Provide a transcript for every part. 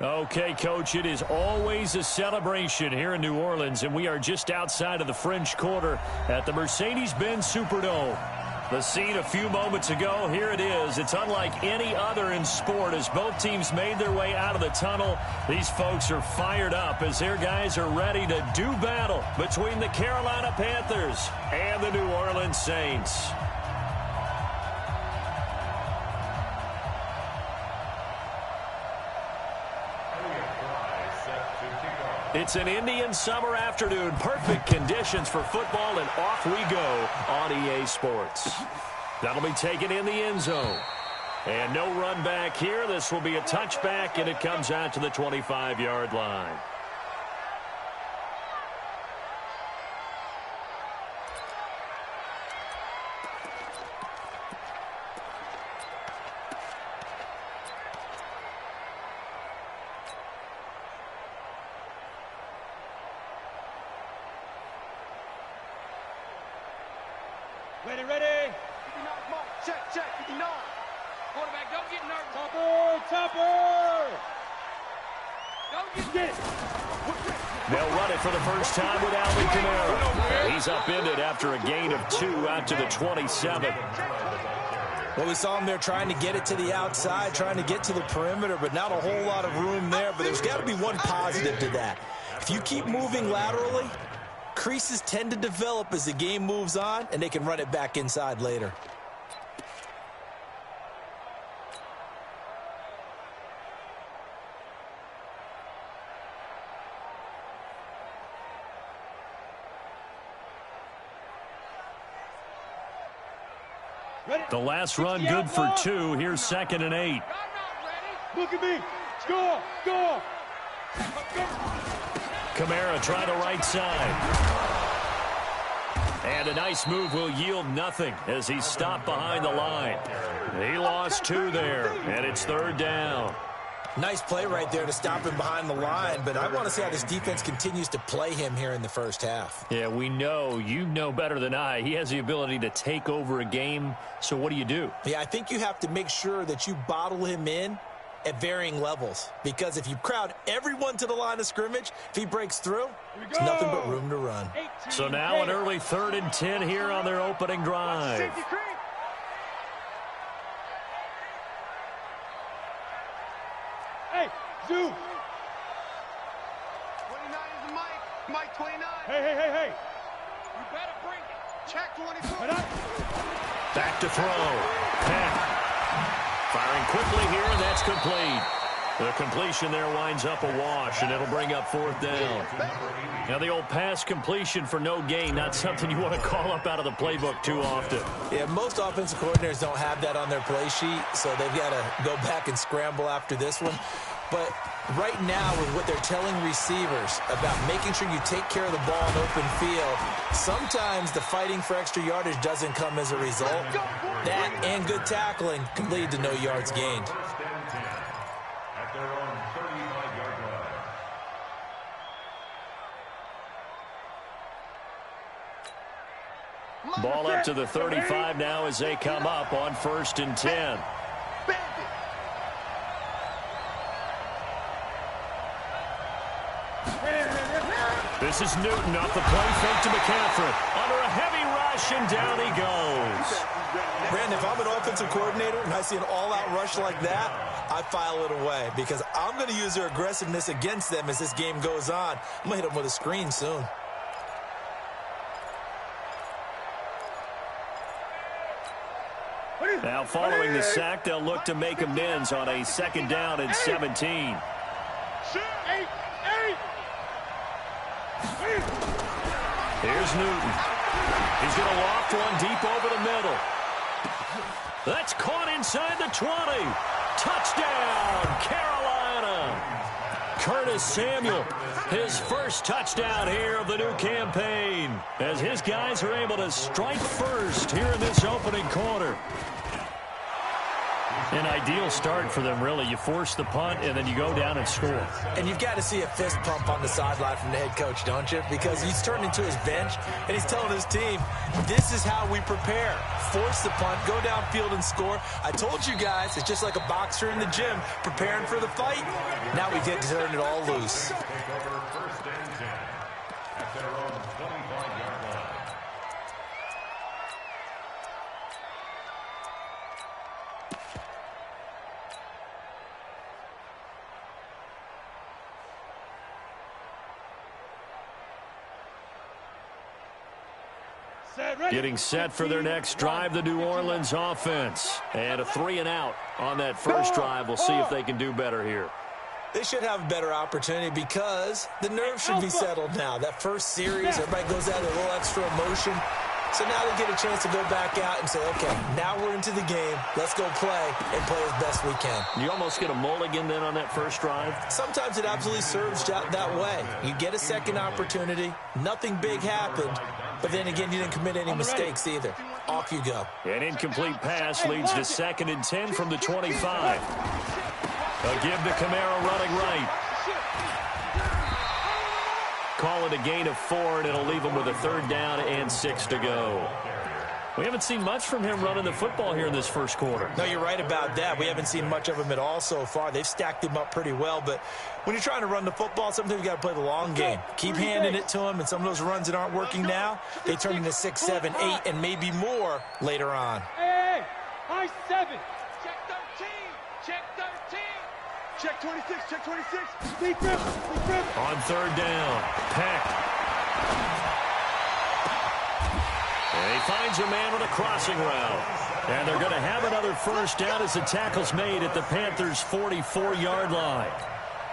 Okay, Coach, it is always a celebration here in New Orleans, and we are just outside of the French Quarter at the Mercedes-Benz Superdome. The scene a few moments ago, here it is. It's unlike any other in sport as both teams made their way out of the tunnel. These folks are fired up as their guys are ready to do battle between the Carolina Panthers and the New Orleans Saints. It's an Indian summer afternoon. Perfect conditions for football, and off we go on EA Sports. That'll be taken in the end zone. And no run back here. This will be a touchback, and it comes out to the 25-yard line. Ready, ready. 59, mark. Check, 59. Quarterback, don't get nervous. Topper. Don't get it. They'll run it for the first time with Alvin Kamara. He's upended after a gain of 2 out to the 27. Well, we saw him there trying to get it to the outside, trying to get to the perimeter, but not a whole lot of room there. But there's got to be one positive to that. If you keep moving laterally, creases tend to develop as the game moves on, and they can run it back inside later. The last run good for 2. Here's 2nd and 8. Look at me. Score. Kamara trying the right side. And a nice move will yield nothing as he's stopped behind the line. He lost 2 there, and it's 3rd down. Nice play right there to stop him behind the line, but I want to see how this defense continues to play him here in the first half. Yeah, we know. You know better than I. He has the ability to take over a game, so what do? Yeah, I think you have to make sure that you bottle him in at varying levels, because if you crowd everyone to the line of scrimmage, if he breaks through, it's nothing but room to run. So now an early 3rd and 10 here on their opening drive. Hey, Zoo. 29 is the mic. Mike 29. Hey. You better bring it. Check 24. Back to throw. Pack. Firing quickly here, and that's complete. The completion there winds up a wash, and it'll bring up 4th down. Now the old pass completion for no gain, not something you want to call up out of the playbook too often. Yeah, most offensive coordinators don't have that on their play sheet, so they've got to go back and scramble after this one. But right now, with what they're telling receivers about making sure you take care of the ball in open field, sometimes the fighting for extra yardage doesn't come as a result. That and good tackling can lead to no yards gained. Ball up to the 35 now as they come up on 1st and 10. This is Newton off the play fake to McCaffrey. Under a heavy rush, and down he goes. Brandon, if I'm an offensive coordinator and I see an all-out rush like that, I file it away because I'm going to use their aggressiveness against them as this game goes on. I'm going to hit them with a screen soon. Now following the sack, they'll look to make amends on a 2nd down and 17. Here's Newton. He's going to loft one deep over the middle. That's caught inside the 20. Touchdown, Carolina. Curtis Samuel, his first touchdown here of the new campaign, as his guys are able to strike first here in this opening quarter. An ideal start for them, really. You force the punt, and then you go down and score. And you've got to see a fist pump on the sideline from the head coach, don't you? Because he's turned into his bench, and he's telling his team, this is how we prepare. Force the punt, go downfield and score. I told you guys, it's just like a boxer in the gym preparing for the fight. Now we get to turn it all loose. Getting set for their next drive, the New Orleans offense. And a 3-and-out on that first drive. We'll see if they can do better here. They should have a better opportunity because the nerves should be settled now. That first series, everybody goes out with a little extra emotion. So now they get a chance to go back out and say, okay, now we're into the game. Let's go play and play as best we can. You almost get a mulligan then on that first drive? Sometimes it absolutely serves that way. You get a second opportunity. Nothing big happened. But then again, you didn't commit any mistakes either. Off you go. An incomplete pass leads to 2nd and 10 from the 25. A give to Kamara running right. Call it a gain of 4, and it'll leave him with a 3rd down and 6 to go. We haven't seen much from him running the football here in this first quarter. No, you're right about that. We haven't seen much of him at all so far. They've stacked him up pretty well, but when you're trying to run the football, sometimes you got to play the long game. Keep handing it to him, and some of those runs that aren't working now, they turn into 6, 7, 8, and maybe more later on. Hey, high 7. Check 13. Check 13. Check 26. Check 26. Deep grip. Deep grip. On 3rd down, Peck. And he finds a man with a crossing route. And they're going to have another first down as the tackle's made at the Panthers' 44-yard line.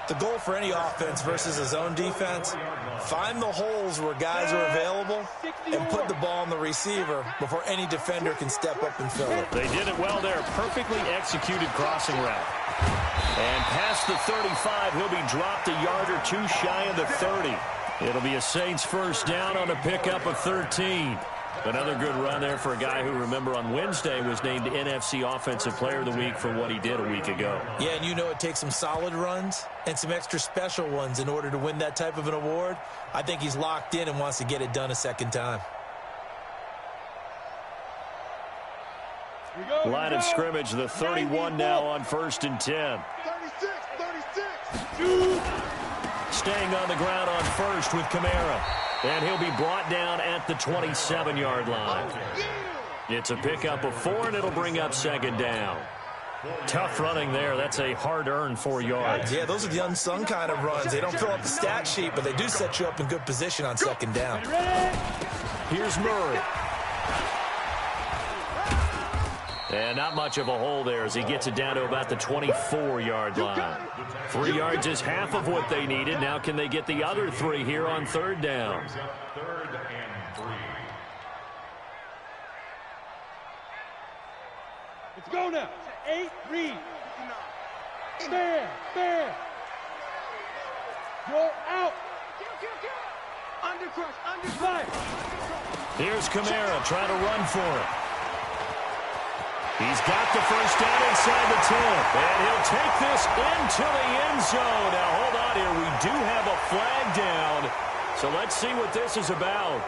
The goal for any offense versus a zone defense, find the holes where guys are available and put the ball on the receiver before any defender can step up and fill it. They did it well there. Perfectly executed crossing route. And past the 35, he'll be dropped a yard or 2 shy of the 30. It'll be a Saints first down on a pickup of 13. Another good run there for a guy who, remember, on Wednesday was named NFC Offensive Player of the Week for what he did a week ago. Yeah, and you know it takes some solid runs and some extra special ones in order to win that type of an award. I think he's locked in and wants to get it done a second time. Line of scrimmage, the 31 now on 1st and 10. 36. 2. Staying on the ground on 1st with Kamara. And he'll be brought down at the 27-yard line. It's a pickup of 4, and it'll bring up 2nd down. Tough running there. That's a hard-earned 4 yards. Yeah, those are the unsung kind of runs. They don't fill up the stat sheet, but they do set you up in good position on 2nd down. Here's Murray. And not much of a hole there as he gets it down to about the 24-yard line. 3 yards is half of what they needed. Now can they get the other 3 here on 3rd down? Let's go now. 8, read. There. Roll out. Undercrush. Here's Kamara trying to run for it. He's got the first down inside the 10. And he'll take this into the end zone. Now, hold on here. We do have a flag down. So let's see what this is about.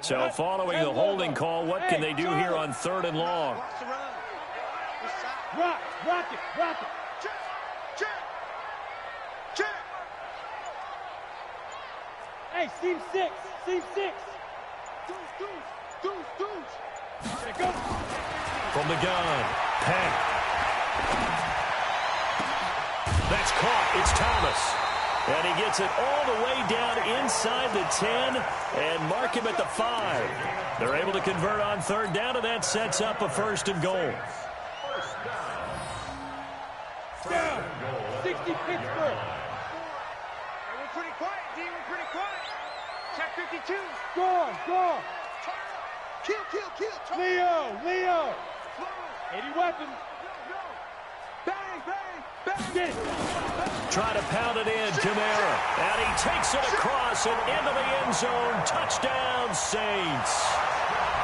So following the holding call, what can they do here on 3rd and long? Rock it. Check. Hey, seam 6. Deuce. There it goes. From the gun, Peck. That's caught. It's Thomas. And he gets it all the way down inside the 10 and mark him at the 5. They're able to convert on 3rd down, and that sets up a 1st and goal. Down. 60 Pittsburgh. We're pretty quiet, D. We're pretty quiet. Check 52. Score. Kill. Leo. 80 weapons. Bang. Get it. Try to pound it in, Kamara. And he takes it across and into the end zone. Touchdown, Saints.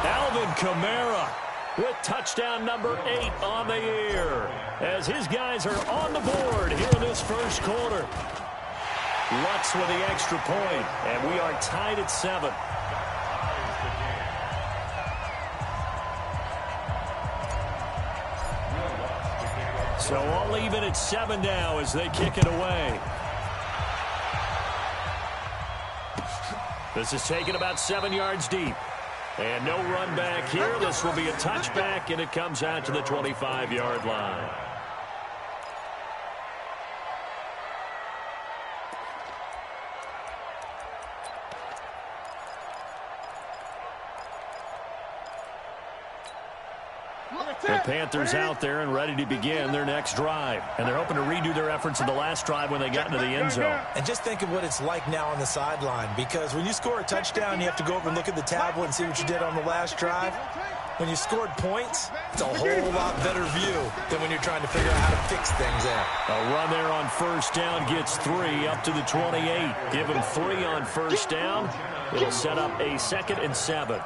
Alvin Kamara with touchdown number 8 on the year. As his guys are on the board here in this first quarter. Lutz with the extra point, and we are tied at 7. So all even at 7 now as they kick it away. This is taken about 7 yards deep. And no run back here. This will be a touchback, and it comes out to the 25-yard line. The Panthers out there and ready to begin their next drive. And they're hoping to redo their efforts in the last drive when they got into the end zone. And just think of what it's like now on the sideline, because when you score a touchdown, you have to go over and look at the tablet and see what you did on the last drive. When you scored points, it's a whole lot better view than when you're trying to figure out how to fix things there. A run there on first down gets 3 up to the 28. Give him 3 on first down. It'll set up a 2nd and 7.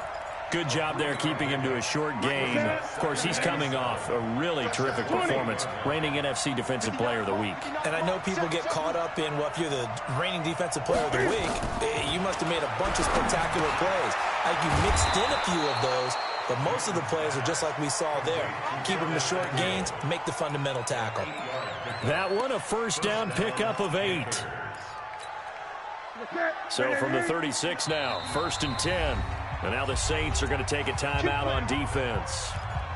Good job there keeping him to a short gain. Of course, he's coming off a really terrific performance, reigning NFC Defensive Player of the Week. And I know people get caught up in, well, if you're the reigning Defensive Player of the Week, you must have made a bunch of spectacular plays. I think you mixed in a few of those, but most of the plays are just like we saw there. Keep them to short gains, make the fundamental tackle. That one, a first down pickup of 8. So from the 36 now, 1st and 10. And now the Saints are going to take a timeout on defense.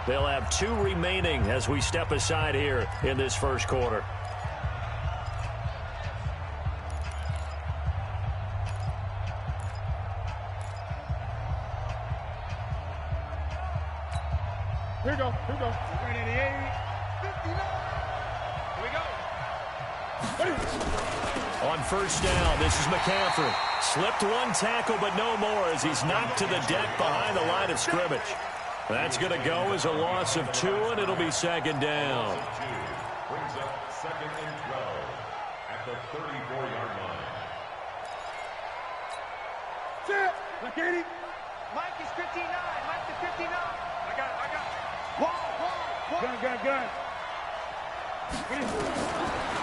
They'll have 2 remaining as we step aside here in this first quarter. Here we go. 88, 59. Here we go. On first down, this is McCaffrey. Slipped one tackle, but no more as he's knocked to the deck behind the line of scrimmage. That's going to go as a loss of 2, and it'll be 2nd down. Brings up 2nd and 12 at the 34-yard line. Set. Look at him. Mike is 59. Mike is 59. I got it. Wall. Gun.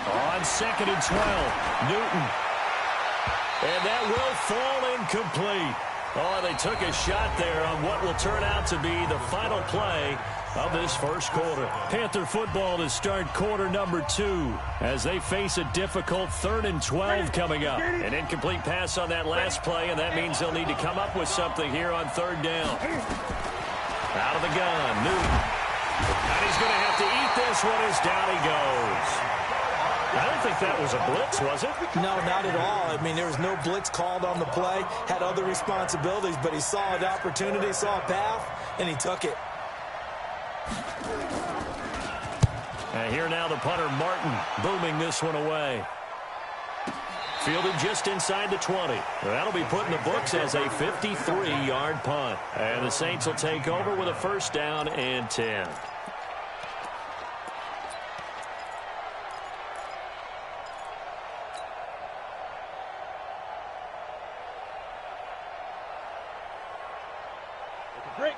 On 2nd and 12, Newton. And that will fall incomplete. Oh, they took a shot there on what will turn out to be the final play of this first quarter. Panther football to start quarter number 2 as they face a difficult 3rd and 12 coming up. An incomplete pass on that last play, and that means they'll need to come up with something here on 3rd down. Out of the gun, Newton. And he's going to have to eat this one as down he goes. I don't think that was a blitz, was it? No, not at all. I mean, there was no blitz called on the play. Had other responsibilities, but he saw an opportunity, saw a path, and he took it. And here now the punter, Martin, booming this one away. Fielded just inside the 20. That'll be put in the books as a 53-yard punt. And the Saints will take over with a 1st down and 10.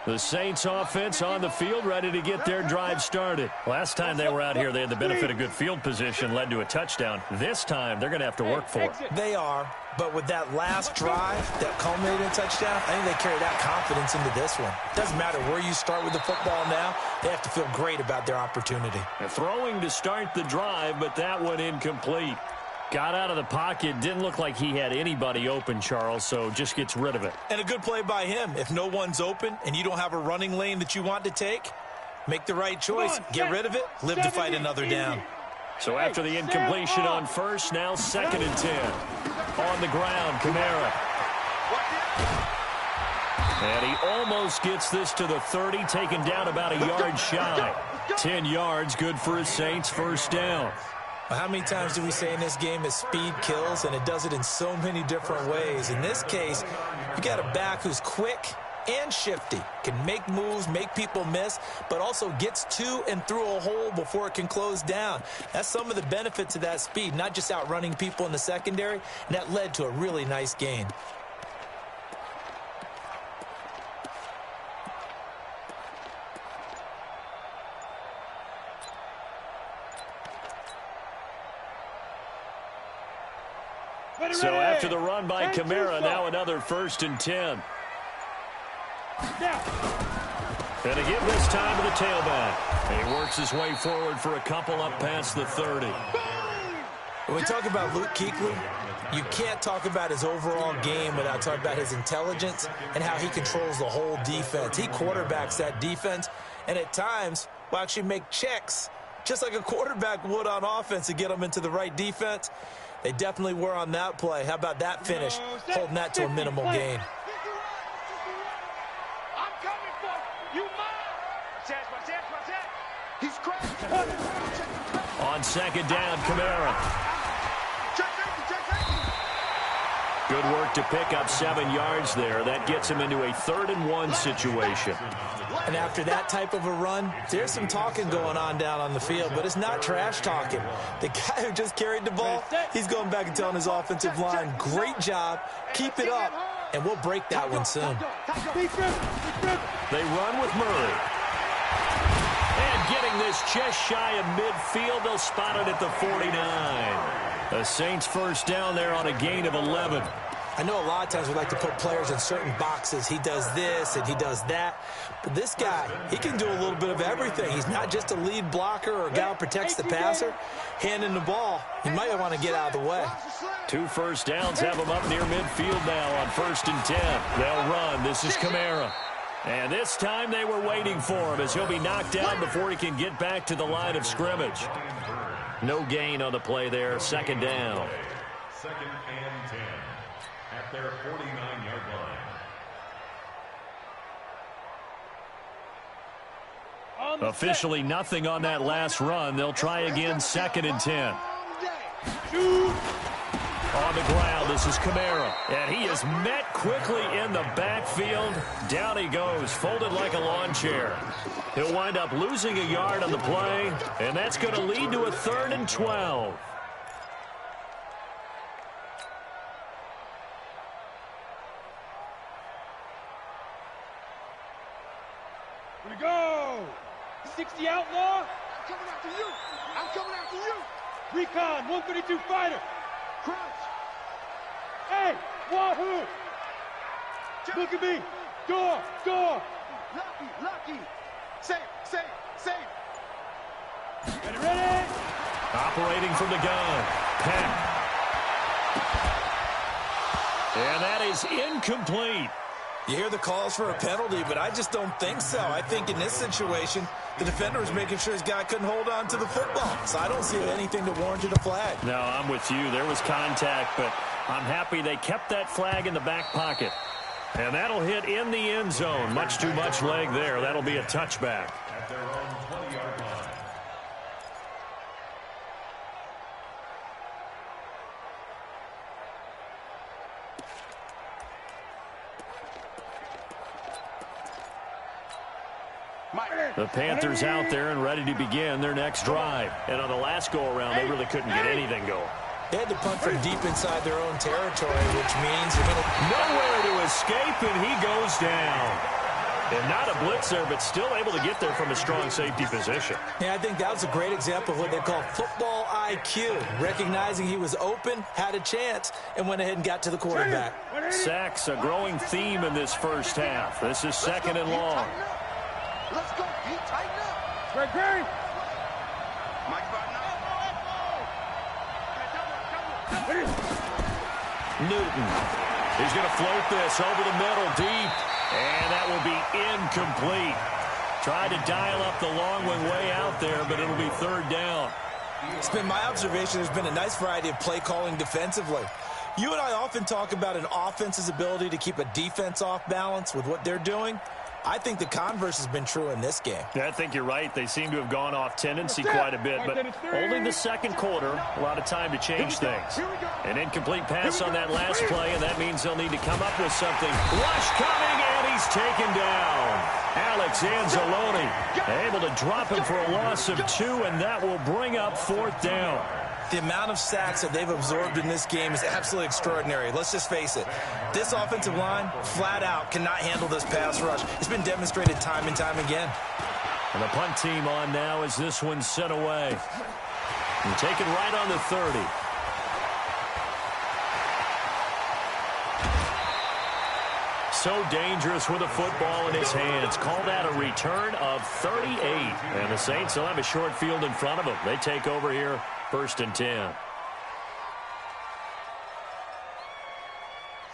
The Saints offense on the field, ready to get their drive started. Last time they were out here, they had the benefit of good field position, led to a touchdown. This time, they're going to have to work for it. They are, but with that last drive that culminated in a touchdown, I think they carry that confidence into this one. Doesn't matter where you start with the football now, they have to feel great about their opportunity. And throwing to start the drive, but that one incomplete. Got out of the pocket, didn't look like he had anybody open, Charles, so just gets rid of it. And a good play by him. If no one's open and you don't have a running lane that you want to take, make the right choice, get rid of it, live to fight another down. So after the incompletion on first, now 2nd and 10. On the ground, Kamara. And he almost gets this to the 30, taken down about a yard shy. 10 yards, good for his Saints, 1st down. Well, how many times do we say in this game that speed kills, and it does it in so many different ways? In this case, you got a back who's quick and shifty, can make moves, make people miss, but also gets to and through a hole before it can close down. That's some of the benefits of that speed, not just outrunning people in the secondary, and that led to a really nice gain. So after the run by Kamara, now another 1st and 10. And to give this time to the tailback. He works his way forward for a couple up past the 30. When we talk about Luke Kuechly, you can't talk about his overall game without talking about his intelligence and how he controls the whole defense. He quarterbacks that defense, and at times will actually make checks, just like a quarterback would on offense, to get them into the right defense. They definitely were on that play. How about that finish, holding that to a minimal gain? I'm coming for you, man. He's crazy. On 2nd down, Kamara. Good work to pick up 7 yards there. That gets him into a 3rd and 1 situation. And after that type of a run, there's some talking going on down on the field, but it's not trash talking. The guy who just carried the ball, he's going back and telling his offensive line, great job, keep it up, and we'll break that one soon. They run with Murray. And getting this just shy of midfield, they'll spot it at the 49. The Saints 1st down there on a gain of 11. I know a lot of times we like to put players in certain boxes. He does this and he does that. But this guy, he can do a little bit of everything. He's not just a lead blocker or a guy who protects the passer. Handing the ball, he might want to get out of the way. 2 1st downs have him up near midfield now on 1st and 10. They'll run. This is Kamara. And this time they were waiting for him as he'll be knocked down before he can get back to the line of scrimmage. No gain on the play there. 2nd down. 2nd and 10 at their 49-yard line. Officially nothing on that last run. They'll try again 2nd and 10. On the ground, this is Kamara. And he is met quickly in the backfield. Down he goes, folded like a lawn chair. He'll wind up losing a yard on the play, and that's going to lead to a 3rd and 12. Here we go. 60 outlaw. I'm coming after you. I'm coming after you. Recon, 132 fighter. Crunch. Hey, Wahoo. Look at me. Door. Lucky. Save. Ready? Operating from the gun. Peck. And that is incomplete. You hear the calls for a penalty, but I just don't think so. I think in this situation, the defender was making sure his guy couldn't hold on to the football. So I don't see anything that warranted a flag. No, I'm with you. There was contact, but I'm happy they kept that flag in the back pocket. And that'll hit in the end zone. Much too much leg there. That'll be a touchback. At their own 20-yard line. The Panthers out there and ready to begin their next drive. And on the last go-around, they really couldn't get anything going. They had to punt from deep inside their own territory, which means you're going to... Nowhere to escape, and he goes down. And not a blitzer, but still able to get there from a strong safety position. Yeah, I think that was a great example of what they call football IQ. Recognizing he was open, had a chance, and went ahead and got to the quarterback. Sacks, a growing theme in this first half. This is 2nd and long. Let's go. He tighten up. Greg. Mike Newton. He's going to float this over the middle deep. And that will be incomplete. Tried to dial up the long one way out there, but it'll be 3rd down. It's been my observation there's been a nice variety of play calling defensively. You and I often talk about an offense's ability to keep a defense off balance with what they're doing. I think the converse has been true in this game. Yeah, I think you're right. They seem to have gone off tendency quite a bit, but only the second quarter, a lot of time to change things. An incomplete pass on that last play, and that means they'll need to come up with something. Rush coming, and he's taken down. Alex Anzalone able to drop him for a loss of 2, and that will bring up 4th down. The amount of sacks that they've absorbed in this game is absolutely extraordinary. Let's just face it. This offensive line, flat out, cannot handle this pass rush. It's been demonstrated time and time again. And the punt team on now as this one's sent away. And taken right on the 30. So dangerous with a football in his hands. Call that a return of 38. And the Saints will have a short field in front of them. They take over here, 1st and 10.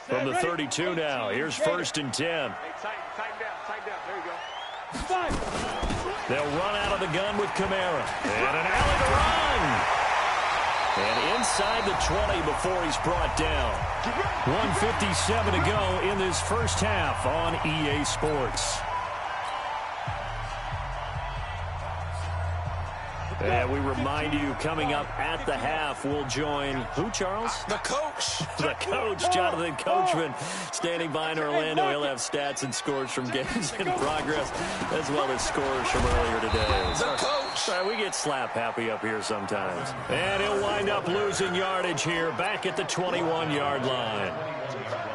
From the 32 now, here's 1st and 10. Hey, tighten down. There you go. They'll run out of the gun with Kamara. And an alley to run. And inside the 20 before he's brought down. 1:57 to go in this first half on EA Sports. And we remind you, coming up at the half, we'll join who, Charles? The coach. The coach, Jonathan Coachman, standing by in Orlando. He'll have stats and scores from games in progress, as well as scores from earlier today. The coach. Sorry, we get slap happy up here sometimes. And he'll wind up losing yardage here, back at the 21-yard line.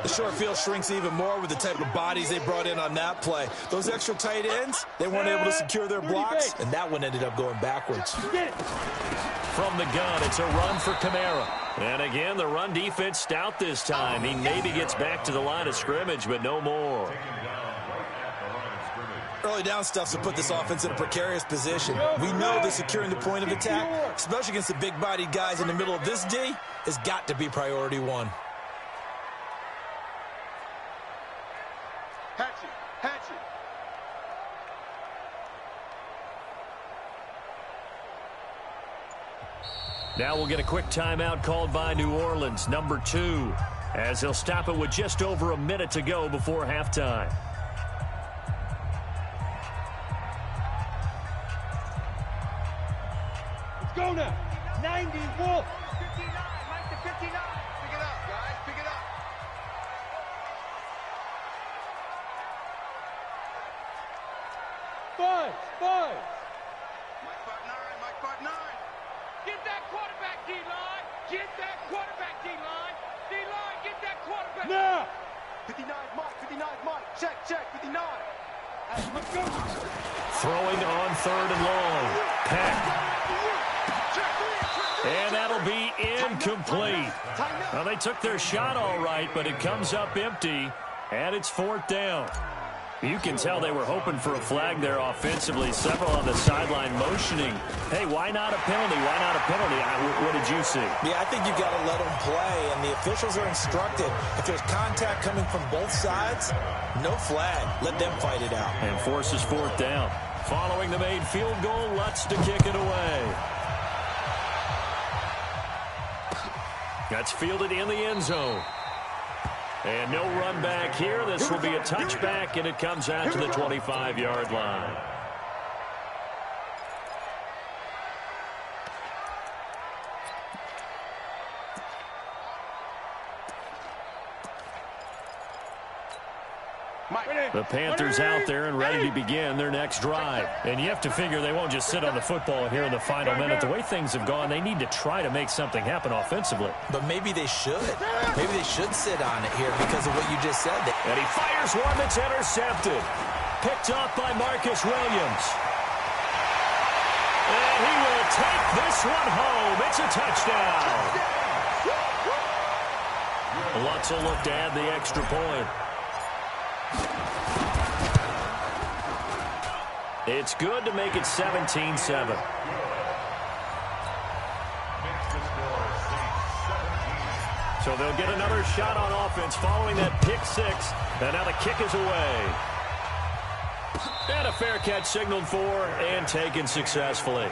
The short field shrinks even more with the type of bodies they brought in on that play. Those extra tight ends, they weren't able to secure their blocks, and that one ended up going backwards. From the gun, it's a run for Kamara. And again, the run defense stout this time. He maybe gets back to the line of scrimmage, but no more. Early down stuff to put this offense in a precarious position. We know that securing the point of attack, especially against the big-bodied guys in the middle of this D, has got to be priority one. Hatchet. Now we'll get a quick timeout called by New Orleans, number 2, as they'll stop it with just over a minute to go before halftime. Let's go now. 90, Wolf. 59, Mike to 59. Pick it up, guys. Pick it up. Five. Mike 5'9". Get that quarterback, D-line. Get that quarterback, D-line. D-line, get that quarterback. Now. 59, Mike. Check, 59. Let's go. Throwing on 3rd and long. Peck. And that'll be incomplete. Well, they took their shot all right, but it comes up empty, and it's 4th down. You can tell they were hoping for a flag there offensively. Several on the sideline motioning. Hey, why not a penalty? Why not a penalty? What did you see? Yeah, I think you've got to let them play, and the officials are instructed. If there's contact coming from both sides, no flag. Let them fight it out. And forces 4th down. Following the made field goal, Lutz to kick it away. That's fielded in the end zone. And no run back here. This will be a touchback, and it comes out to the 25-yard line. The Panthers out there and ready to begin their next drive. And you have to figure they won't just sit on the football here in the final minute. The way things have gone, they need to try to make something happen offensively. But maybe they should. Maybe they should sit on it here because of what you just said. And he fires one that's intercepted. Picked off by Marcus Williams. And he will take this one home. It's a touchdown. Lutz will look to add the extra point. It's good to make it 17-7. So they'll get another shot on offense following that pick six. And now the kick is away. And a fair catch signaled for and taken successfully.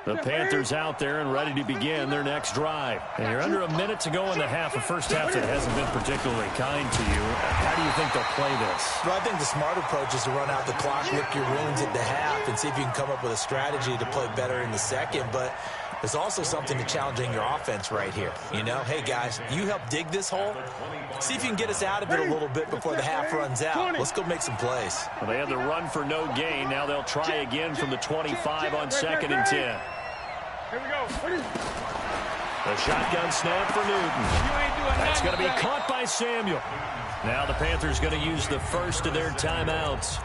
The Panthers out there and ready to begin their next drive. And you're under a minute to go in the half. A first half that hasn't been particularly kind to you. How do you think they'll play this? Well, I think the smart approach is to run out the clock, lick your wounds at the half, and see if you can come up with a strategy to play better in the second. But there's also something to challenging your offense right here. You know, hey, guys, you help dig this hole. See if you can get us out of it a little bit before the half runs out. Let's go make some plays. Well, they had the run for no gain. Now they'll try again from the 25 on 2nd and 10. Here we go. The shotgun snap for Newton. That's going to be caught by Samuel. Now the Panthers going to use the first of their timeouts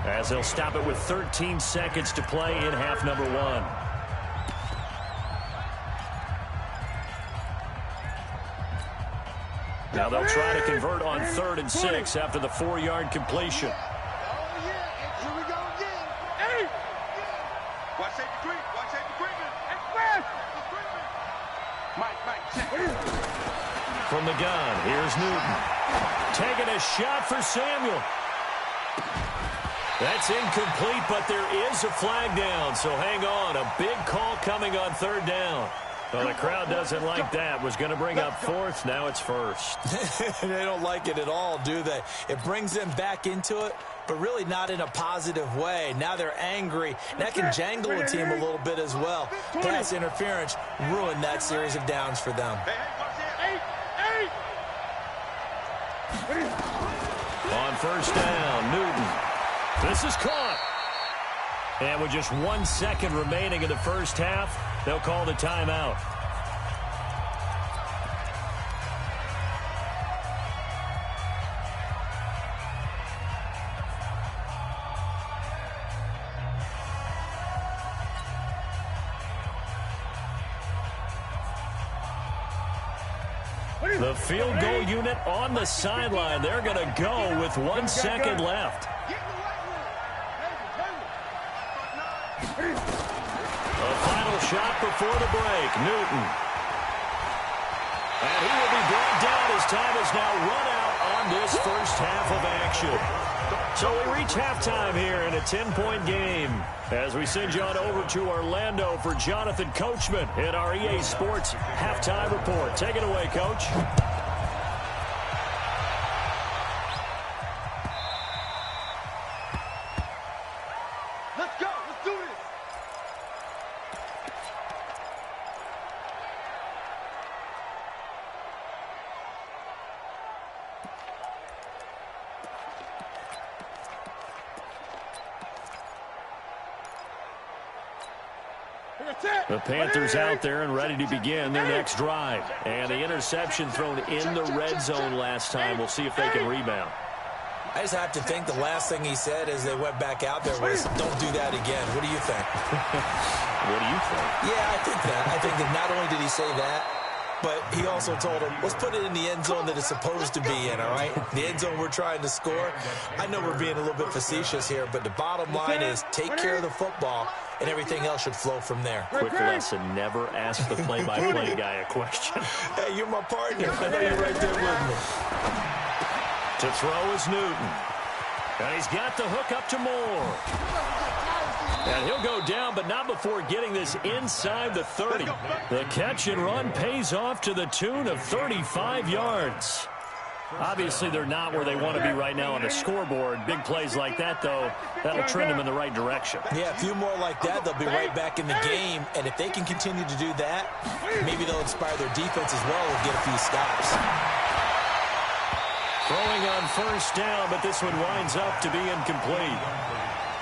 as they'll stop it with 13 seconds to play in half number 1. Now they'll try to convert on 3rd and 6 after the 4-yard completion. From the gun, here's Newton. Taking a shot for Samuel. That's incomplete, but there is a flag down, so hang on. A big call coming on 3rd down. Well, the crowd doesn't like that. Was going to bring up 4th. Now it's 1st. They don't like it at all, do they? It brings them back into it, but really not in a positive way. Now they're angry. That can jangle a team a little bit as well. Pass interference ruined that series of downs for them. On 1st down, Newton. This is caught. And with just 1 second remaining in the first half, they'll call the timeout. The field goal unit on the sideline. They're going to go with 1 second left. A final shot before the break. Newton. And he will be brought down as time is now run out on this first half of action. So we reach halftime here in a 10-point game as we send you on over to Orlando for Jonathan Coachman in our EA Sports Halftime Report. Take it away, Coach. Let's go. Let's do this. The Panthers out there and ready to begin their next drive. And the interception thrown in the red zone last time. We'll see if they can rebound. I just have to think the last thing he said as they went back out there was, don't do that again. What do you think? What do you think? Yeah, I think that. I think that not only did he say that, but he also told him, let's put it in the end zone that it's supposed to be in, all right? The end zone we're trying to score. I know we're being a little bit facetious here, but the bottom line is take care of the football, and everything else should flow from there. Quick lesson, never ask the play-by-play guy a question. Hey, you're my partner. I know you're right there with me. To throw is Newton. And he's got the hook up to Moore. And he'll go down, but not before getting this inside the 30. The catch and run pays off to the tune of 35 yards. Obviously, they're not where they want to be right now on the scoreboard. Big plays like that, though, that'll trend them in the right direction. Yeah, a few more like that, they'll be right back in the game. And if they can continue to do that, maybe they'll inspire their defense as well and get a few stops. Throwing on 1st down, but this one winds up to be incomplete.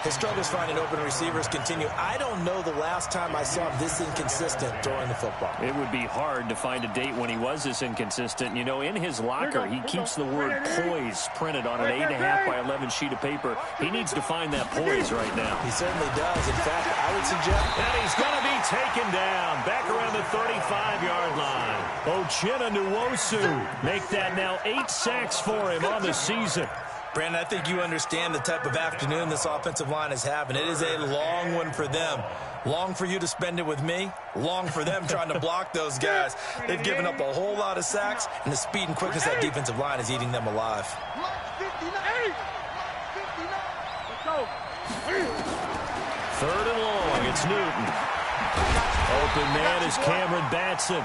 His struggles finding open receivers continue. I don't know the last time I saw him this inconsistent throwing the football. It would be hard to find a date when he was this inconsistent. You know, in his locker, he keeps the word poise printed on an 8.5 by 11 sheet of paper. He needs to find that poise right now. He certainly does. In fact, I would suggest... And he's going to be taken down back around the 35-yard line. Uchenna Nwosu make that now 8 sacks for him on the season. Brandon, I think you understand the type of afternoon this offensive line is having. It is a long one for them. Long for you to spend it with me. Long for them trying to block those guys. They've given up a whole lot of sacks, and the speed and quickness of that defensive line is eating them alive. 3rd and long. It's Newton. Open man is Cameron Batson.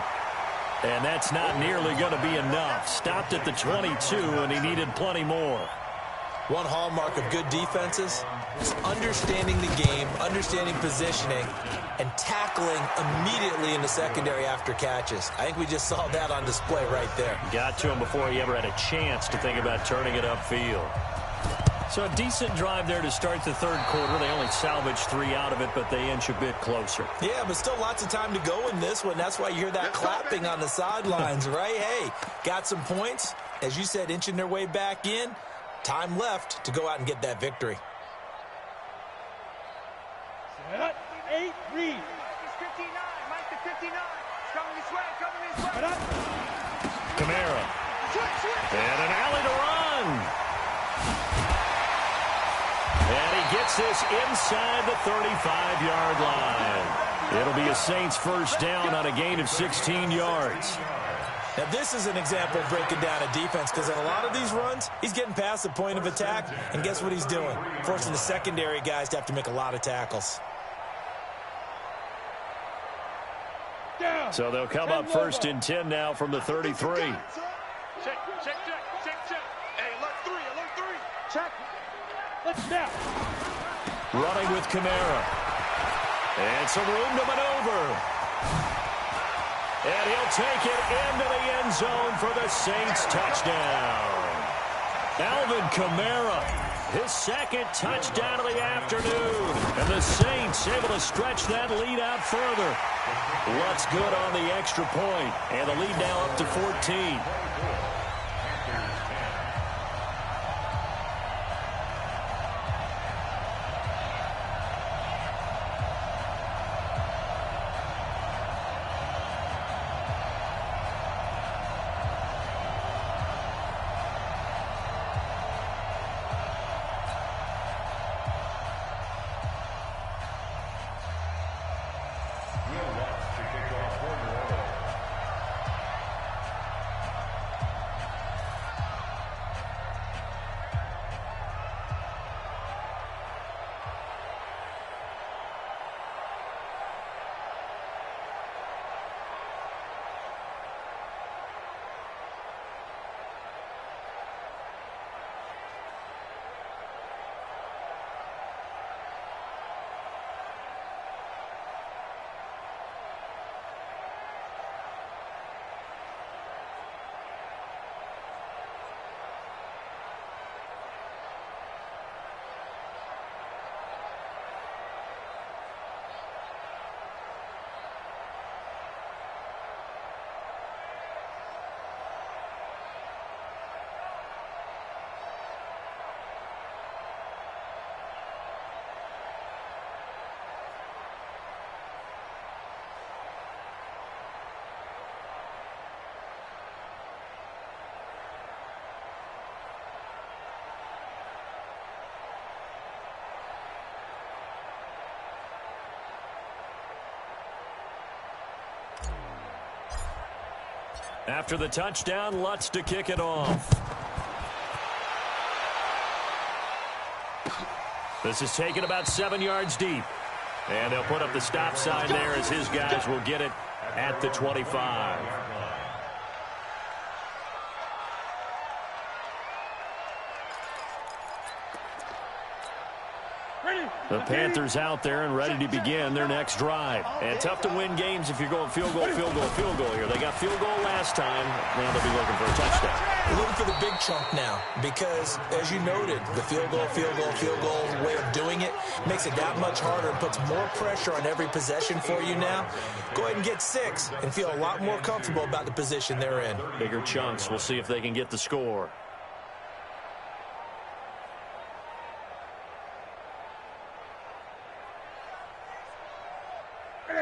And that's not nearly going to be enough. Stopped at the 22, and he needed plenty more. One hallmark of good defenses is understanding the game, understanding positioning, and tackling immediately in the secondary after catches. I think we just saw that on display right there. Got to him before he ever had a chance to think about turning it upfield. So a decent drive there to start the third quarter. They only salvaged 3 out of it, but they inch a bit closer. Yeah, but still lots of time to go in this one. That's why you hear that clapping on the sidelines, right? Hey, got some points. As you said, inching their way back in. Time left to go out and get that victory. Set. 8, read. Mike 59. Mike 59. It's coming this way. Coming this way. Kamara. And an alley to run. And he gets this inside the 35-yard line. It'll be a Saints first down on a gain of 16 yards. Now, this is an example of breaking down a defense, because in a lot of these runs, he's getting past the point of attack, and guess what he's doing? Forcing the secondary guys to have to make a lot of tackles. So they'll come up first and 10 now from the 33. Check. Hey, alert 3. Check. Let's snap. Running with Kamara. And some room to maneuver. And he'll take it into the end zone for the Saints touchdown. Alvin Kamara, his second touchdown of the afternoon. And the Saints able to stretch that lead out further. Lutz good on the extra point. And the lead now up to 14. After the touchdown, Lutz to kick it off. This is taken about 7 yards deep. And they'll put up the stop sign there as his guys will get it at the 25. The Panthers out there and ready to begin their next drive. And tough to win games if you're going field goal here. They got field goal last time. Now they'll be looking for a touchdown. They're looking for the big chunk now because, as you noted, the field goal way of doing it makes it that much harder and puts more pressure on every possession for you now. Go ahead and get 6 and feel a lot more comfortable about the position they're in. Bigger chunks. We'll see if they can get the score.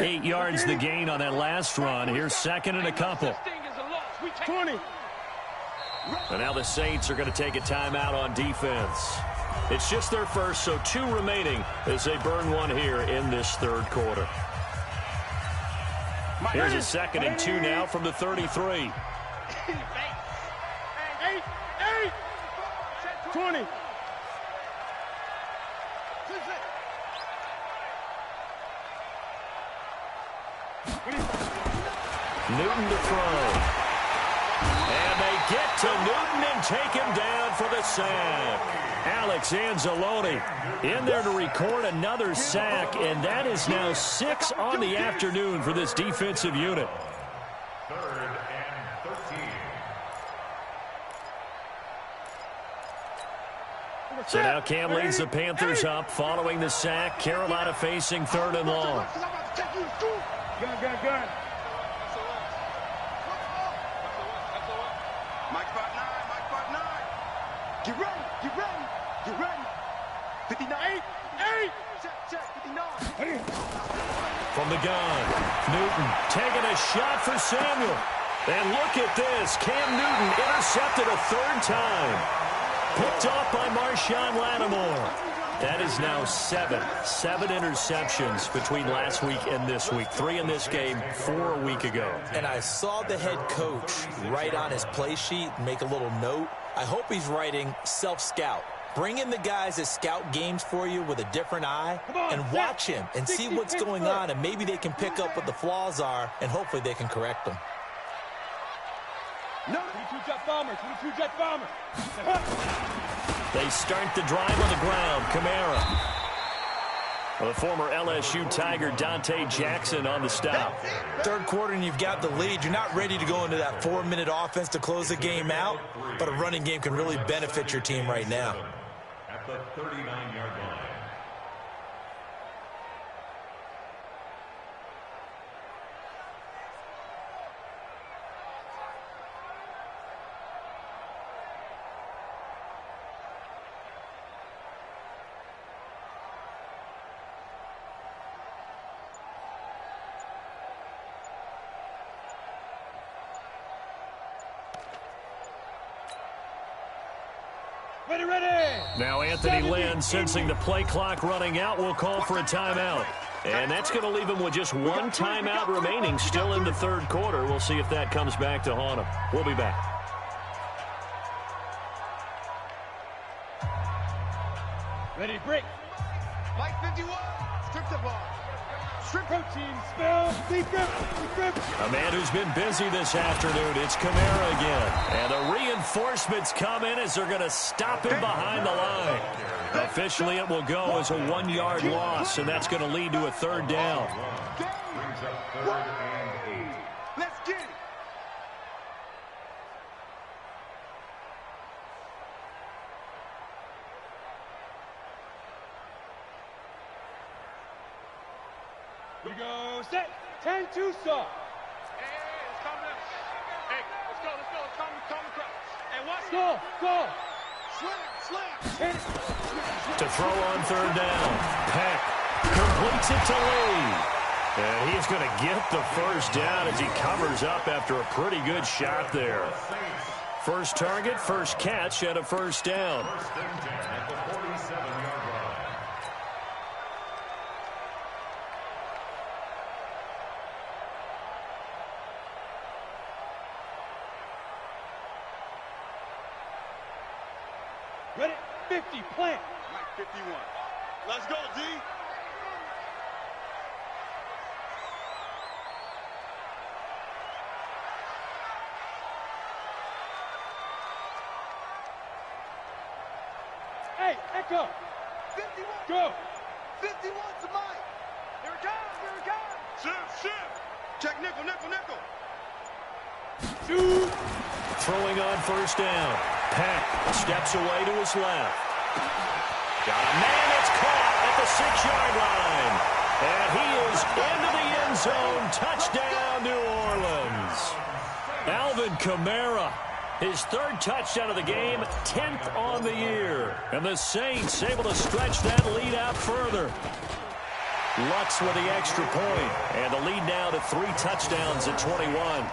8 yards the gain on that last run. Here's second and a couple. 20. And now the Saints are going to take a timeout on defense. It's just their first, so 2 remaining as they burn one here in this third quarter. Here's a second and 2 now from the 33. 20. Newton to throw. And they get to Newton and take him down for the sack. Alex Anzalone in there to record another sack, and that is now 6 on the afternoon for this defensive unit. 3rd and 13. So now Cam leads the Panthers up following the sack. Carolina facing 3rd and long. Gun. Mike 5'9", Get ready. 59. 8. Check, 59. From the gun, Newton taking a shot for Samuel. And look at this. Cam Newton intercepted a 3rd time. Picked off by Marshawn Lattimore. That is now 7 interceptions between last week and this week. 3 in this game, 4 a week ago. And I saw the head coach write on his play sheet and make a little note. I hope he's writing self-scout. Bring in the guys that scout games for you with a different eye and watch him and see what's going on, and maybe they can pick up what the flaws are, and hopefully they can correct them. No, 22-jet bomber. They start the drive on the ground. Kamara. The former LSU Tiger Dante Jackson on the stop. 3rd quarter and you've got the lead. You're not ready to go into that 4-minute offense to close the game out, but a running game can really benefit your team right now. At the 39-yard line. Ready. Now Anthony Lynn, sensing the play clock running out, will call for a timeout. And that's going to leave him with just 1 timeout remaining still in the 3rd quarter. We'll see if that comes back to haunt him. We'll be back. Ready, break. Mike 51, strip the ball. Shrimp protein, spell, decrypt. A man who's been busy this afternoon. It's Kamara again. And the reinforcements come in as they're going to stop him behind the line. Officially, it will go as a 1-yard loss, and that's going to lead to a 3rd down. Brings up 3rd and 8. Let's get it. We go, set, 10-2 stop. Hey, it's coming up. Hey, let's go. Come across. Hey, watch Go. Slam. To throw on 3rd down. Peck completes it to Lee. And he's going to get the 1st down as he covers up after a pretty good shot there. First target, 1st catch, and a 1st down. 1st and 10 at the 47-yard line. Ready, 50, plant. Mike 51. Let's go, D. Hey, echo. 51. Go. 51 to Mike. Here it comes. Shift. Check nickel. Shoot. Throwing on 1st down. Peck steps away to his left. Got a man that's caught at the 6-yard line. And he is into the end zone. Touchdown, New Orleans. Alvin Kamara, his 3rd touchdown of the game, 10th on the year. And the Saints able to stretch that lead out further. Lutz with the extra point. And the lead now to 3 touchdowns at 21.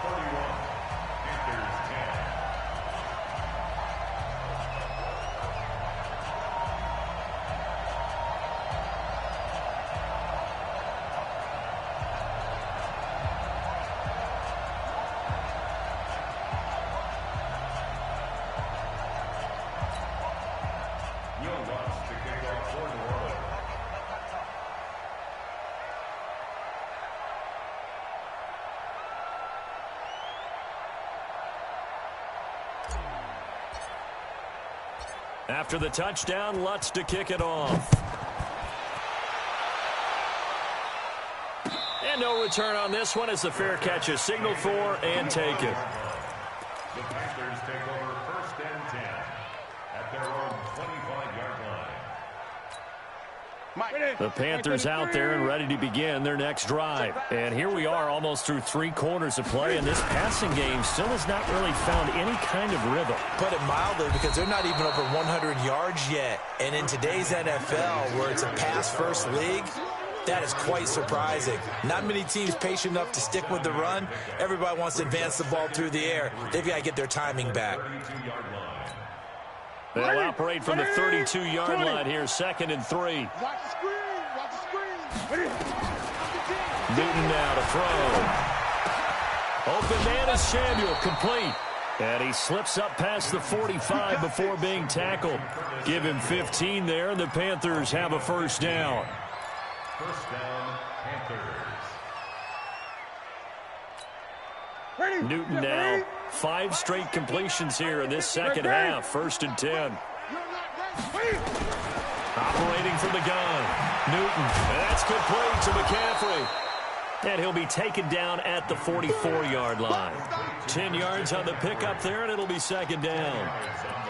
After the touchdown, Lutz to kick it off. And no return on this one as the fair catch is signaled for and taken. The Panthers take over 1st and 10 at their own 25-yard line. The Panthers out there and ready to begin their next drive. And here we are almost through 3 quarters of play, and this passing game still has not really found any kind of rhythm. Put it mildly, because they're not even over 100 yards yet. And in today's NFL, where it's a pass-first league, that is quite surprising. Not many teams patient enough to stick with the run. Everybody wants to advance the ball through the air. They've got to get their timing back. They'll operate from the 32-yard line here, 2nd and 3. Watch the screen. Watch the screen. Newton now to throw. Open man is Samuel, complete. And he slips up past the 45 before being tackled. Give him 15 there, and the Panthers have a first down. First down, Panthers. Newton now. 5 straight completions here in this second half. 1st and 10. Operating from the gun. Newton. And that's complete to McCaffrey. And he'll be taken down at the 44-yard line. 10 yards on the pickup there, and it'll be 2nd down.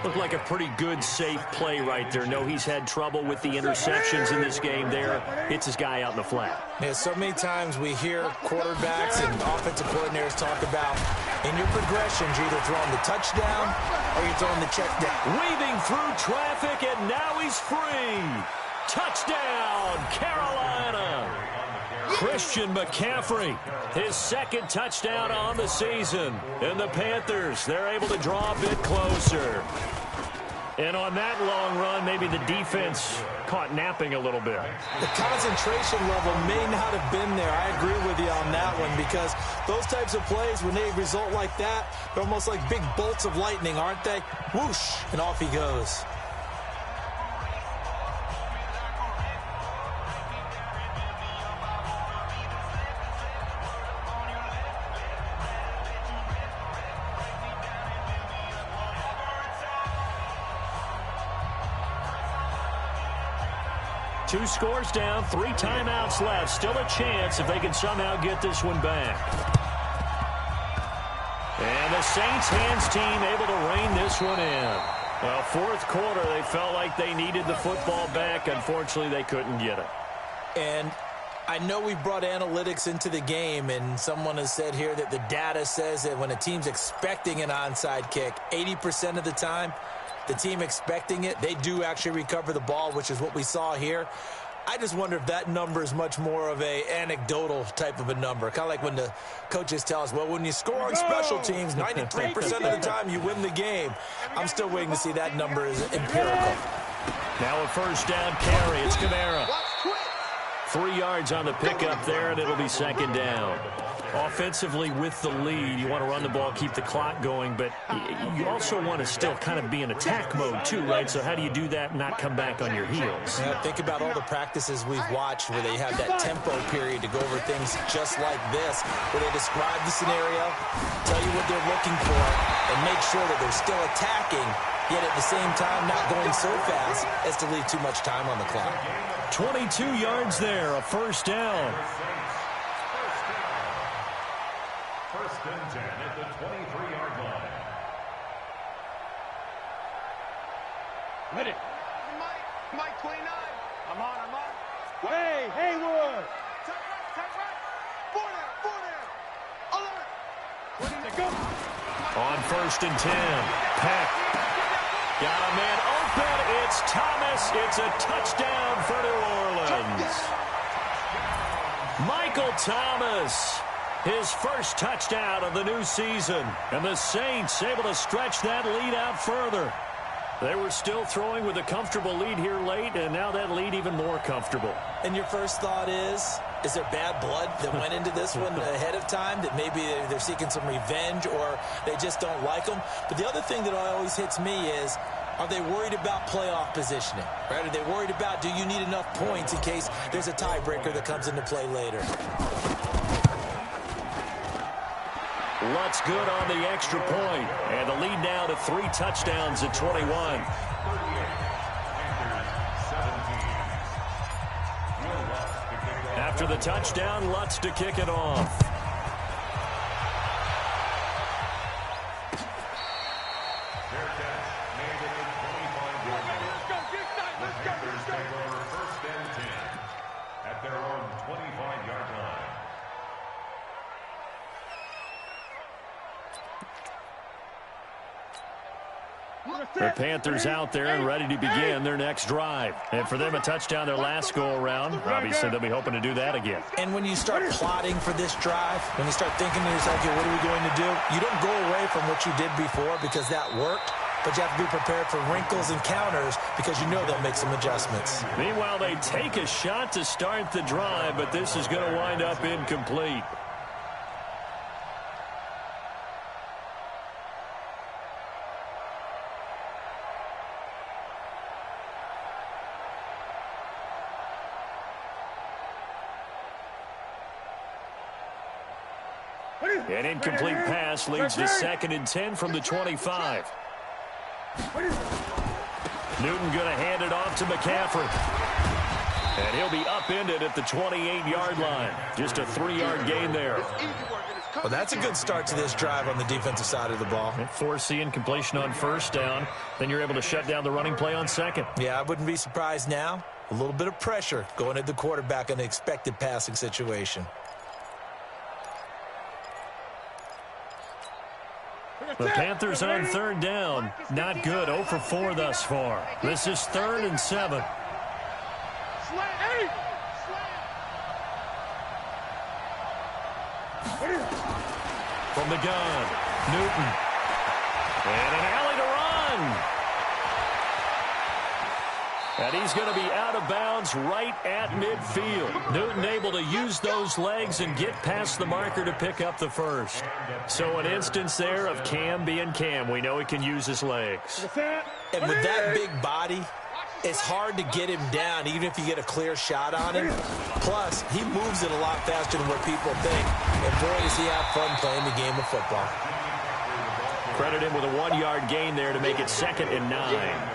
Looked like a pretty good, safe play right there. No, he's had trouble with the interceptions in this game there. Hits his guy out in the flat. Yeah, so many times we hear quarterbacks and offensive coordinators talk about in your progressions, you're either throwing the touchdown or you're throwing the check down. Weaving through traffic, and now he's free. Touchdown, Carolina. Christian McCaffrey, his 2nd touchdown on the season. And the Panthers, they're able to draw a bit closer. And on that long run, maybe the defense caught napping a little bit. The concentration level may not have been there. I agree with you on that one, because those types of plays, when they result like that, they're almost like big bolts of lightning, aren't they? Whoosh, and off he goes. Two scores down, 3 timeouts left. Still a chance if they can somehow get this one back. And the Saints hands team able to rein this one in. Well, 4th quarter, they felt like they needed the football back. Unfortunately, they couldn't get it. And I know we brought analytics into the game, and someone has said here that the data says that when a team's expecting an onside kick, 80% of the time, the team expecting it, they do actually recover the ball, which is what we saw here. I just wonder if that number is much more of a anecdotal type of a number. Kind of like when the coaches tell us, well, when you score on special teams, 93% of the time you win the game. I'm still waiting to see that number is empirical. Now a first down carry. It's Kamara. 3 yards on the pickup there, and it'll be 2nd down. Offensively with the lead, you want to run the ball, keep the clock going, but you also want to still kind of be in attack mode too, right? So how do you do that and not come back on your heels? Yeah, think about all the practices we've watched where they have that tempo period to go over things just like this, where they describe the scenario, tell you what they're looking for, and make sure that they're still attacking, yet at the same time not going so fast as to leave too much time on the clock. 22 yards there, a first down. 1st and 10 at the 23-yard line. Ready. Mike 29. I'm on. Hey, Haywood. Turn right. 4 there. Alert. Ready to go. On 1st and 10, Peck. Got a man open. It's Thomas. It's a touchdown for New Orleans. Michael Thomas, his first touchdown of the new season. And the Saints able to stretch that lead out further. They were still throwing with a comfortable lead here late, and now that lead even more comfortable. And your first thought is there bad blood that went into this one ahead of time, that maybe they're seeking some revenge or they just don't like them? But the other thing that always hits me is, are they worried about playoff positioning? Right? Are they worried about, do you need enough points in case there's a tiebreaker that comes into play later? Lutz good on the extra point. And the lead now to 3 touchdowns at 21. After the touchdown, Lutz to kick it off. Fair catch made at the 25-yard line. The Panthers take over 1st and 10 at their own 25-yard line. The Panthers out there and ready to begin their next drive. And for them, a touchdown their last go-around. Obviously, they'll be hoping to do that again. And when you start plotting for this drive, when you start thinking to yourself, okay, what are we going to do? You don't go away from what you did before because that worked, but you have to be prepared for wrinkles and counters because you know they'll make some adjustments. Meanwhile, they take a shot to start the drive, but this is going to wind up incomplete. An incomplete pass leads to 2nd and 10 from the 25. Newton going to hand it off to McCaffrey. And he'll be upended at the 28-yard line. Just a 3-yard gain there. Well, that's a good start to this drive on the defensive side of the ball. Force the incompletion on 1st down. Then you're able to shut down the running play on 2nd. Yeah, I wouldn't be surprised now. A little bit of pressure going at the quarterback in the expected passing situation. The Panthers on 3rd down. Not good. 0 for 4 thus far. This is 3rd and 7. From the gun, Newton. And an alley to run. And he's going to be out of bounds right at midfield. Newton able to use those legs and get past the marker to pick up the first. So an instance there of Cam being Cam. We know he can use his legs. And with that big body, it's hard to get him down, even if you get a clear shot on him. Plus, he moves it a lot faster than what people think. And boy, does he have fun playing the game of football. Credit him with a 1-yard gain there to make it 2nd and 9.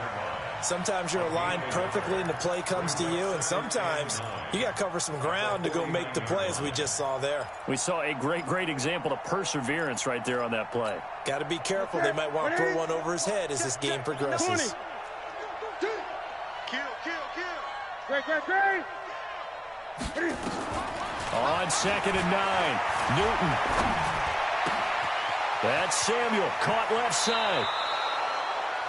Sometimes you're aligned perfectly and the play comes to you, and sometimes you got to cover some ground to go make the play, as we just saw there. We saw a great example of perseverance right there on that play. Got to be careful. They might want to throw one over his head as this game progresses. Great. On 2nd and 9, Newton. That's Samuel, caught left side.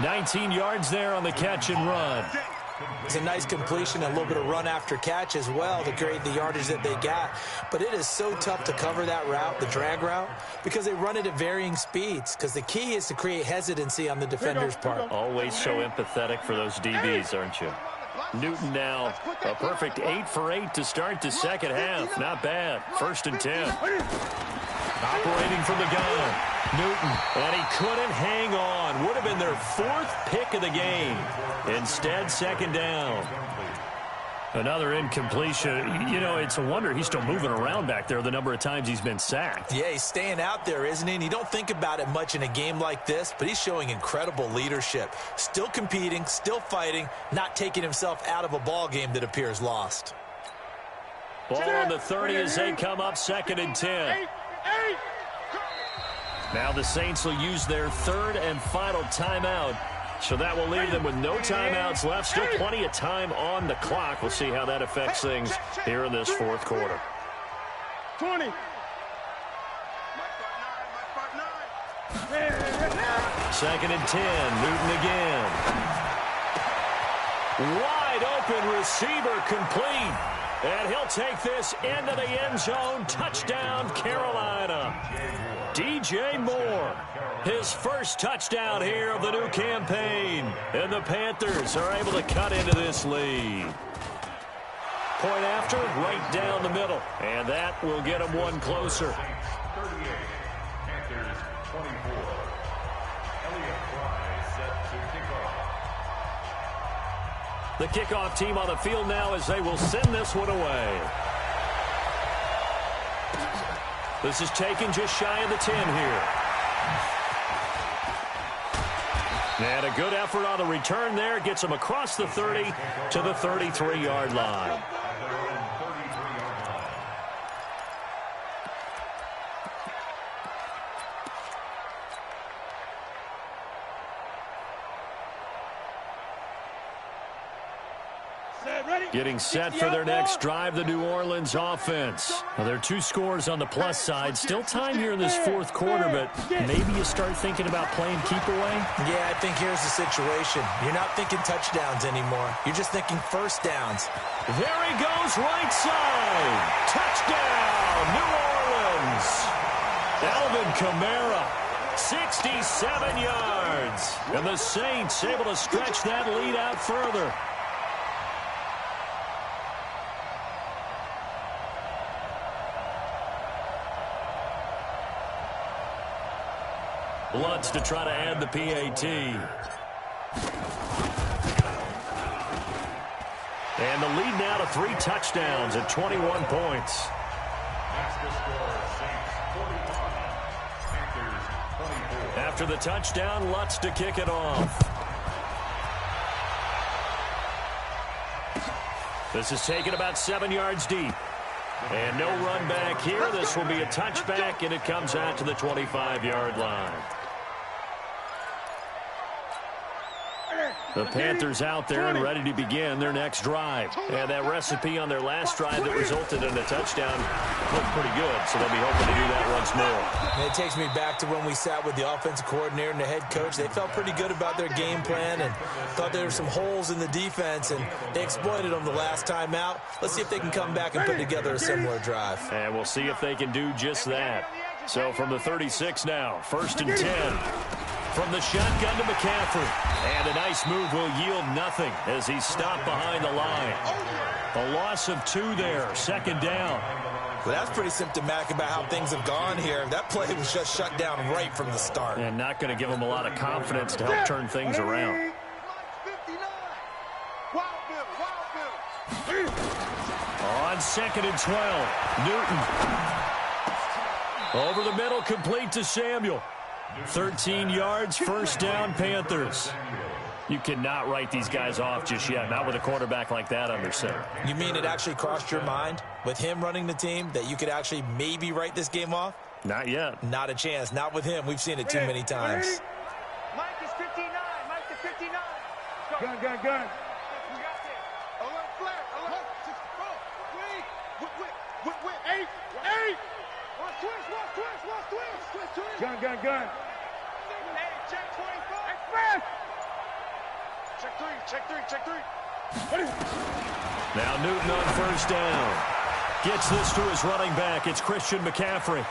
19 yards there on the catch and run. It's a nice completion, a little bit of run after catch as well to create the yardage that they got. But it is so tough to cover that route, the drag route, because they run it at varying speeds. Because the key is to create hesitancy on the defender's part. Always so empathetic for those DBs, aren't you? Newton now a perfect 8 for 8 to start the 2nd half. Not bad. 1st and 10. Operating from the gun, Newton, and he couldn't hang on. Would have been their 4th pick of the game. Instead, 2nd down. Another incompletion. You know, it's a wonder he's still moving around back there the number of times he's been sacked. Yeah, he's staying out there, isn't he? And you don't think about it much in a game like this, but he's showing incredible leadership. Still competing, still fighting, not taking himself out of a ball game that appears lost. Ball on the 30 as they come up 2nd and 10. Now the Saints will use their 3rd and final timeout. So that will leave them with no timeouts left. Still plenty of time on the clock. We'll see how that affects things here in this 4th quarter. 20. 2nd and 10. Newton again. Wide open receiver complete. And he'll take this into the end zone. Touchdown, Carolina. DJ Moore, his first touchdown here of the new campaign. And the Panthers are able to cut into this lead. Point after, right down the middle. And that will get them one closer. 38, Panthers 24. Elliott Fry set to kick off. The kickoff team on the field now as they will send this one away. This is taken just shy of the 10 here. And a good effort on the return there. Gets them across the 30 to the 33-yard line. Getting set for their next drive, the New Orleans offense. Well, there are 2 scores on the plus side. Still time here in this 4th quarter, but maybe you start thinking about playing keep away? Yeah, I think here's the situation. You're not thinking touchdowns anymore. You're just thinking first downs. There he goes, right side. Touchdown, New Orleans. Alvin Kamara, 67 yards. And the Saints able to stretch that lead out further. Lutz to try to add the PAT. And the lead now to 3 touchdowns at 21 points. That's the score. Saints 45, Panthers 24. After the touchdown, Lutz to kick it off. This is taken about 7 yards deep. And no run back here. This will be a touchback, and it comes out to the 25-yard line. The Panthers out there and ready to begin their next drive. And that recipe on their last drive that resulted in a touchdown looked pretty good, so they'll be hoping to do that once more. And it takes me back to when we sat with the offensive coordinator and the head coach. They felt pretty good about their game plan and thought there were some holes in the defense, and they exploited them the last time out. Let's see if they can come back and put together a similar drive. And we'll see if they can do just that. So from the 36 now, 1st and 10. From the shotgun to McCaffrey. And a nice move will yield nothing as he's stopped behind the line. A loss of 2 there, 2nd down. Well, that's pretty symptomatic about how things have gone here. That play was just shut down right from the start. And not going to give him a lot of confidence to help turn things around. On 2nd and 12, Newton. Over the middle, complete to Samuel. 13 yards, 1st down, Panthers. You cannot write these guys off just yet, not with a quarterback like that under center. You mean it actually crossed your mind with him running the team that you could actually maybe write this game off? Not yet. Not a chance. Not with him. We've seen it too many times. Mike is 59. Mike is 59. Gun. We got this. Alert flat. Alert. Wait. 8. Watch twist. Gun. Hey, check 25. Express. Check 3. Now Newton on 1st down. Gets this to his running back. It's Christian McCaffrey.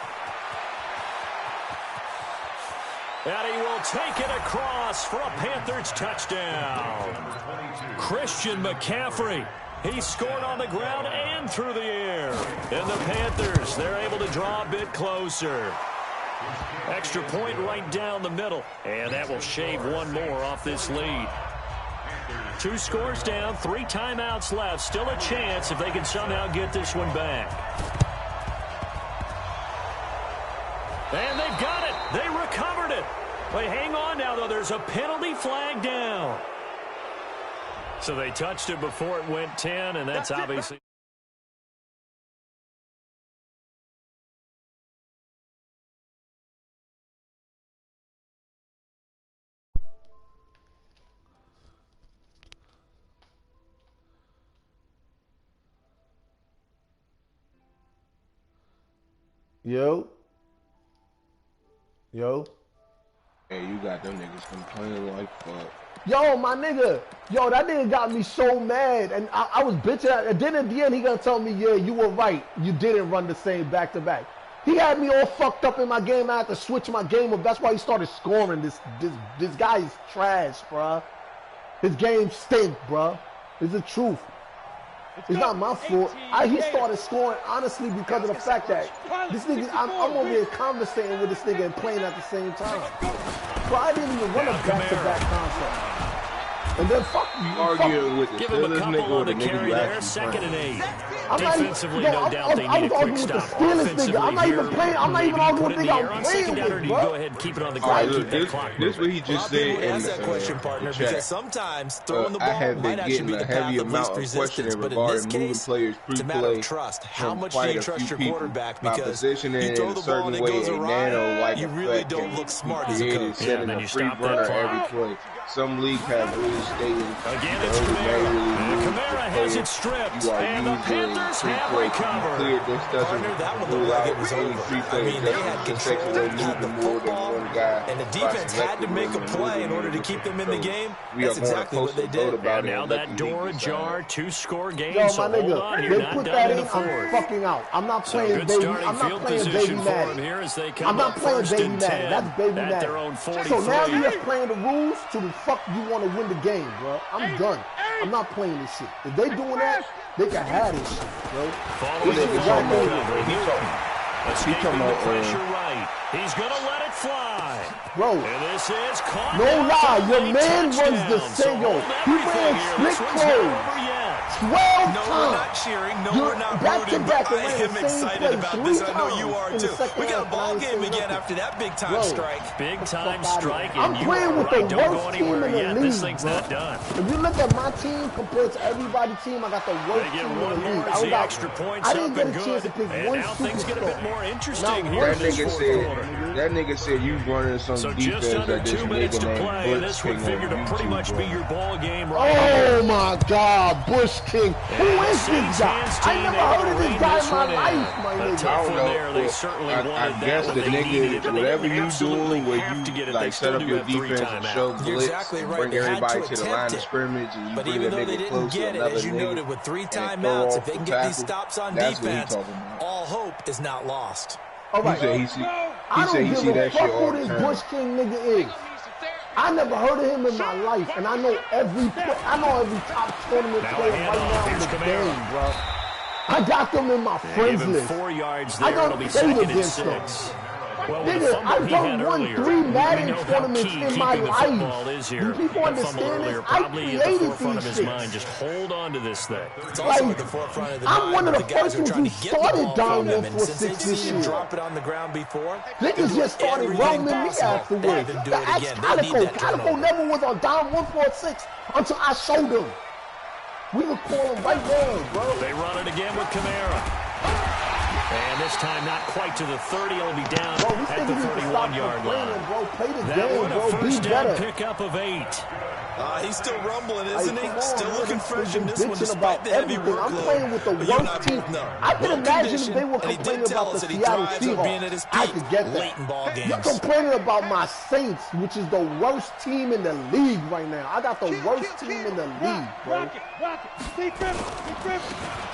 And he will take it across for a Panthers touchdown. Christian McCaffrey. He scored on the ground and through the air. And the Panthers, they're able to draw a bit closer. Extra point right down the middle. And that will shave 1 more off this lead. 2 scores down, 3 timeouts left. Still a chance if they can somehow get this one back. And they've got it. They recovered it. Wait, hang on now, though. There's a penalty flag down. So they touched it before it went 10, and that's obviously... Yo. Hey, you got them niggas complaining like fuck. Yo, my nigga. Yo, that nigga got me so mad. And I was bitching. And then at the end, he gonna tell me, yeah, you were right. You didn't run the same back-to-back. He had me all fucked up in my game. I had to switch my game up. That's why he started scoring. This guy is trash, bruh. His game stink, bruh. It's the truth. It's not my fault. He started scoring, honestly, because of the fact that this nigga, I'm over here conversating with this nigga and playing at the same time. Bro, I didn't even run a back-to-back concept. And then fuck you. Arguing with the Give him a Steelers couple nigga or on the the nigga carry you there. actually 2nd and 8. I'm Defensively, not, no doubt they I need was a quick arguing with the stop. Steelers nigga. I'm not even playing. I'm not even arguing with the nigga I'm playing with, bro. Go ahead and keep it on the All right, ground. look, Keep that clock this what moving. he just said in Ask that question, partner, the because chat. sometimes throwing the I ball have might been actually be getting the a heavy path of least amount of resistance. questioning But in this regarding moving case, players it's a matter pre-play of trust. How from much do quite you a trust few your people. quarterback? By Because positioning you in throw a the ball certain and it way, goes a awry, nano-like you really effect don't can look be smart as a created, coach. setting then a you free stop that runner clock. every play. Some leagues have rules stating Again, the it's only Kamara. manually And move Kamara the has has it stripped, and the Panthers have recovered. Partner, that one looked like it was over. I mean, they had control, had the football, and the defense had to make a play in order to keep them in the game. That's exactly what they did. And now that door ajar, 2-score game. Yo, so my hold on, nigga, you're they not put down that in in, the I'm fourth. fucking out. I'm not So playing good baby. starting I'm not field playing baby position for them Madden. here as they come I'm not up playing first baby and Madden. 10 That's baby at their own Madden. 43. So now you're just playing the rules to the fuck you want to win the game, bro. I'm done. I'm not playing this shit. If they doing that, they can have this shit, bro. Following the Exactly. escaping the pressure right. He's going to let it fly. Bro, And this is caught. no lie, your man runs the Touchdown. same. Yo, So he everything ran here. split This one's not clothes over yet. 12 No, times. we're not cheering. No, we're not back to rooting. back But and I ran am the same excited play about 3 this. I know you times are, in the too. second We got a half, ball and I game ain't again saying after that big-time Bro. strike. Big-time Fuck strike, outta here. and I'm you playing are with right. the Don't go worst team anywhere in the yet. league, This thing's bro. not done. If you look at my team compared to everybody's team, I got the worst They get team one in the more league. as I the got, extra points I up didn't get and a chance to good. pick And one now things get a bit superstar. more interesting Not here one in this fourth quarter. That nigga said you running some So defense just under that this 2 minutes nigga to named play, and Bush this would King figure on to pretty YouTube, much bro. be your ball game right here. Oh my God, Bush King. Who is this guy? I never heard of this guy in my life, my A nigga. tough one know, there. They but certainly I wanted guess that the when they needed it. nigga, But they whatever don't you absolutely doing, where have to you get it. They like still set up do your have 3 defense and show timeouts. You're blitz, exactly right. bring They had everybody to to the attempt line of it. scrimmage, and you But bring even a though they nigga didn't close to get it, another as you nigga noted, with 3 and throw timeouts, off if they the can get these tackle. stops on That's what he defense, talking about. all hope is not lost. All He right. said he I see don't give a that shit fuck all who the this time. Bush King nigga is. I never heard of him in my life, and I know every top tournament Now player a right handoff. now in Here's the Kamara. game, bro. I got them in my Give friends him list. 4 yards I there. It'll don't be play 2nd and against them. 6. Well, with the Nigga, fumble I've he had done won earlier, 3 we Madden know how tournaments key in my keeping the life. football is here. You people That fumble understand earlier this? I probably at the created forefront of these his shits. mind. Just hold on to this thing. It's also Like, at the forefront of the I'm mind one of of the guys first who are ones trying who to get the started ball down from him. And 146 since they've this seen him year. drop it on the ground before, Niggas just started roaming me afterwards. Have him do it Ask again. They need Calico. that Calico turnover. never was on down 146 until I showed him. We could call him right now, bro. They run it again with Kamara. And this time not quite to the 30. It'll be down Bro, this at the nigga need to stop 31-yard line. complaining, bro. Play the That game, one a bro. Be first down better. pickup of 8. He's still rumbling, Like, isn't he? come on, Still man, looking this fresh nigga in this one bitching despite about the heavy everything. I'm workload. playing with the But you and I worst team. both know. I can Well imagine if they were conditioned, and he did complaining tell about us the that he Seattle thrives on being at his Seahawks. I peak could get that. late in ball games. You're complaining about my Saints, which is the worst team in the league right now. I got the worst team in the league, bro. Rock it. Defense.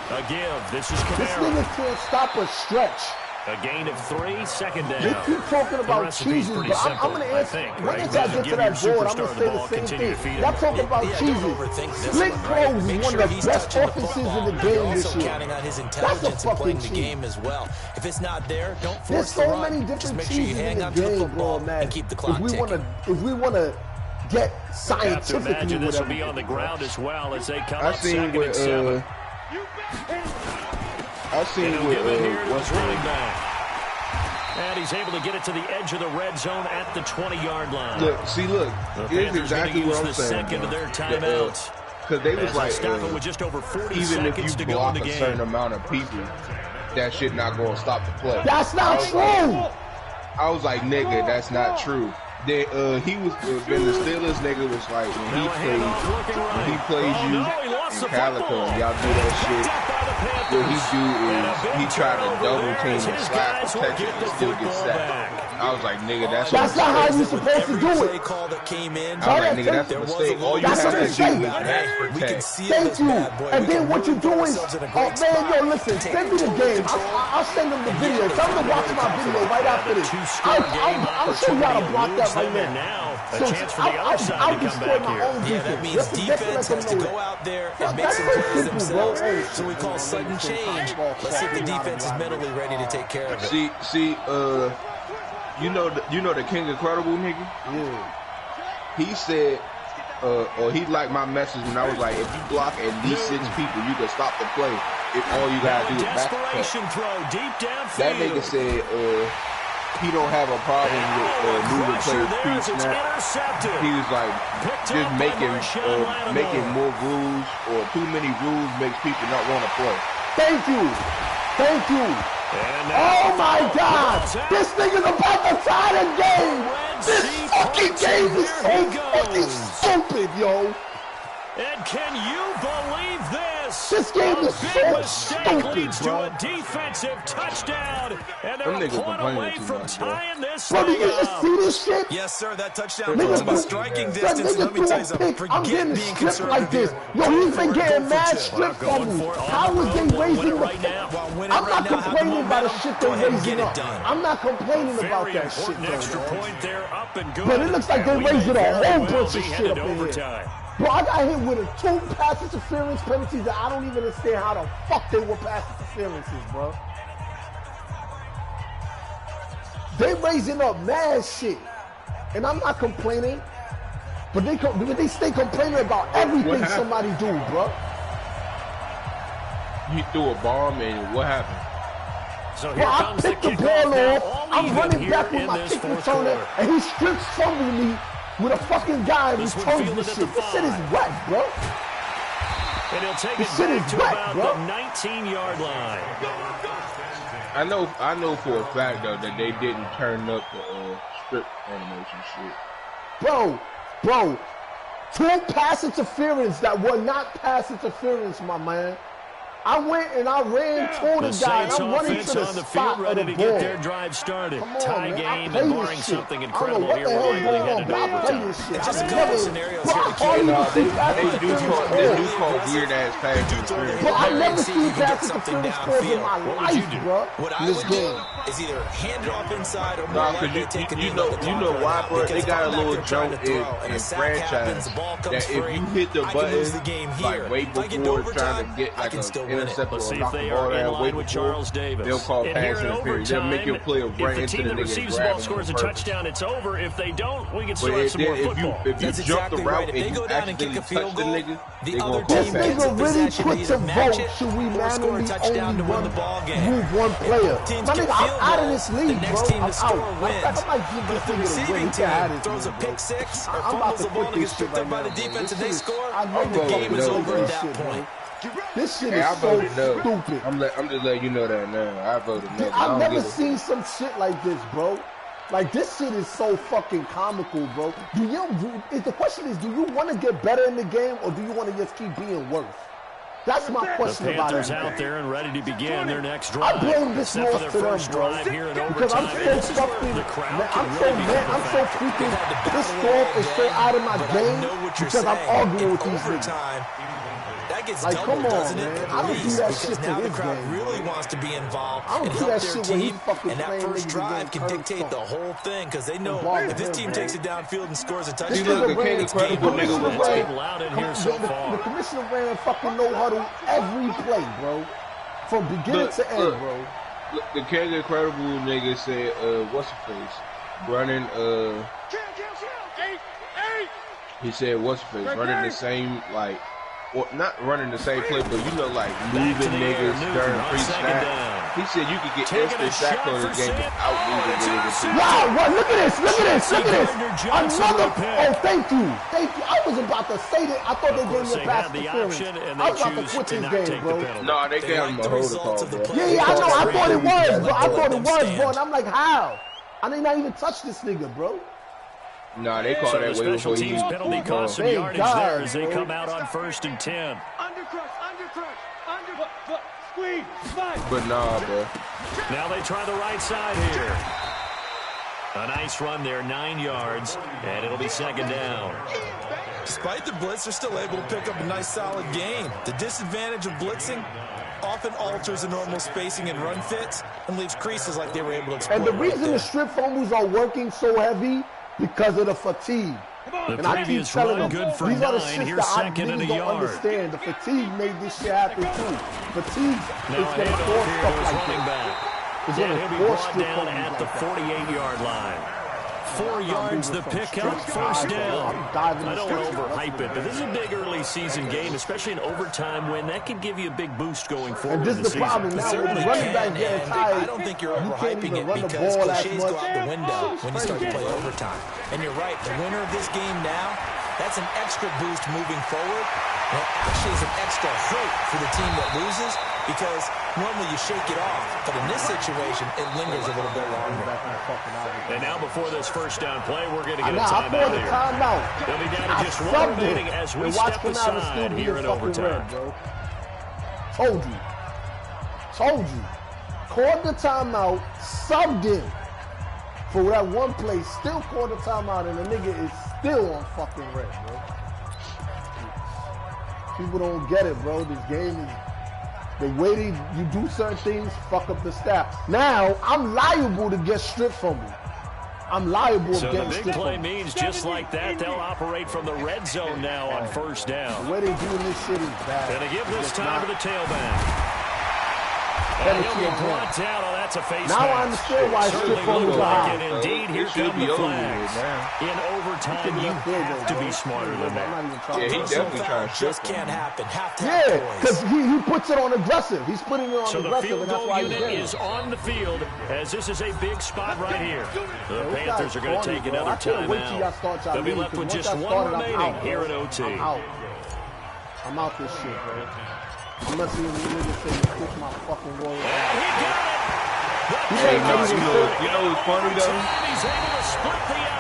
A give. This is This Kamara. nigga can't stop a stretch. A gain of 3, second down. They keep talking The about recipe's cheeses, pretty but I'm simple, going to I answer. think, When right? y'all get to Give that your board, I'm superstar going to the say ball, the same continue to thing. feed Y'all him. talking about don't cheeses. overthink this Split one, right? Close is Make one sure of the he's best touching the offenses in football. the You're game this also year. counting on his That's a intelligence and playing the fucking cheat. game as well. If it's not there, don't There's force the so run. many Just different make sure you cheeses in hang the on to the game, football bro, man. and keep the clock If we want to get Have to scientifically imagine with this will be everything, on the bro. ground as well as they come I up seen 2nd and 7. And he'll give it here to what's his running back. And he's able to get it to the edge of the red zone at the 20-yard line. Look, The here's Panthers exactly going to what I'm use the saying. second of their timeouts. Because they was As they like, stop it with just over 40 even if seconds you to go in block the a certain game. amount of people, that shit not going to stop the play. That's not true. I was like, nigga, that's not true. Then then the Steelers nigga was like, when he plays you in Calico, y'all do that shit. What he do is he try to double team and slap protect it and still get sacked. I was like, nigga, that's not how you supposed to do it. Call that came in, I was like, nigga, that's a mistake. All you That's have a to do mistake. is pass protect. Thank you. And then what you do is, oh man, yo, listen, send me the game. I'll send them the video. Tell them to watch my video right after this. I'll show you how to block that right now. A chance for the other side to come back here. Yeah, that means defense has to go out there and make some plays themselves. So we call sudden change. Let's see if the defense is mentally ready to take care of it. See, you know the King Incredible nigga? Yeah. He said, or he liked my message when I was like, if you block at least 6 people, you can stop the play. If all you gotta do is back the play. Desperation throw deep downfield. That nigga said he don't have a problem with moving players pre-snap. He was like, just making more rules or too many rules makes people not want to play. Thank you. Oh my God! This nigga's about to tie the game! This fucking game is so fucking stupid, yo! And can you believe this? this. This game is so Mistake stupid, leads bro. to a defensive touchdown, and they're a point away from tying this Bro, thing did you just up. see this shit? Yes, sir. That touchdown puts him in striking distance. Nigga Let me tell you something. I'm getting Forget being stripped like this. conservative. Yo, he's been getting mad strip fumbles. How is they raising the right now? I'm not complaining about the shit they're raising up. I'm not complaining about Very that shit, important extra though. point there, up and good. But it looks like they're And we raising may a very whole well bunch be of shit headed up to in here. overtime. Bro, I got hit with a 2 pass interference penalties that I don't even understand how the fuck they were pass interferences, bro. They raising up mad shit. And I'm not complaining. But they stay complaining about everything somebody do, bro. He threw a bomb and what happened? So here I comes the picked the kickoff ball now. off. I'm running back with my kick returner, and he strips fumbled me with a fucking guy and returns this shit. This shit is wet, bro. And he'll take This it shit back is to wet, about bro. the 19-yard line. I know for a fact though that they didn't turn up the strip animation shit. Bro, 2 pass interference that were not pass interference, my man. I went and I ran toward the guy, and I'm running to the on the spot field, ready of the to ball. get their drive started. Come on, Tie man. game, I and play barring this shit. something I incredible don't know here, what the we're hell likely going on, headed but to I play overtime. this shit. Just a I couple never, scenarios bro, here I to hardly keep see pass They do interference call calls. weird ass pass interference. But I never See if seen you can get pass something interference calls in my downfield. life, bro. What I This would do game. is either hand it off inside or more Nah, likely cause take a knee. you know why, bro? They got a little joke in The franchise ball that comes if free, you hit the I can lose the button game here. like way If I get to before overtime, trying to get I like can an still win it. intercept Let's or see knock if the they ball are in down way line with before, Charles Davis. they'll call And pass here in interference. They'll make your player if run the into team the that nigga receives and the grab ball him scores a on purpose. touchdown, it's over. If they don't, we can But start some more football. if you That's jump the exactly route right. If they and go you down and kick accidentally a field touch the goal, nigga, the they other gonna call This team pass. gets the nigga really possession put to to either match vote, it should we or score a manually touchdown only to win the ball game. move one player? Teams My get nigga, I'm field out of goals, this league, the next bro. team I'm to score out. wins. I might give But this if the nigga a win. receiving He can have team this throws a shit, pick bro. six or I'm about fumbles to the ball quit and this gets shit picked up right by now, the bro. defense This and they shit is- score, I know the game is fucking over this at that shit, bro. point. This shit Hey, I is so voted no. stupid. I'm just letting you know that now. I voted no. I've never seen some shit like this, bro. Like, this shit is so fucking comical, bro. The question is, do you want to get better in the game, or do you want to just keep being worse? That's my The question about Panthers it. out there and ready to begin their next I drive. blame this Set for loss their to them, first bro. drive here in Because overtime. I'm And so this is where fucking, the crowd man, can I'm so really mad, become a I'm so factor. freaking They've had to pissed battle it off all and so day, out of my but I game know what you're because I'm saying. arguing In with these niggas. overtime, that gets Like, doubled, come on, doesn't it? man. At I don't do least, that because shit for now the his crowd game, really bro. wants to be involved I don't and do help that their shit when he team. fucking And that playing first niggas drive can against dictate the Hurts. whole thing because they know ball if this him, team man. takes it downfield and scores a This touchdown, look, the nigga King ran, Incredible the nigga was commissioner like- ran- Loud in here so far. the commissioner ran fucking no huddle every play, bro. From beginning to end, bro. Look, the King Incredible nigga said, what's the face? Running, he said, what's the face? Running the same, like, or not running the same play, but you know, like moving niggas during pre-snap. He said you could get instant sack on this game without moving niggas. Wow, what? Look at this, look at this, look at this. Another, oh, thank you. I was about to say that. I thought they gave me a pass interference. I was about to quit this game, bro. No, they gave him a holder call, bro. Yeah, I know. I thought it was, bro. I thought it was, bro. And I'm like, how? I did not even touch this nigga, bro. Nah, they called So that the way special before teams he penalty was cost some Thank yardage God, there as they bro. come out on 1st and 10. Squeeze, slide. But nah, bro. Now they try the right side here. A nice run there, 9 yards, and it'll be second down. Despite the blitz, they're still able to pick up a nice solid gain. The disadvantage of blitzing often alters the normal spacing and run fits and leaves creases like they were able to exploit. And the right reason there. the strip fumbles are working so heavy because of the fatigue. The And I keep previous telling run them, good for these are the 9. shits Here's that I second and a niggas don't yard. understand. The fatigue made this shit happen too. Fatigue Now is a going to handoff force here stuff to his like running this. back. It's And going he'll to be force brought strip down fumbles at like the that. 48-yard line. 4 yards the pickup, first down. I don't want to overhype it, but this is a big early season game, especially an overtime win. That could give you a big boost going forward. And this in is the the season. problem now with the running back getting And tired. I don't think you're You can't overhyping even it run the because ball as cliches go much. out the window when you start to play overtime. And you're right, the winner of this game now, that's an extra boost moving forward. And it actually is an extra hurt for the team that loses because normally you shake it off. But in this situation, it lingers a little bit longer. And now before this first down play, we're going to get a I timeout called the here. timeout. They'll be down to I just one subbed remaining it. as we And watch step Canales still aside be here in fucking overtime. red, bro. Told you. Called the timeout, subbed in for that one play, still called the timeout, and the nigga is still on fucking red, bro. People don't get it, bro. This game is, the way you do certain things, fuck up the stats. Now, I'm liable to get stripped from me. I'm liable to get stripped from me. So the big play means just like that, they'll operate from the red zone now on first down. The way they doing this shit is bad. Gonna give this time to the tailback. And he'll be brought down. Oh, that's a face now mask. I understand why strip from the like it. Indeed, here come the flags. In overtime, you have to be smarter than that. Yeah, he definitely trying to just can't happen. Yeah, because he puts it on aggressive. He's putting it on so aggressive, the field and that's goal why unit is on the field as this is a big spot right here. The Panthers are going to take another timeout. They'll be left with just one remaining here at OT. I'm out this shit, bro. Unless you niggas say you push my fucking wall. And he got it! Hey, no, you know what's funny though?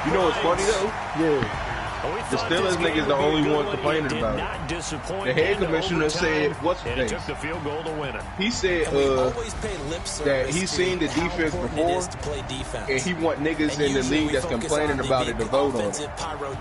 You know what's funny though? Yeah. The Steelers niggas the only one complaining about it. The head commissioner said, what's the thing? He said that he's seen the defense before, and he want niggas in the league that's complaining about it to vote on it.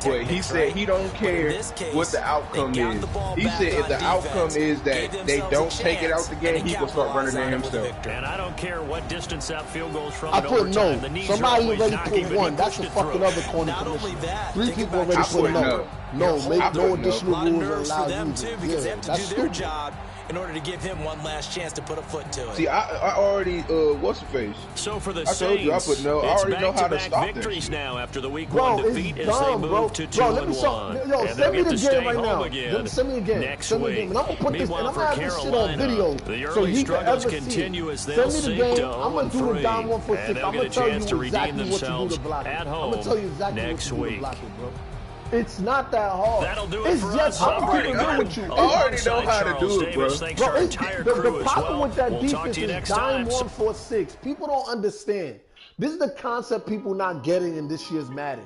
But he said he don't care what the outcome is. He said if the outcome is that they don't take it out the game, he will start running there himself. And I don't care what distance that field goes from. I put no. Somebody already put one. That's the fucking other corner commissioner. 3 people already put no. No, make no additional rules allowed you. Because they have to do their job in order to give him one last chance to put a foot to it. See, I already, what's the face? So for the I told you, I put no. I already know how to stop victories now after the week bro, 1 defeat as dumb, they bro. move to 2-1. Yo, send me the game right now. Send me the game. Next send me the week. game. And I'm gonna put this, and I'm gonna have this shit on video, the so early you can struggles ever continue see. as they'll Send me the game. I'm gonna do the down 1 for 6. I'm gonna tell you exactly what to do to block it. I'm gonna tell you exactly what to do to block it, bro. It's not that hard. That'll do it it's for just, us. I'm keeping it with you. I already know how to do it, bro. The problem with that defense is dime 1-4-6. People don't understand. This is the concept people not getting in this year's Madden.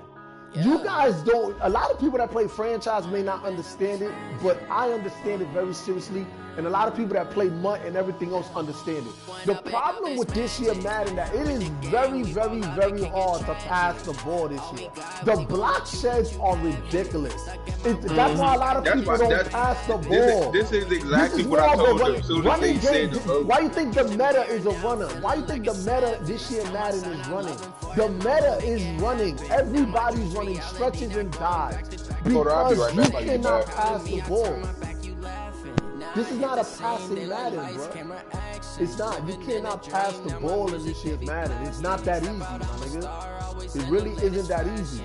Yeah. You guys don't, a lot of people that play franchise may not understand it, but I understand it very seriously. And a lot of people that play MUT and everything else understand it. The problem with this year Madden that it is very, very, very hard to pass the ball this year. The block sheds are ridiculous. That's why a lot of people don't pass the ball. This is exactly what I told them. So why you think the meta is a runner? Why you think the meta this year Madden is running? The meta is running. Everybody's running stretches and dives because you cannot pass the ball. This is not a passing Madden, bro. It's not. You cannot pass the ball in this year's Madden. It's not that easy, my nigga. It really isn't that easy.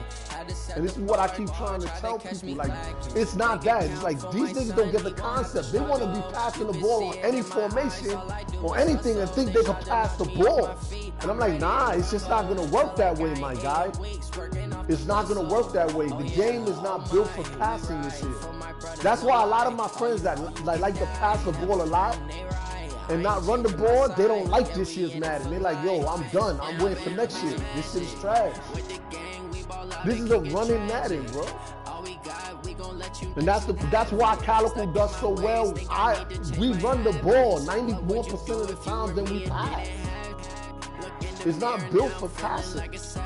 And this is what I keep trying to tell people. Like, it's not that. It's like these niggas don't get the concept. They want to be passing the ball on any formation or anything and think they can pass the ball. And I'm like, nah, it's just not going to work that way, my guy. It's not going to work that way. The game is not built for passing this year. That's why a lot of my friends that like to pass the ball a lot and not run the ball, they don't like this year's Madden. They're like, yo, I'm done. I'm waiting for next year. This shit is trash. This is a running Madden, bro. And that's why Calico does so well. We run the ball 90% of the time than we pass. It's not built for passing. It's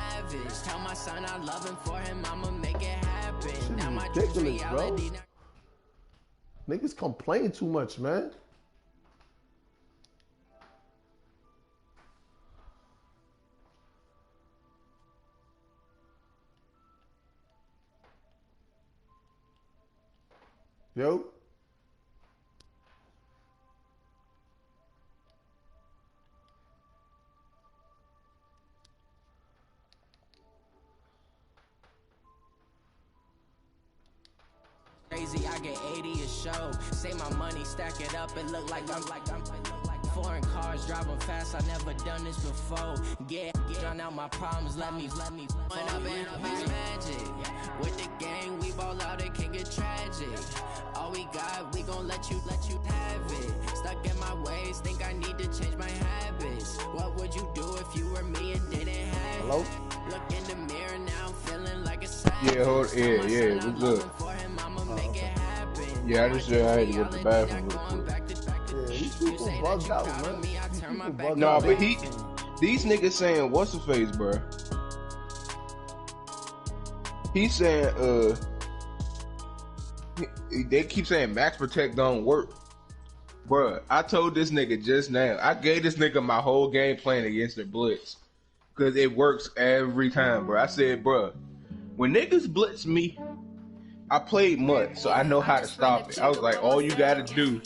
ridiculous, bro. Niggas complain too much, man. Yo. Crazy, I get 80 a show. Say my money, stack it up, it look like I'm foreign cars, driving fast, I never done this before. Drown out my problems, let me when I've been magic. With the gang, we ball out, it can get tragic. All we got, we gon' let you have it. Stuck in my ways, think I need to change my habits. What would you do if you were me and didn't have it? Hello? Look in the mirror now, feeling like a savage. Yeah, we're good. Yeah, I had to go to the bathroom real quick. Yeah, bugged out, man. No, but these niggas saying what's the face, bro? He's saying they keep saying max protect don't work. Bruh, I told this nigga just now. I gave this nigga my whole game plan against the blitz. Cause it works every time, bro. I said, bruh, when niggas blitz me, I played mud, so I know how to stop it. I was like, all you gotta do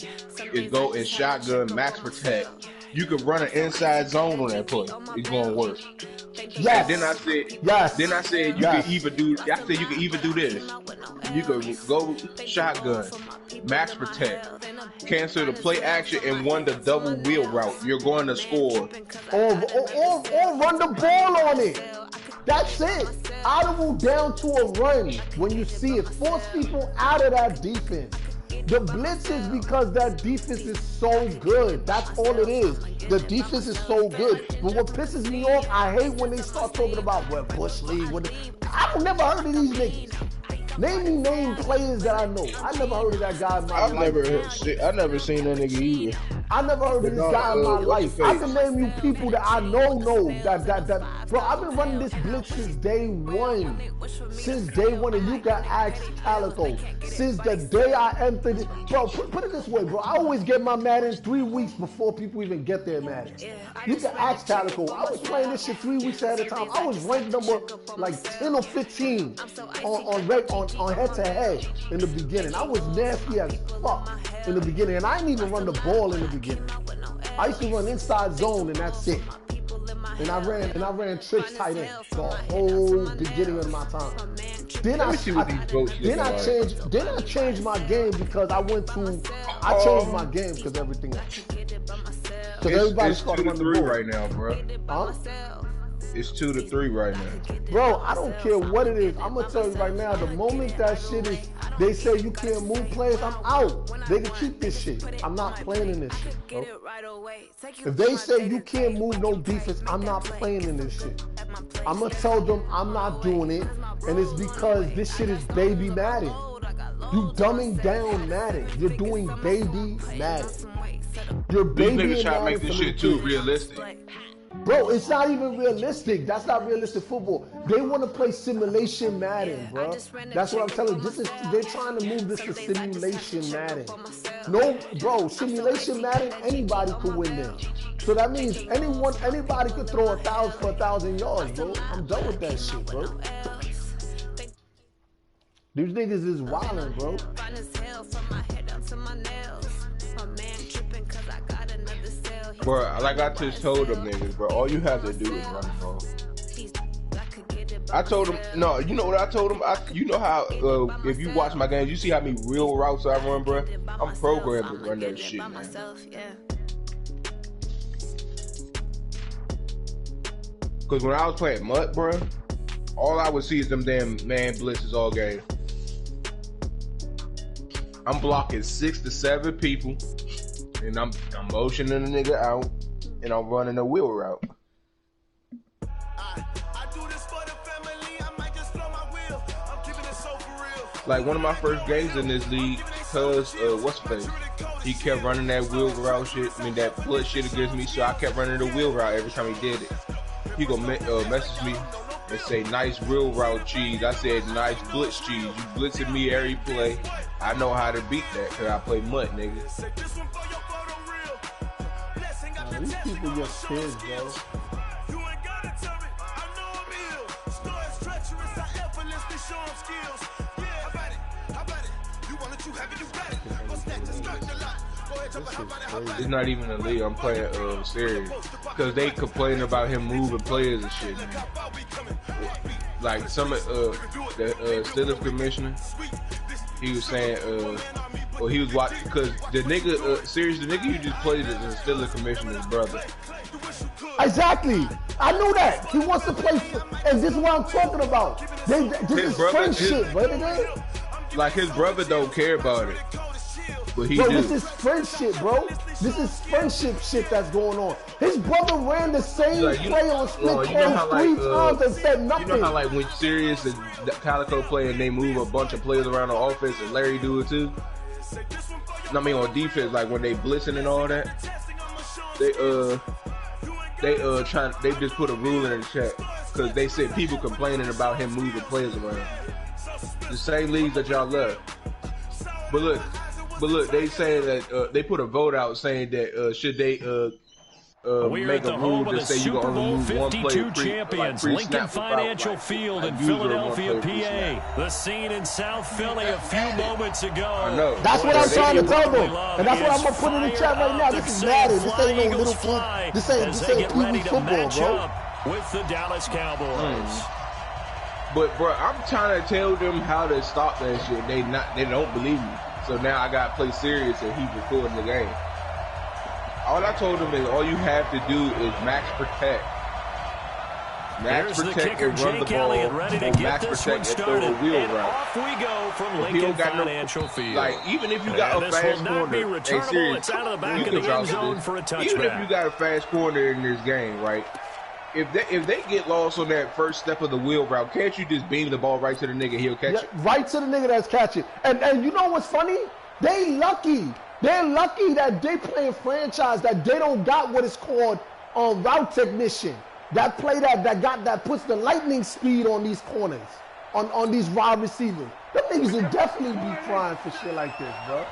is go and shotgun max protect. You can run an inside zone on that play. It's gonna work. Yes. And then I said, you can even do. I said you can even do this. You can go shotgun, max protect, cancel the play action, and run the double wheel route. You're going to score. Or run the ball on it. That's it. Audible down to a run when you see it. Force people out of that defense. The blitz is because that defense is so good. That's all it is. The defense is so good. But what pisses me off, I hate when they start talking about Bush League. I've never heard of these niggas. Name players that I know. I never heard of that guy in my life. I never seen that nigga either. I never heard of this guy in my life. I can name you people that I know that. Bro, I've been running this blitz since day one. Since day one, and you can ask Calico. Since the day I entered it. Bro, put it this way, bro. I always get my Madden 3 weeks before people even get their Madden. You can ask Calico. I was playing this shit 3 weeks ahead of time. I was ranked number like 10 or 15 on head-to-head in the beginning. I was nasty as fuck in the beginning, and I didn't even run the ball in the beginning. I used to run inside zone, and that's it. And I ran tricks tight end the whole beginning of my time. Then I changed my game because I changed my game because everything else. Because everybody started running the ball right now, bro. Huh? It's 2-3 right now. Bro, I don't care what it is. I'm going to tell you right now, the moment that shit is, they say you can't move players, I'm out. They can keep this shit. I'm not playing in this shit, bro. If they say you can't move no defense, I'm not playing in this shit. I'm going to tell them I'm not doing it, and it's because this shit is baby Madden. You dumbing down Madden. You're doing baby Madden. You're baby These niggas try to make this shit too realistic. Bro, it's not even realistic. That's not realistic football. They want to play simulation Madden, bro. That's what I'm telling you. They're trying to move this to simulation Madden. No, bro, simulation Madden, anybody could win this. So that means anybody could throw 1,000 for 1,000 yards, bro. I'm done with that shit, bro. These niggas is wildin', bro. Bro, like I just told them niggas, bro, all you have to do is run the ball. I told them, no, you know what I told them? You know how, if you watch my games, you see how many real routes I run, bro? I'm programmed to run that shit, man. Because when I was playing MUT, bro, all I would see is them damn man blitzes all game. I'm blocking 6 to 7 people. And I'm motioning the nigga out, and I'm running a wheel route. Like one of my first games in this league, cause what's the face? He kept running that wheel route shit. I mean that blood shit against me, so I kept running the wheel route every time he did it. He go message me and say, "Nice wheel route cheese." I said, "Nice blitz cheese." You blitzing me every play. I know how to beat that, cause I play MUT, nigga. These people just kids, bro. It's not even a league. I'm playing serious because they complaining about him moving players and shit. Man. Like some of the Steelers commissioner, he was saying, well, he was watching because the nigga, serious, the nigga you just played is the Steelers commissioner's brother. Exactly. I knew that. He wants to play, and this is what I'm talking about. This is friendship, brother. Like his brother don't care about it. But he this is friendship, bro. This is friendship shit that's going on. His brother ran the same play on split three times and said nothing. You know how like when Sirius and Calico play and they move a bunch of players around the offense and Larry do it too? I mean on defense, like when they blitzing and all that. they just put a rule in the chat because they said people complaining about him moving players around. The same leagues that y'all left. But look, they say that they put a vote out saying that should they make a rule to say you can only move one player champions, Lincoln Financial Field in Philadelphia, PA. The scene in South Philly a few moments ago. I know. That's what I'm trying to tell them, and that's what I'm gonna put in the chat right now. This is Madden. This ain't no little kid. This ain't TV football, bro. With the Dallas Cowboys. But bro, I'm trying to tell them how to stop that shit. They don't believe me. So now I gotta play serious and he's recording the game. All I told him is all you have to do is max protect. Max protect and run the ball, or max protect and throw a wheel route. Off we go from Lincoln Financial Field. Like, even if you got a fast corner, it's out of the back of the end zone for a touchback. Even if you got a fast corner in this game, right? If they get lost on that first step of the wheel route, can't you just beam the ball right to the nigga? He'll catch it. Right to the nigga that's catching. And you know what's funny? They lucky. They're lucky that they play a franchise that they don't got what is called route technician. That play that puts the lightning speed on these corners, on these wide receivers. Them niggas will definitely be crying for shit like this, bro.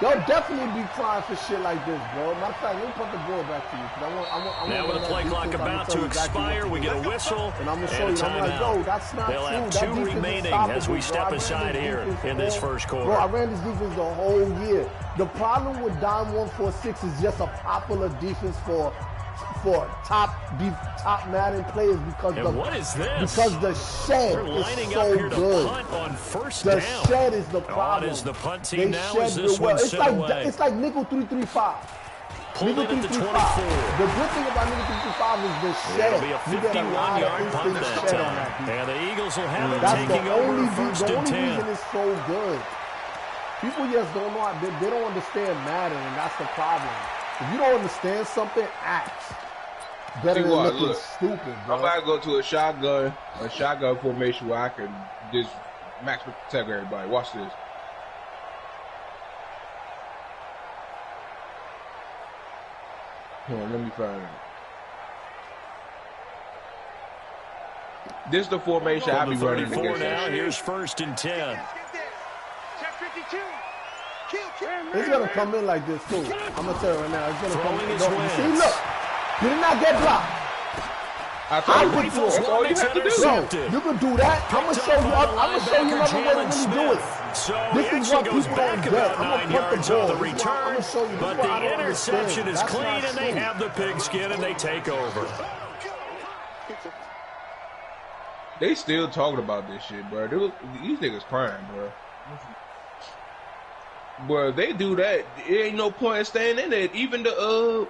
They'll definitely be crying for shit like this, bro. Matter of fact, let me put the ball back to you. Now with the play clock about to expire, we get a whistle and I'm gonna show you. I'm like, yo, that's not They'll true. have two remaining as we step aside here in this first quarter. Bro, I ran this defense the whole year. The problem with Dime 146 is just a popular defense for top Madden players because the shed is so good. The shed is the problem. Is the punt team now? Is this well. one set away? It's like nickel 3-3-5. Pulled it at the 24. The good thing about nickel 3-3-5 is the shed. It'll be a 51-yard punt that time. And the Eagles will have it taking taking over first and 10. The only reason it's so good. People just don't know. They don't understand Madden, and that's the problem. If you don't understand something, act. Better than looking stupid, bro. I'm about to go to a shotgun formation where I can just max protect everybody. Watch this. Hold on, let me find it. This is the formation I'll be running against. Now, here's first and 10. It's gonna come in like this too. I'm gonna tell you right now. It's gonna come in. See, look. You did not get blocked. That's all you have to do. Bro, you can do that. I'm gonna show you another way to really do it. This is what people don't get. I'm gonna put the ball. I'm gonna show you. But the interception is clean, and they have the pigskin, and they take over. They still talking about this shit, bro. These niggas crying, bro. Bro, they do that. It ain't no point in staying in it. Even the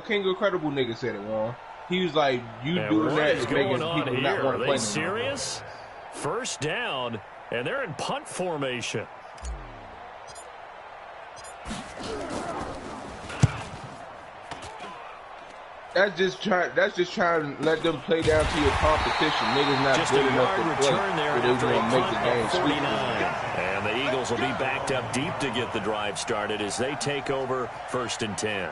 King of Credible nigga said it, man. He was like, "You doing that is making people not want to play." Are they serious? First down, and they're in punt formation. That's just trying to let them play down to your competition. Niggas not just good enough to play. There they're going to make the game sweet. And the Eagles will be backed up deep to get the drive started as they take over first and 10.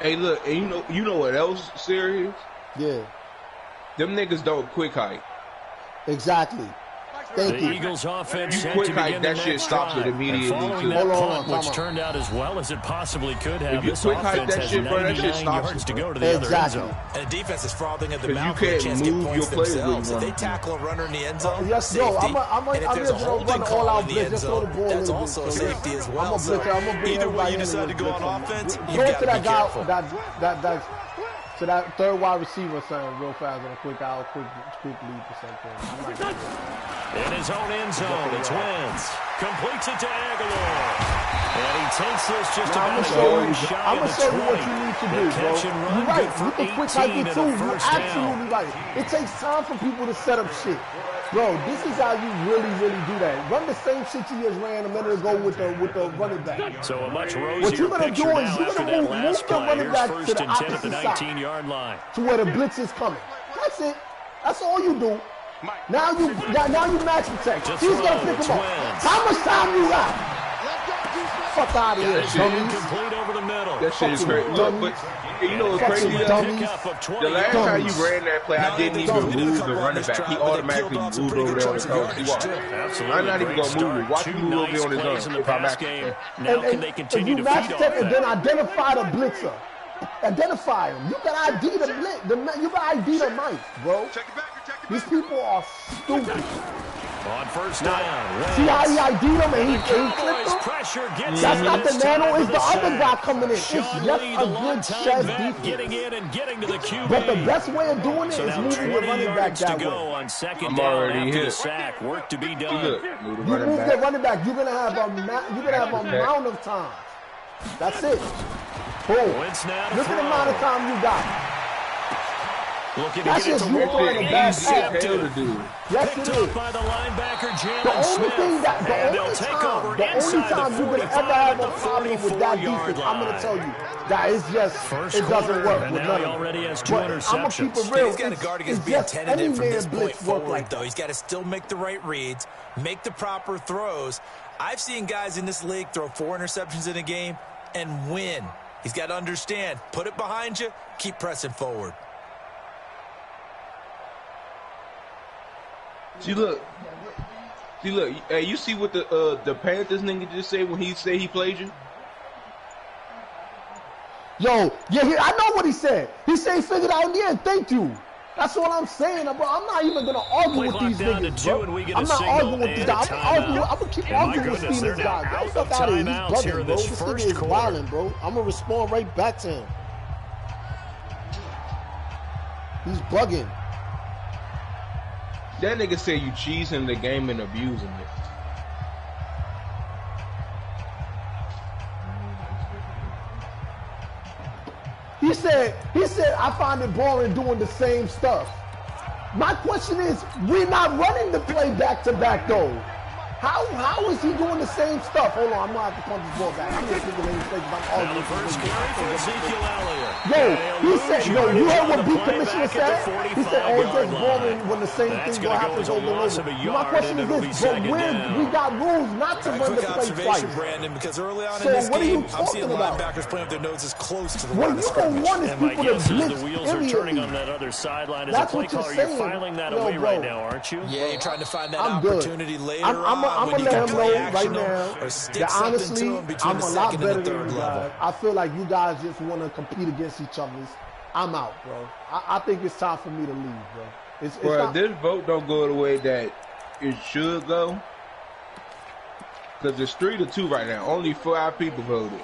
Hey, look, and you know what else serious? Yeah. Them niggas don't quick hike. Exactly. Thank you. Eagles offense you quick hike, that shit stops it immediately. Following that punt, which turned out as well as it possibly could have. If you quick hike that shit, bro, that shit stops yards it, to go to the other end zone. And the defense is frothing at the mouth. You can't move your players with If they tackle a runner in the end zone, yes, safety. I'm and if there's a holding call in the end zone, that's ball also safety as well. So either way you decide to go on offense, you got got to be careful. So that third wide receiver saying real fast on a quick lead or something. In his own end zone, it's Wentz. Completes it to Aguilar. And he takes this just about I'm going to show you what you need to do, bro. You're right. You can quick hike it too. You're absolutely right. It takes time for people to set up shit. Bro, this is how you really, really do that. Run the same shit you just ran a minute ago with the running back. So a much rosier picture now after that last play. Here's first and 10 at the 19-yard line. To where the blitz is coming. That's it. That's all you do. Now you max protect. He's gonna pick him up. How much time you got? Fuck out of here, dummies. Complete over the middle. That shit is crazy. Look, but you know what's crazy? The last time you ran that play, I didn't even move the running back. He automatically moved over there on his own. I'm not even gonna move him. Watch him move over there on his own. If I'm actually. Now can they continue to feed off and then identify the blitzer. Identify him. You can ID the blitz. You can ID the mic, bro. These people are stupid. On first down. See how he ID'd him and he flipped him? That's not the nano, it's the other guy coming in. It's just a good shed defense. Getting in and getting to the QB. But the best way of doing it is moving your running back that way. On second down after the sack. Work to be done. You move the running back, you're gonna have a amount of time. That's it. Boom. Look at the amount of time you got. That's just you throwing a bad pass. Yes, it is. By the linebacker, the only time you're gonna ever have a problem with that defense, I'm gonna tell you, that is just it doesn't work with none of them. But I'm gonna keep it real. He's got to guard against being tentative from this point forward, though. He's got to still make the right reads, make the proper throws. I've seen guys in this league throw 4 interceptions in a game and win. He's got to understand, put it behind you, keep pressing forward. See, look. Hey, you see what the Panthers nigga just said when he said he played you? Yo, yeah, I know what he said. He said he figured out in the end. Thank you. That's what I'm saying, bro. I'm not even gonna argue with these niggas, bro. I'm not arguing with these guys. I'm gonna keep arguing with these guys. Get the fuck out of here. He's bugging, bro. This nigga is wilding, bro. I'm gonna respond right back to him. He's bugging. That nigga said you cheesing the game and abusing it. He said, I find it boring doing the same stuff. My question is, we're not running the play back to back though. How is he doing the same stuff? Hold on, I'm gonna have to punch this ball back. I'm just thinking any mistake about all the first carry for Ezekiel Elliott. He said, you heard what B Commissioner said? He said, it's just boring when the same thing will happen over and over. My question is this, but we got rules not to run the play twice. Brandon, because early on in this game, I'm seeing linebackers playing with their noses close to the line of scrimmage. What you don't want is people to blitz. The wheels are turning on that other sideline. As a play caller, you're filing that away right now, aren't you? Yeah, you're trying to find that opportunity later I'm gonna let him know right now that honestly, I'm a lot better than you guys. I feel like you guys just want to compete against each other. I'm out, bro. I think it's time for me to leave, bro. Well, this vote don't go the way that it should go. Because it's 3-2 right now. Only 5 people voted.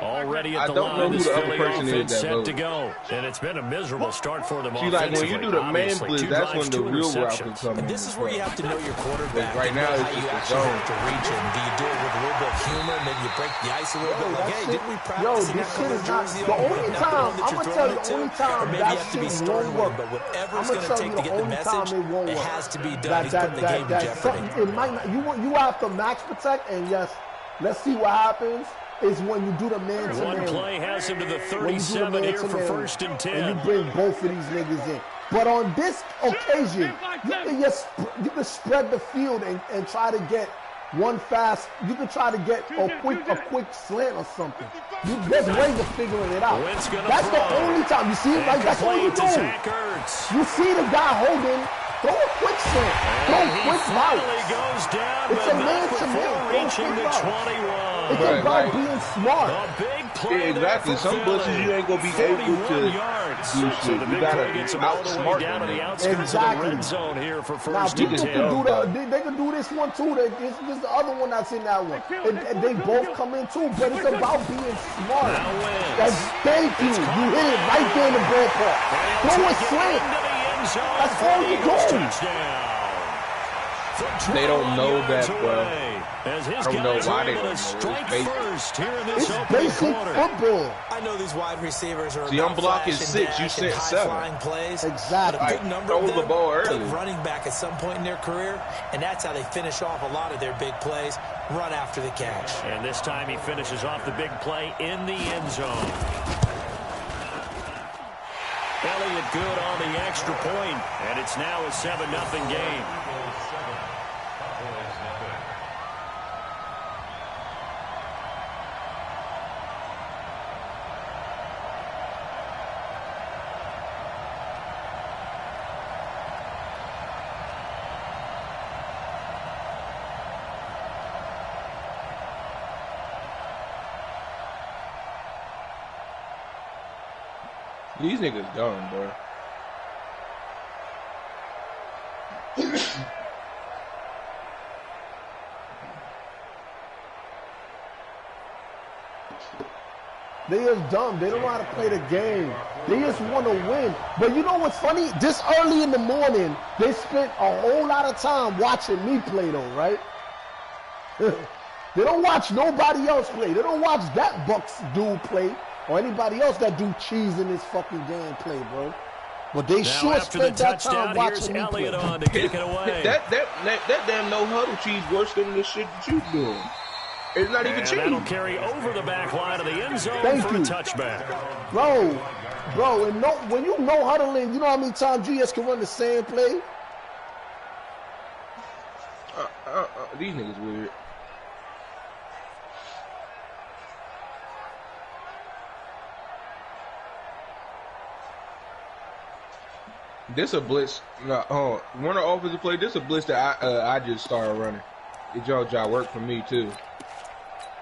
Already at the line, I don't know who the other person is that voted. To go. And it's been a miserable start for them. See, like when you do the man blitz, that's when the real route can come in. And this is where you have to know your quarterback. Right now, it's you just actually have to reach him. Do you do it with a little bit of humor? Maybe you break the ice a little bit. Like, hey, didn't we practice in that color jersey? The only time, I'm going to tell you, the only time that shit won't work. But whatever it's going to take to get the message, it has to be done. He's putting the game in jeopardy. It might not. You have to max protect, and yes, let's see what happens. Is when you do the man-to-man. One play has him to the 37 here for 1st and 10. And you bring both of these niggas in. But on this occasion, you can spread the field and try to get one fast. You can try to get a quick slant or something. There's ways of figuring it out. That's the only time. You see, like that's all you do. You see the guy holding. Throw a quick slant. Throw a quick route. It's a man-to-man. Reaching the 21. It's about being smart. Yeah, exactly. Some bushes you ain't gonna be able to do shit. You gotta outsmart them. Exactly. Now people they can do this one too. This is the other one that's in that one. And they both come in too. But it's about being smart. Thank you. You hit it right there in the ballpark. Throw a slant. That's all you do. They don't know that, bro. I don't know why they don't know. It's basic football. I know these wide receivers are. See, I'm blocking 6. You sent 7. Plays. Exactly. A good number of them the ball early. Running back at some point in their career, and that's how they finish off a lot of their big plays. Run after the catch. And this time he finishes off the big play in the end zone. Elliott good on the extra point, and it's now a 7-0 game. These niggas dumb, bro. They just dumb. They don't know how to play the game. They just want to win. But you know what's funny? This early in the morning, they spent a whole lot of time watching me play, though, right? They don't watch nobody else play. They don't watch that Bucks dude play or anybody else that do cheese in this fucking game play, bro. But they sure spent that time watching me play. On to kick it away. that damn no huddle cheese worse than the shit that you doing. It's not even cheese. That'll carry over the back line of the end zone for a touchback. Bro, and when you know huddling, you know how many times you just can run the same play? These niggas weird. This a blitz. No, one of the offensive play. This a blitz that I just started running. It y'all work for me too.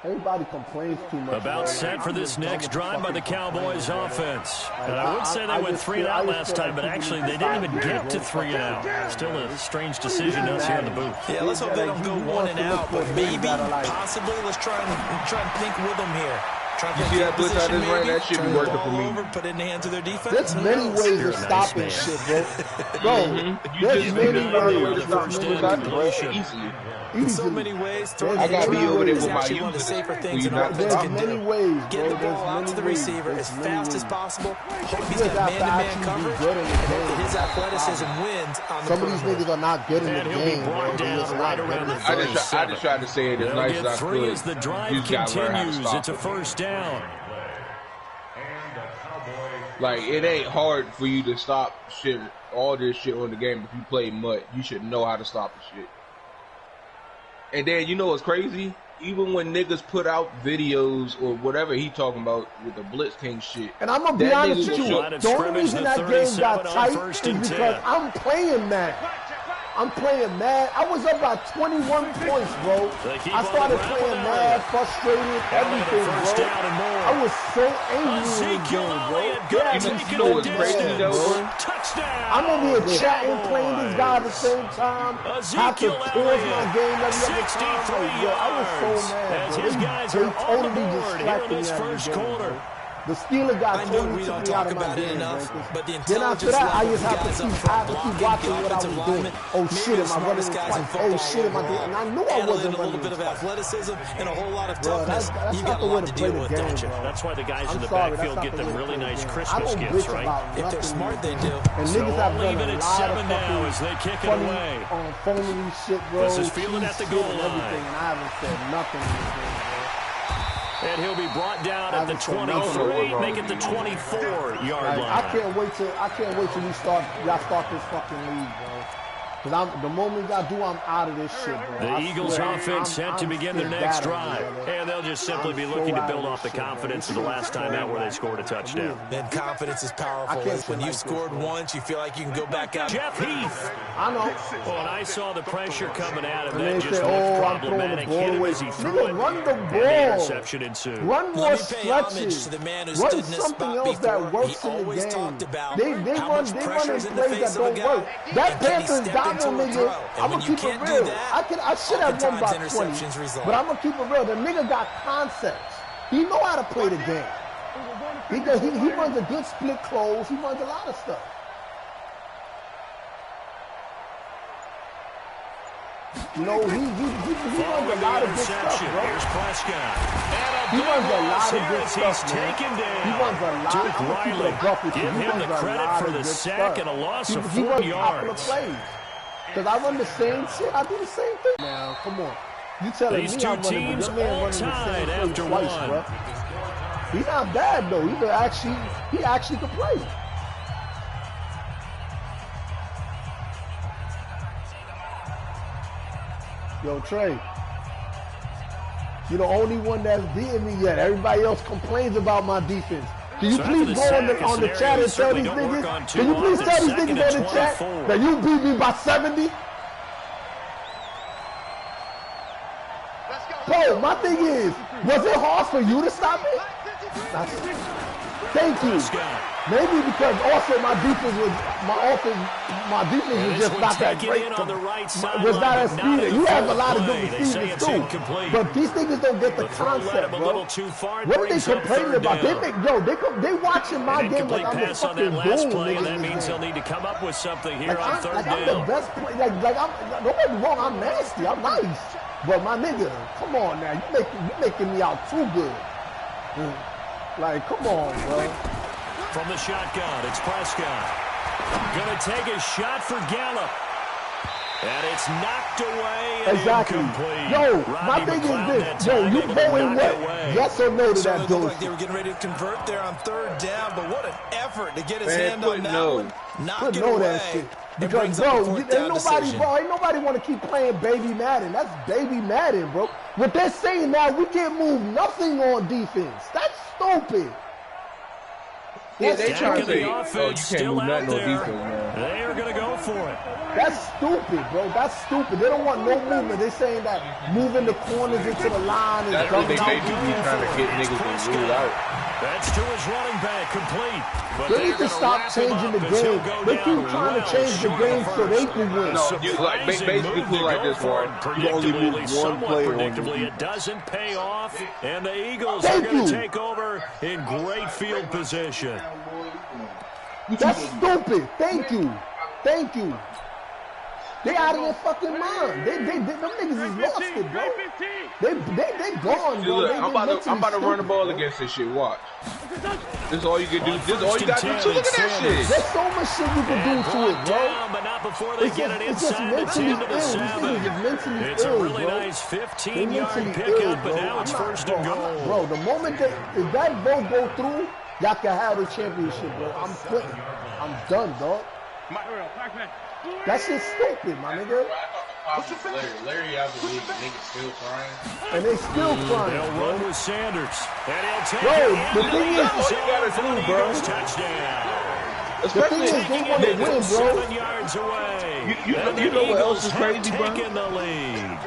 Everybody complains too much. About set for this next drive by the Cowboys offense. And I would say they went 3 and out last time, but actually they didn't even get to 3 and out. Still a strange decision to us here in the booth. Yeah, let's hope they don't go 1 and out, but maybe, possibly, let's try and think with them here. You see that blitz I just ran? That shit be working for me. Put it in the hands of their defense. There's many ways of stopping shit, bro. There's many ways of stopping easily. In so many ways. I got to be over there with my one of the safer things an There's offense can many do. ways, Get the ball out to the receiver as fast as possible. Hope he's got man-to-man coverage. And hope that his athleticism wins on the Some of these niggas are not good in the game, bro. I just tried to say it as nice as I could. As the drive continues, it's a first down. Like, it ain't hard for you to stop shit, all this shit on the game. If you play MUT, you should know how to stop the shit. And then, you know what's crazy? Even when niggas put out videos or whatever he talking about with the Blitz King shit. And I'm going to be honest with you, the only reason that game got tight is because I'm playing mad. I was up by 21 points, bro. I started playing mad, frustrated, everything, bro. I was so angry in the game, bro. You know what's crazy, though? I'm over here chatting, playing this guy at the same time. Have to pause my game every other time. Like, yo, I was so mad, bro. They totally distracted me out of the game, bro. The Steelers got totally took me out of my game, but the then after that, I just have to keep watching what I was doing. Oh shit, am I running twice? Oh shit, am I doing? And I knew I wasn't running. A little bit of athleticism and a whole lot of toughness. You got a lot to deal with, don't you? That's why the guys in the backfield get them really nice Christmas gifts, right? If they're smart, they do. And niggas have done leave it at 7 now as they kick it away. Phony shit, bro. This is fielded at the goal line. Everything, and I haven't said nothing in this game, bro. And he'll be brought down at the 23, make it the 24-yard line. I can't wait till y'all start this fucking league, bro. Because the moment y'all do, I'm out of this shit, bro. The Eagles offense set to begin their next drive. And they'll just simply be looking to build off the confidence of the last time out where they scored a touchdown. And confidence is powerful. When you've scored once, you feel like you can go back out. Jeff Heath. I know. Well, and I saw the pressure coming at him. And That they just say, looked I'm throwing the problematic. ball Hit him away. as he threw Nigga, it. run the And the ball. interception ensued. Run more stretches. Run something else that works in the game. They run in plays that don't work. That Panthers Damo nigga, I'm going to keep it real. I should have won by 20, but I'm going to keep it real. The nigga got concepts. He know how to play the game. He runs a good split close. He runs a lot of stuff. You know, he runs a lot of good stuff, bro. Here's Prescott. He runs a lot of good stuff, man. He runs a lot. Duke Riley. Give him the credit for the sack and a loss of 4 yards. Because I run the same shit. I do the same thing. Now, come on. You telling These me two I'm running teams the man all running the same tied play after twice, one. bro. He's not bad though. He actually can play. Yo, Trey. You're the only one that's beating me yet. Everybody else complains about my defense. Can you please go on the chat and tell these niggas? Can you please tell these niggas on the chat that you beat me by 70? Bro, my thing is, was it hard for you to stop it? Thank you. Maybe because also my defense was just not that great. Was not as speedy. You have a lot of good receivers too, but these niggas don't get the concept, bro. What are they complaining about? They watching my game like I'm the fucking goon. That means they'll need to come up with something here on third down. I'm the best player. Don't get me wrong. I'm nasty. I'm nice. But my nigga, come on now. You making me out too good. Like, come on, bro. From the shotgun, it's Prescott. Gonna take a shot for Gallup. And it's knocked away and incomplete. Yo, my thing is this. Yo, you voting what? Yes or no to that, It looked like they were getting ready to convert there on third down, but what an effort to get his hand on that one. Knock it away. That shit. Because, bro, ain't nobody want to keep playing Baby Madden. That's Baby Madden, bro. What they're saying now, we can't move nothing on defense. That's stupid. Yeah, they trying to say, you can't move nothing on defense, man. They are going to go for it. That's stupid, bro. That's stupid. They don't want no movement. They're saying that moving the corners into the line is that's what they basically trying to get niggas to rule out. That's to his running back, complete. But they need to stop changing the game. They keep trying to change the game so they can win. No, you basically put like this, Warren. You only move one player on the it doesn't pay off, and the Eagles are going to take over in great field position. That's stupid. Thank you. Thank you. They out of their fucking mind. Them niggas is lost it, bro. They gone, bro. Look, I'm about to run the ball against this shit. Watch. This is all you can do. This is all you got to do. So look at that shit. There's so much shit you can do to it, bro. But not before they get it inside the 10 to the 7. It's a really nice 15-yard pickup, but now it's first and goal. Bro, the moment if that vote go through, y'all can have the championship, bro. I'm quitting. I'm done, dog. That shit's stupid, my nigga. Larry out the league, niggas still crying. And they still crying. They'll run with Sanders. And he'll take the thing is, all you gotta do, bro. Touchdown. Especially if they want to win, bro. 7 yards away. You know what else is crazy, bro? Taking the lead.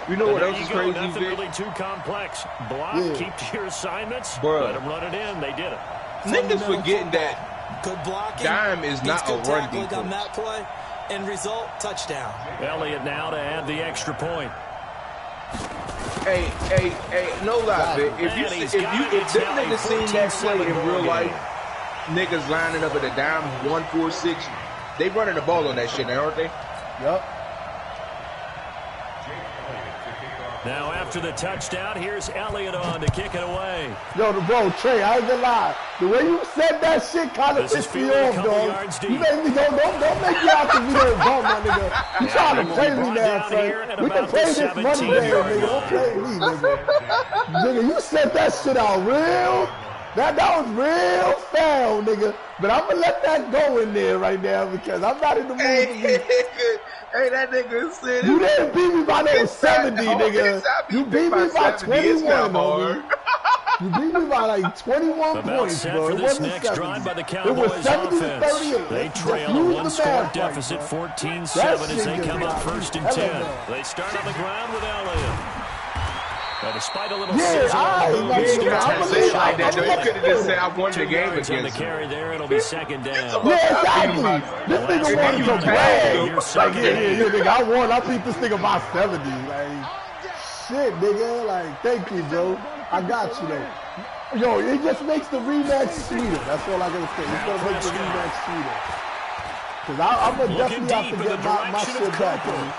You know what else is crazy, Nothing really too complex. Block, keep to your assignments. Bro. Let them run it in. They did it. Niggas forgetting that good blocking. Dime is not a run defense. On that play. End result, touchdown. Elliott now to add the extra point. Hey, no lie, man. If them niggas seen that play in real life, niggas lining up at the dime 1-4-6, they running the ball on that shit now, aren't they? Yup. Now after the touchdown, here's Elliott on to kick it away. Yo, bro, Trey, I ain't gonna lie. The way you said that shit kind of pissed me off, dog. You made me don't make me out the video bump, my nigga. You trying to play me now, son. We can play this money game, nigga. Don't play me, nigga. Nigga, you said that shit out real. That was real foul, nigga. But I'm gonna let that go in there right now because I'm not in the mood to be. Hey, that nigga said you didn't beat me by no 70, nigga. You beat me by 21, homie. You beat me by like 21 points, bro. It wasn't 70. It was 70 to 38. They trail a one-score deficit, 14-7 as they come up first and 10. They start on the ground with Elliott. But despite a little sizzle on the move, you can't say it like that. You could have just said I won the game against on the carry there. It'll be second down. Yeah, exactly. This nigga wanted to brag. Like, yeah, nigga, I won. I beat this nigga by 70. Like, shit, nigga. Like, thank you, Joe. I got you, though. Yo, it just makes the rematch sweeter. That's all I gotta say. It's gonna make the rematch sweeter. Because I'm gonna definitely have to get my shit back, man.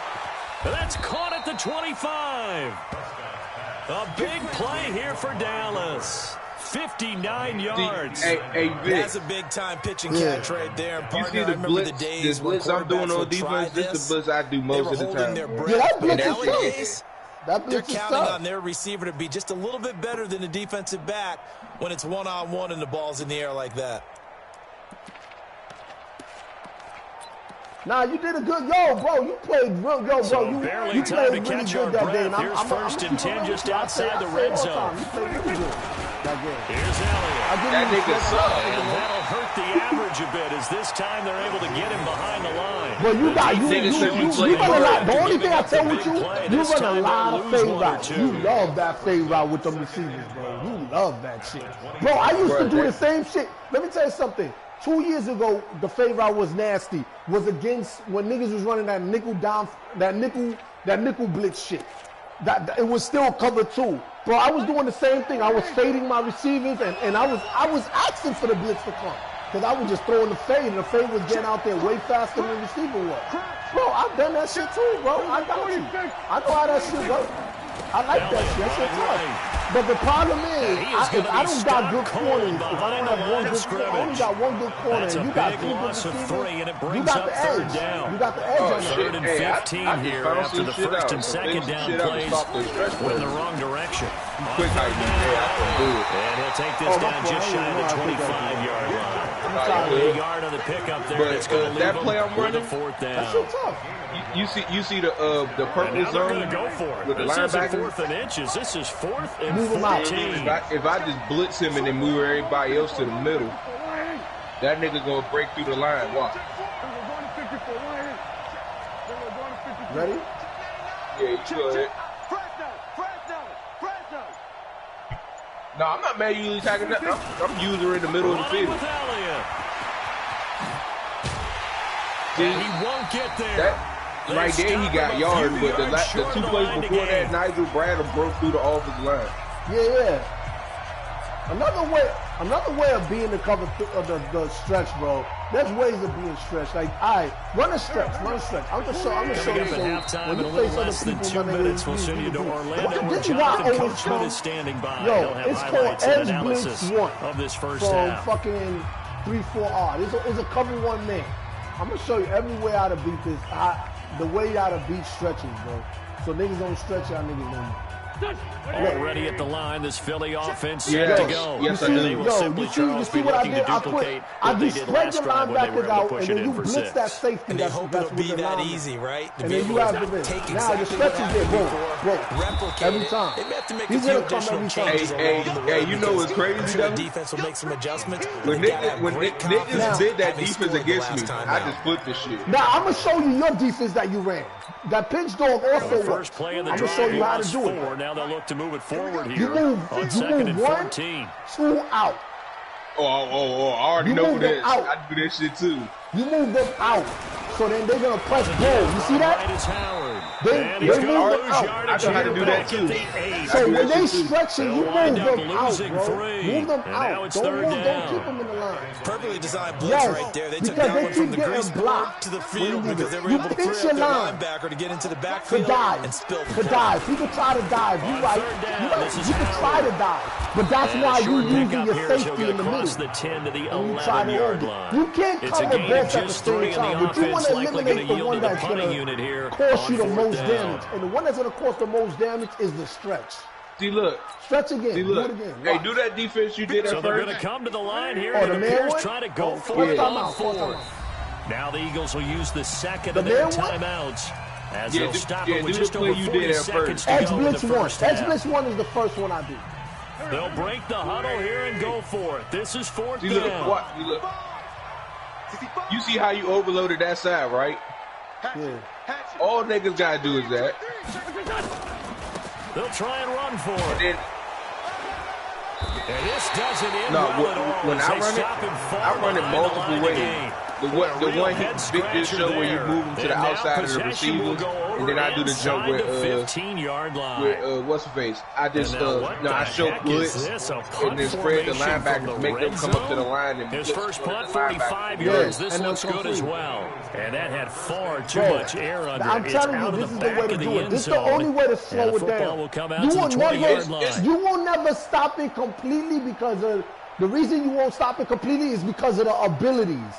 That's caught at the 25. A big play here for Dallas. 59 yards. Hey, Vic. That's a big-time pitching catch right there. You see the blitz, this blitz I'm doing on defense, this is the blitz I do most of the time. Yeah, that blitz is tough. They're counting on their receiver to be just a little bit better than the defensive back when it's one-on-one and the ball's in the air like that. Nah, you did a good. Yo, bro, you played real. Yo, So bro, barely you time played to really catch good our that breath. game. Here's first and 10 just outside the red zone. You played really good that game. Here's Elliott. That nigga suck. And that'll hurt the average a bit as this time they're able to get him behind the line. But you run a lot. The only thing I tell with you run a lot of fade routes. You love that fade route with them receivers, bro. You love that shit. Bro, I used to do the same shit. Let me tell you something. 2 years ago, the fade route was nasty. Was against when niggas was running that nickel down, that nickel blitz shit. That it was still cover 2. Bro, I was doing the same thing. I was fading my receivers, and I was asking for the blitz to come. Because I was just throwing the fade, and the fade was getting out there way faster than the receiver was. Bro, I've done that shit too, bro. I got you. I know how that shit works. I like that shit. That shit tough. But the problem is, if I don't got good corners, if I don't have one good corner, I only got one good corner, and you got 3 good receivers, you got the edge. You got the edge on that. 3rd and 15 here after the first and second down plays went in the wrong direction. Quick height, and he'll take this down just shy of the 25-yard line. A yard on the pickup there. But it's going to that leave play I'm running, 4th down. That's so tough. You see the purple zone go for it. with the this isn't linebacker. 4th and inches. This is 4th and Move 14. If I just blitz him and then move everybody else to the middle, that nigga gonna break through the line. Watch. Ready? Yeah, you go ahead. No, I'm not mad you attacking that. I'm using her in the middle of the field. See, he won't get there. Right there, he got yards, but the 2 plays before that, Nigel Bradham broke through the offensive line. Yeah. Another way of being the cover the stretch, bro. There's ways of being stretched. Like, all right, run a stretch. I'm gonna show you. When you face other people, 2 minutes, we'll send you to Orlando. This is why Coach Schmidt is standing by. Yo, it's called Edge Blitz 1 of this first from half. fucking 3-4R. It's a cover 1 man. I'm gonna show you every way how to beat this. The way how to beat stretches, bro. So niggas don't stretch y'all niggas no more. Already at the line, this Philly offense yes, to go. Yes, I do. You see what I did? I just spread the linebackers out, and then you blitz that safety. And they hope it'll be that easy, right? And then you have the blitz. Now the stretch is there, bro. Every time. He's gonna come every time. Hey, you know what's crazy? The defense will make some adjustments. When niggas did that defense against me, I just flipped the shit. Now I'm gonna show you your defense that you ran. That pinch dog also works. I'm gonna show you how to do it. Now they'll look to move it forward here. You move 1, 2 out. I already know this. I do that shit too. You move them out. So then they're gonna press bull. You see that? They move them out. I know how to do that too. So when they stretching, you move them out, bro. Move them out. Don't keep them in the line. Perfectly designed blitz right there. They took that one from the grease block to the field because they were able to free up their linebacker to get into the backfield and spill the dive. People try to dive. You can try to dive, but that's why you using your safety in the middle. The 10 to the 11-yard line. You can't cover both at the same time, but you want to eliminate the one that's going to cost you the most damage. And the one that's going to cost the most damage is the stretch. See, look. Stretch again. See, look. Do it again. Hey, do that defense you did at first. So they're going to come to the line here. And it appears trying to go for it on 4th. Now the Eagles will use the second of their timeouts. As they'll stop it with just over 40 seconds to Edge go Blitz in the first 1. Edge Blitz 1 is the first one I do. They'll break the huddle here and go for it. This is 4th down. Look. You see how you overloaded that side, right? Yeah. All niggas gotta do is that. They'll try and run for it. And this doesn't end well at all. When I run it multiple ways. The one big just show where you move them to the outside of the receivers, and then I do the jump with 15-yard line. With what's her face? I just I show blitz and then spread the linebackers, make them come up to the line and his first punt 45 yards. This looks good as well. And that had far too much air under it. I'm telling you, this is the way to do it. This is the only way to slow it down. You will never stop it completely because the reason you won't stop it completely is because of the abilities.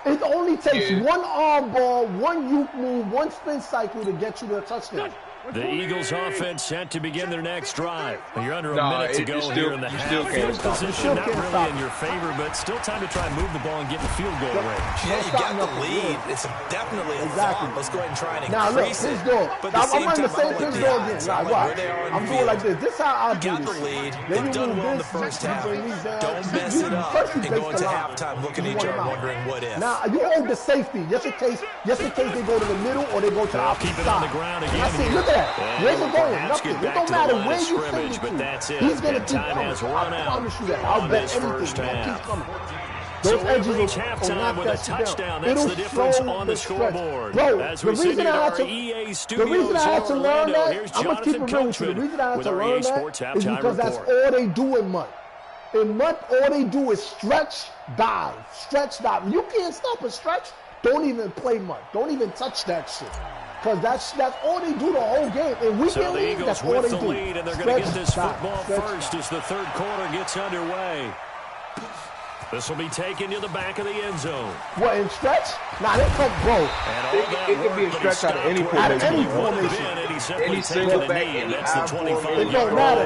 It only takes one arm ball, one juke move, one spin cycle to get you to a touchdown. The Eagles offense set to begin their next drive. You're under a minute to go here in the half. Field position not really in your favor, but still time to try and move the ball and get in field goal range. Yeah, you got the lead. It's definitely a thought. Let's go ahead and try and increase it. But I'm running the same pitch dog again. Like, watch. I'm doing like this. This is how I do this. You got the lead. They've done well in the first half. Don't mess it up and go into halftime looking at each other wondering what if. Now, you hold the safety just in case they go to the middle or they go to the opposite side. Keep it on the ground again. That's it. Look at that. Where's it going? Nothing. It don't matter where you send it but that's it. He's going to keep coming. I promise you that. I'll bet anything. He's going to keep coming. Those edges will halftime with a touchdown. That's the difference on the scoreboard. Bro, as we sit in our EA studios, the reason I had to learn that, here's I'm going to keep it real with you. The reason I had to learn that is because that's all they do in MUT. In MUT, all they do is stretch, dive. Stretch, dive. You can't stop a stretch. Don't even play MUT. Don't even touch that shit. Because that's all they do the whole game. And we so can the Eagles that's all with they the do. lead, and they're going to get this football first as the third quarter gets underway. This will be taken to the back of the end zone. What, in stretch? Nah, they come, bro. It could be a stretch out of any formation. Any single back, that's the 25. It don't matter.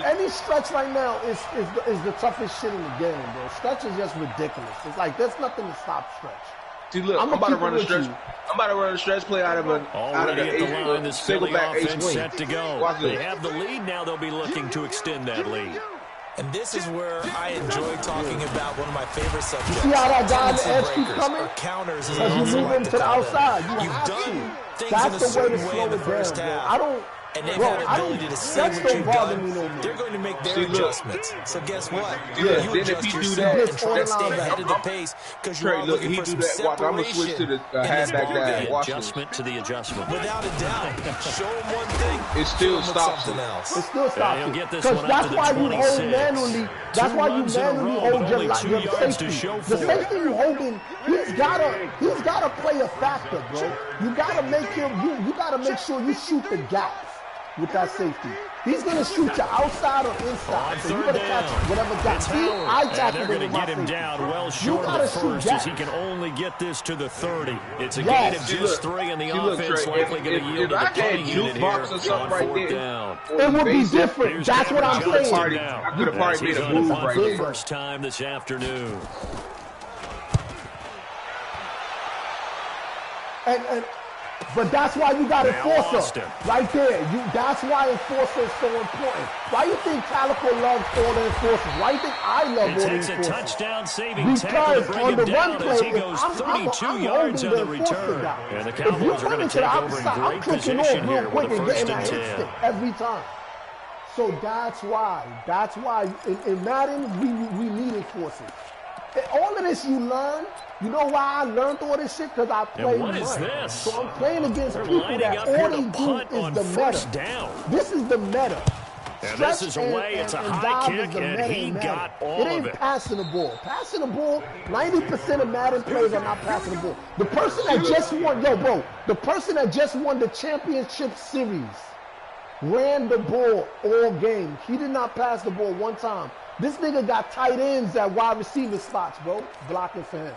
Any stretch right now is the toughest shit in the game, bro. Stretch is just ridiculous. It's like there's nothing to stop stretch. See, look, I'm about to run a stretch. I'm about to run a stretch play out of the single back ace wing. Set to go. They have the lead now. They'll be looking to extend that lead. And this is where I enjoy talking about one of my favorite subjects. You see how that guy on the edge keeps coming? Or counters. As you move into the outside, You've done things that's in a the way to certain way slow in the it first down, half. I don't. And they've had the ability to see what you've done. They're going to make their adjustments. So guess what? You adjust yourself and try to stay ahead of the pace because you're looking for some separation. I'm going to switch to the halfback guy. Adjustment to the adjustment. Without a doubt. Show them one thing. It still stops something else. It still stops it. Because that's why you hold manually. That's why you manually hold your safety. The safety you holding, he's gotta play a factor, bro. You gotta make him. You gotta make sure you shoot the gaps with that safety. He's going to shoot you outside or inside. So you got to catch whatever gap. They're going to get him down well short of the first as he can only get this to the 30. It's a gain of just 3, and the offense likely going to yield to the punting unit here on 4th down. It would be different. That's what I'm saying. I could have probably made a move right there. First time this afternoon. But that's why you got enforcer right there. That's why enforcer is so important. Why you think Calico loves all the enforcers? Why you think I love all the enforcers? It takes a touchdown-saving tackle to bring him down as he goes 32 yards on the return. And the Cowboys are going to take over in great position here with a 1st and 10. Every time. So that's why in Madden, we need enforcers. All of this you learn. You know why I learned all this shit? Because I played what is this? So I'm playing against people that all they do is the meta. Down. This is the meta. And this is away. It's a high kick, and he got all of it. It ain't passing the ball. Passing the ball, 90% of Madden players are not passing the ball. The person that just won, the person that just won the championship series ran the ball all game. He did not pass the ball one time. This nigga got tight ends at wide receiver spots, bro, blocking for him.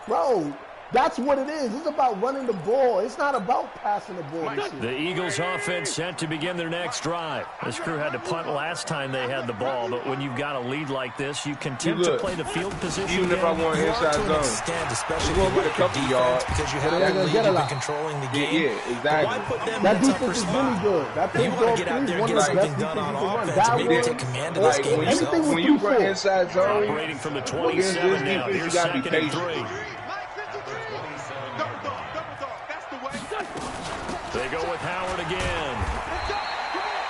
Bro, that's what it is. It's about running the ball. It's not about passing the ball this year. The Eagles offense set to begin their next drive. This crew had to punt last time they had the ball, but when you've got a lead like this, you continue to play the field position. Even if I want inside zone, especially we'll get a couple yards because you have that lead, you've been controlling the game. Yeah, exactly. Why put them that in a tougher defense is spot? really good. That You want to get out there and get something done on offense. Maybe take command of this game yourself. When you run inside zone, operating from the 27 now. Here's 2nd and 3. They go with Howard again.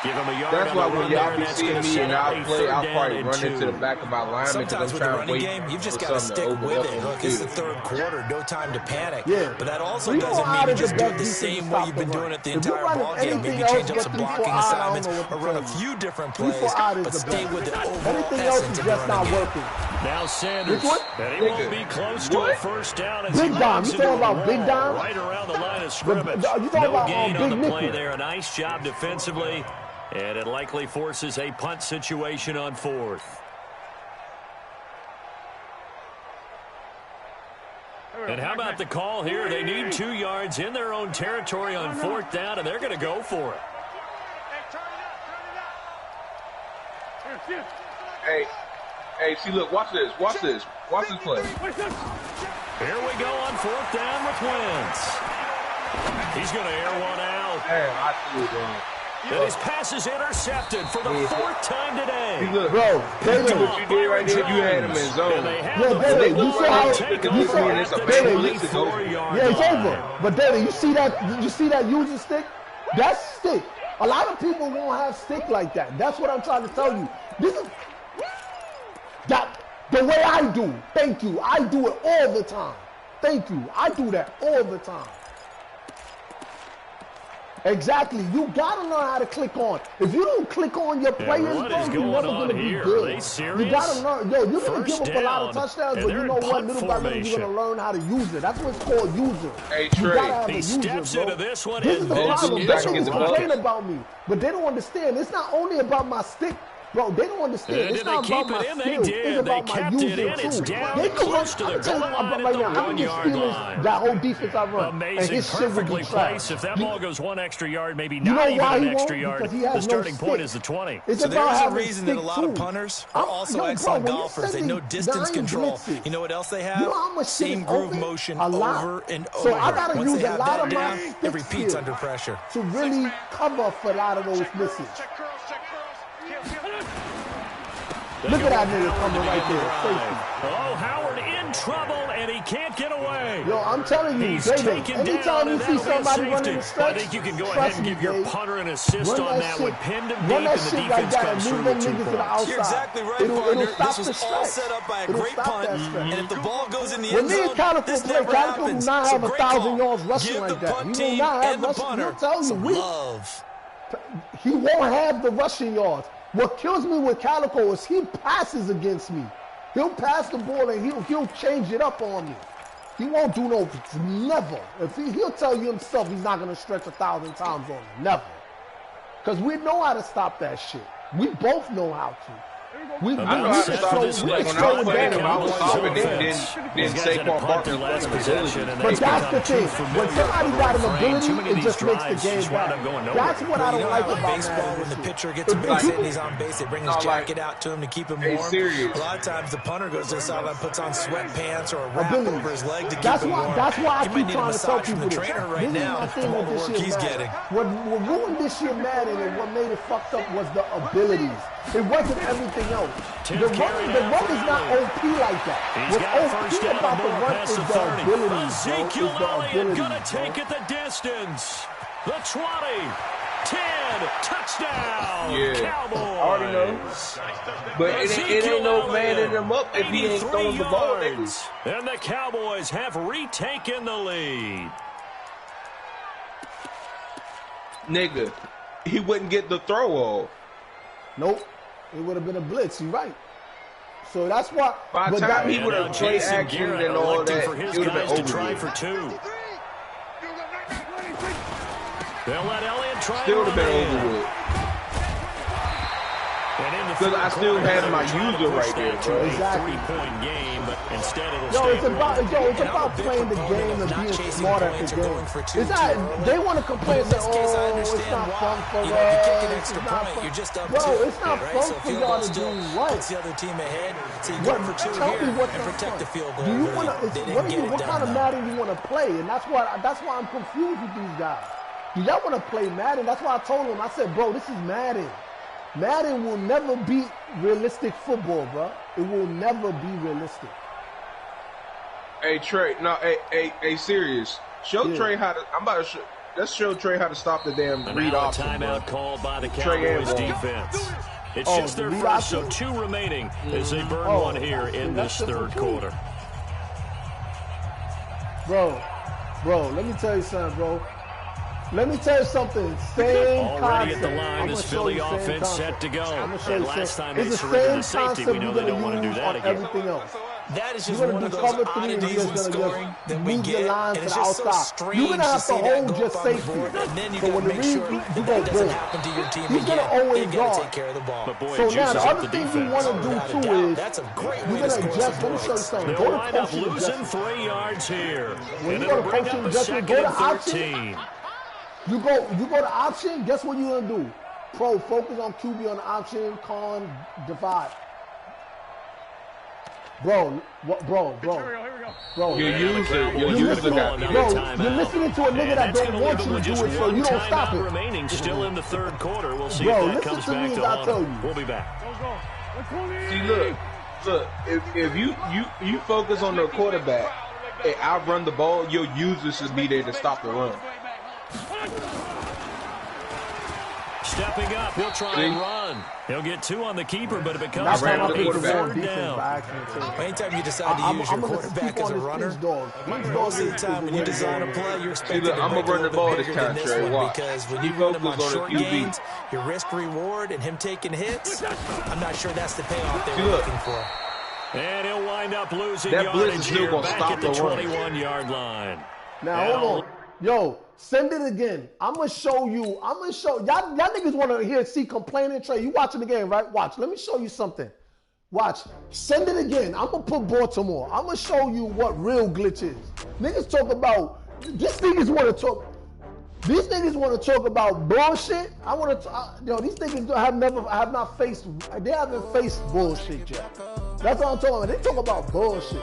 Give him a yard. That's why when y'all be seeing me and I'll probably run 2. into the back of my lineman because I'm trying to wait game, you've just got to stick with it. Look, it's the 3rd quarter, no time to panic. Yeah. But that also doesn't mean you just do it the same way you've been doing it the entire ball game. Maybe change up some blocking assignments or run a few different plays, but stay with the overall essence of the running game. Now Sanders, and he won't be close to a 1st down as Big Dom, you talking about Big Dom? Right around the line of scrimmage. No gain on the Big play Nickel. there. A nice job defensively, and it likely forces a punt situation on 4th. And how about the call here? They need 2 yards in their own territory on 4th down, and they're going to go for it. Hey, see, look, watch this. Watch this play. Here we go on 4th down with Wentz. He's going to air one out. Damn, I see it, man. And his pass is intercepted for the 4th time today. See, look, bro, Taylor, what you did right there, you had him in zone. David, you saw how it's a big blitz. It's over. Yeah, it's over. But David, you see that using stick? That's stick. A lot of people won't have stick like that. That's what I'm trying to tell you. This is the way I do. Thank you. I do it all the time. Thank you. I do that all the time. Exactly. You gotta learn how to click on. If you don't click on your players, bro, you're never gonna be good. Are they serious? You gotta learn. Yo, you're gonna give up a lot of touchdowns, but you know what? Little by little, you're gonna learn how to use it. That's what it's called, using. Hey, You Trey. gotta have a He user, steps bro. into this one This is and the problem. back They in the complain bucket. about me, but they don't understand. It's not only about my stick. Bro, they don't understand. And It's did not they about keep my it in? They skills. did. It's about They my kept it using in. It's too. down They close to the I'm telling goal you line right at the now, I'm 1 just yard feeling line. that whole defense I run. and Amazing, his shit will perfectly be trash. placed. If that ball goes 1 extra yard, maybe You not know even why an he extra won't? yard, Because he the has no starting point stick. is the 20. It's So about there's a having reason that a stick, lot of too. punters are also Yo, excellent bro, when golfers. They you're know sending distance 9 control. blitzes, You know what else they have? you know how much shit Same is groove open? motion A lot. over and over. So I gotta Once use they a have lot that of my down, stick it repeats skills under pressure. to really cover for a lot of those misses. Look at that nigga coming right there. Safety. Oh, Howard in trouble, and he can't get away. Yo, I'm telling you, He's David, taken anytime down, you and see that'll be a somebody running safety. the stretch, I think you can go ahead trust and me, give your Dave, punter an assist run on that shit, one. Pin them run deep, that and the shit like defense that comes and through move with them 2 niggas to the points. outside. You're exactly right, It'll partner. stop This the was all stretch. set up by a It'll great stop punt, that stretch. and if the ball goes in the When end me zone, and Calico this play, never Calico will happens. not So have great 1,000 call. yards rushing Give like the that. punt He will team not have and the rushing. punter He'll tell you, some love. he won't have the rushing yards. What kills me with Calico is he passes against me. He'll pass the ball and he'll change it up on me. He won't do no, never. If he'll tell you himself he's not going to stretch 1,000 times on me. Never. Because we know how to stop that shit. We both know how to. I know how to stop this. Like when I was playing him, I was stopping it. Then Saquon Barkley last played possession, and But they've that's the become too thing. familiar When somebody with got an the refrain. Too many ability, of it these just makes the drives game just wind up better. going nowhere. That's what I don't like How in about baseball, Madden when the this pitcher year. gets a If base hit and people- he's on base, they bring his No, like, jacket out to him to keep him hey, warm. serious. A lot of times the punter goes to the sideline, puts on sweatpants or a wrap Ability. over his leg to keep That's him why. warm. That's why I You might keep need a trying to tell massage from people the this. trainer This right is now my from thing all with the this work year he's Madden. getting. What ruined this year Madden and what made it fucked up was the abilities. It wasn't everything else. The run is not OP like that. He's got What's first OP down about and the more run past is the the 30. abilities, bro. Ezekiel It's the Elliott abilities, going to bro. take it the distance. The 20, 10, touchdown, Yeah. Cowboys. I already know. But it ain't no man in them up if he ain't throwing the ball, nigga. And the Cowboys have retaken the lead. Nigga, he wouldn't get the throw off. Nope. It would have been a blitz. You're right. So that's why. By the but time that, he would have played Jason action Garrett and all electing that, for his it would have guys been to over try with. for 2. They'll let Elliott try Still would to have run been in. over with. And in the Because I third still quarter, had they my were trying to user push right there, that to bro. a Exactly. 3-point game, but instead it'll Yo, stay it's about And I'm about a big playing the proponent game of and not being chasing smart at points the or game. going for two It's too not. early. They want to complain But in that this case, I it's understand not why. fun for You know, if you kick an us. extra It's not point, fun. you're just up Bro, two, it's not right? fun So for field y'all goal to do still what? puts the other team ahead. So you What? go for 2 Tell here me what's and not protect fun. the field goal. Do you Really, want to? they What didn't do get you? it What done, kind of though. Madden you want to play? And that's why I'm confused with these guys. Do y'all want to play Madden? That's why I told them. I said, bro, this is Madden. Madden will never be realistic football, bro. It will never be realistic. Hey Trey, no, hey, serious. Show Yeah. Trey how to. Let's show Trey how to stop the damn And read now a option, timeout bro. called by the Trey and Cowboys Ball. defense. It's Oh, just their the read first, so option? 2 remaining as they burn Oh, one here in that's this different third too. quarter. Bro, let me tell you something, bro. Let me tell you something. Same Already at the concept. line I'ma is show Philly you same offense set concept. to go. I'ma show And you last same- time they it's the surrendered same the safety, we concept know you're they gonna don't want to do use that on again. everything else. That is just You're one gonna of do those cover 3 and oddities you're with just scoring that we move your get, line and to it's the just so outside. strange You're gonna to have see to that hold go just up on the safety. board, and then you So got when to the make read, sure you that go that doesn't boom. happen to your team He's again. gonna always You've got to guard. take care of the ball. But boy, So it now the juices up other the thing you defense. want to do Without a too doubt. is That's a great way you're to gonna score adjust. some Let me show you points. something. They'll Go to wind up potion losing adjustment. 3 yards here. When And you it'll go to bring potion up a adjustment, second go to and option. 13. You go to option. Guess what you're gonna do? Pro, focus on QB on the option. Con, divide. Bro. Here we go. You're You're using that. listening to a nigga that don't want you to do it, so you don't stop it. Remaining still in the third quarter. We'll see Bro, if that listen comes to me back as to I haunt tell them. you. We'll be back. See, look. If you focus on the quarterback and outrun the ball, your users should be there to stop the run. Stepping up, he'll try and run. He'll get 2 on the keeper, but it becomes That's why ran I the picked the quarterback. wrong third defense down. by accident too. Anytime you decide to use your I'm gonna quarterback keep as a on this runner, pitch dog. most of the time when you design a play, you're expected look, to I'm break gonna run a the little ball bit this bigger than time, this Trey. one, Watch. because when He you run him on focused on short the QB. gains, your risk reward and him taking hits, I'm not sure that's the payoff they See, were look. looking for. And he'll wind up losing That blitz yardage is still here gonna back stop at the the run. 21-yard line. Now hold on. Yo, send it again. I'm gonna show you. Y'all niggas want to see complaining. Trey, you watching the game, right? Watch. Let me show you something. Watch. Send it again. I'm gonna put Baltimore. I'm gonna show you what real glitch is. Niggas talk about. These niggas want to talk. These niggas want to talk about bullshit. I want to. These niggas have not faced. They haven't faced bullshit yet. That's what I'm talking about. They talk about bullshit.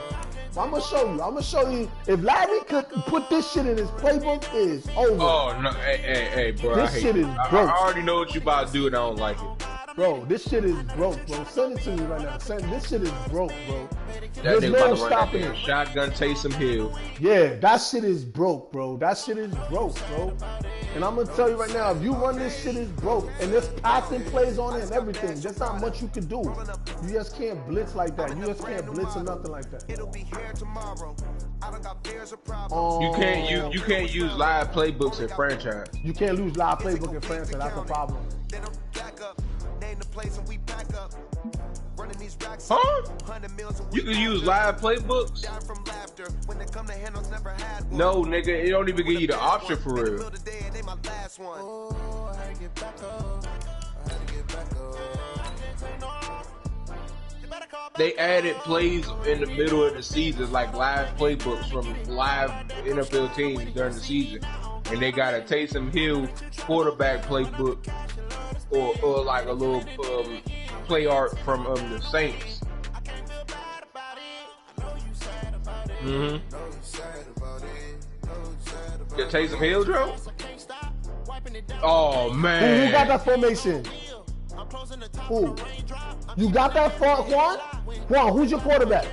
So I'm gonna show you. I'm gonna show you. If Larry could put this shit in his playbook, it's over. Oh no, hey, bro. This shit is broke. I already know what you about to do, and I don't like it. Bro, this shit is broke, bro. Send it to me right now. This shit is broke, bro. That There's nigga no about to run that stopping damn it. shotgun, Taysom Hill. Yeah, that shit is broke, bro. That shit is broke, bro. And I'm gonna tell you right now, if you run this shit is broke, and there's passing plays on it and everything, there's not much you can do. You just can't blitz like that. You just can't blitz or nothing like that. You can't use live playbooks in franchise. You can't lose live playbook in France, and that's a problem. Huh? You can use live playbooks? No, nigga, it don't even give you the option for real. They added plays in the middle of the season, like live playbooks from live NFL teams during the season. And they got a Taysom Hill quarterback playbook or like a little play art from the Saints. The Taysom Hill drill? Oh man. Who got that formation? Who? You got that for Juan? Juan, who's your quarterback?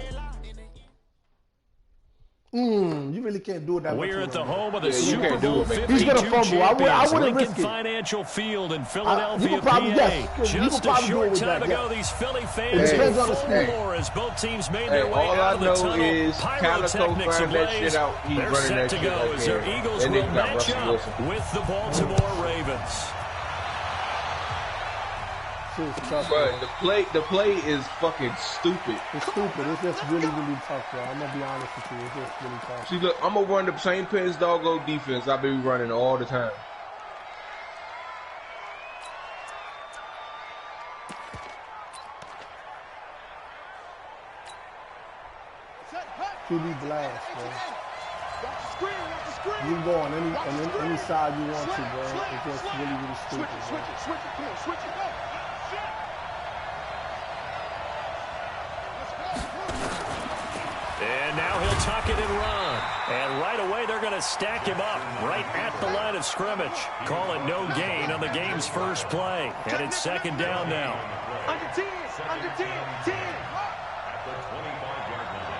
You really can't do it that way. We're at the home of the you Super can't do Bowl it, man. 52 He's gonna fumble. I wouldn't Lincoln risk it. Financial Field in You Philadelphia, could probably PA. guess. You Just could probably a do it short with time that, ago, yeah. these Philly It fans depends on in the full speed. roar as both teams made their way All out I of the know tunnel. is Calico Pyrotechnics find that ablaze. shit out. He's They're running set that to shit go like as their that. Eagles That will nigga got match Russell up Wilson. with the Baltimore Ravens. But the play is fucking stupid. It's stupid. It's just really, really tough, bro. I'm gonna be honest with you. It's just really tough. See, look, I'm gonna run the same Pens doggo defense I've been running all the time. QB blast, bro. You can go on any side you want to, bro. It's just really, really stupid, bro. And now he'll tuck it and run. And right away, they're going to stack him up right at the line of scrimmage. Call it no gain on the game's first play. And it's second down now. Under 10, 10. At the 25-yard line.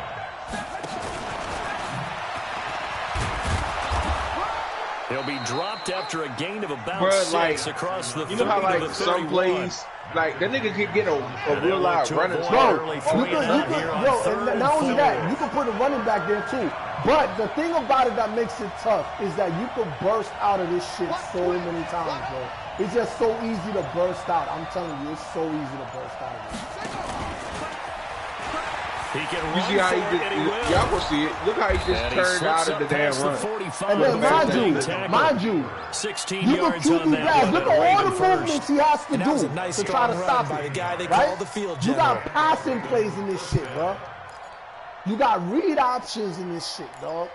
He'll be dropped after a gain of about Bruh, 6 like, across the 30 You know how to the like some 31. plays, like that nigga could get a real live running. Bro, you could, and not only that, you can put a running back there too. But the thing about it that makes it tough is that you could burst out of this shit so many times, bro. It's just so easy to burst out. I'm telling you, it's so easy to burst out of it. He can run You see how he for it, and he will. just, y'all gonna see it. Look how he just And turned out of the damn run. And then mind you, 16 you yards can on that guys. one. Look at all the movements he has to do nice to try to stop by it. the guy they right? call the field You general. got passing plays in this shit, bro. You got read options in this shit, dog.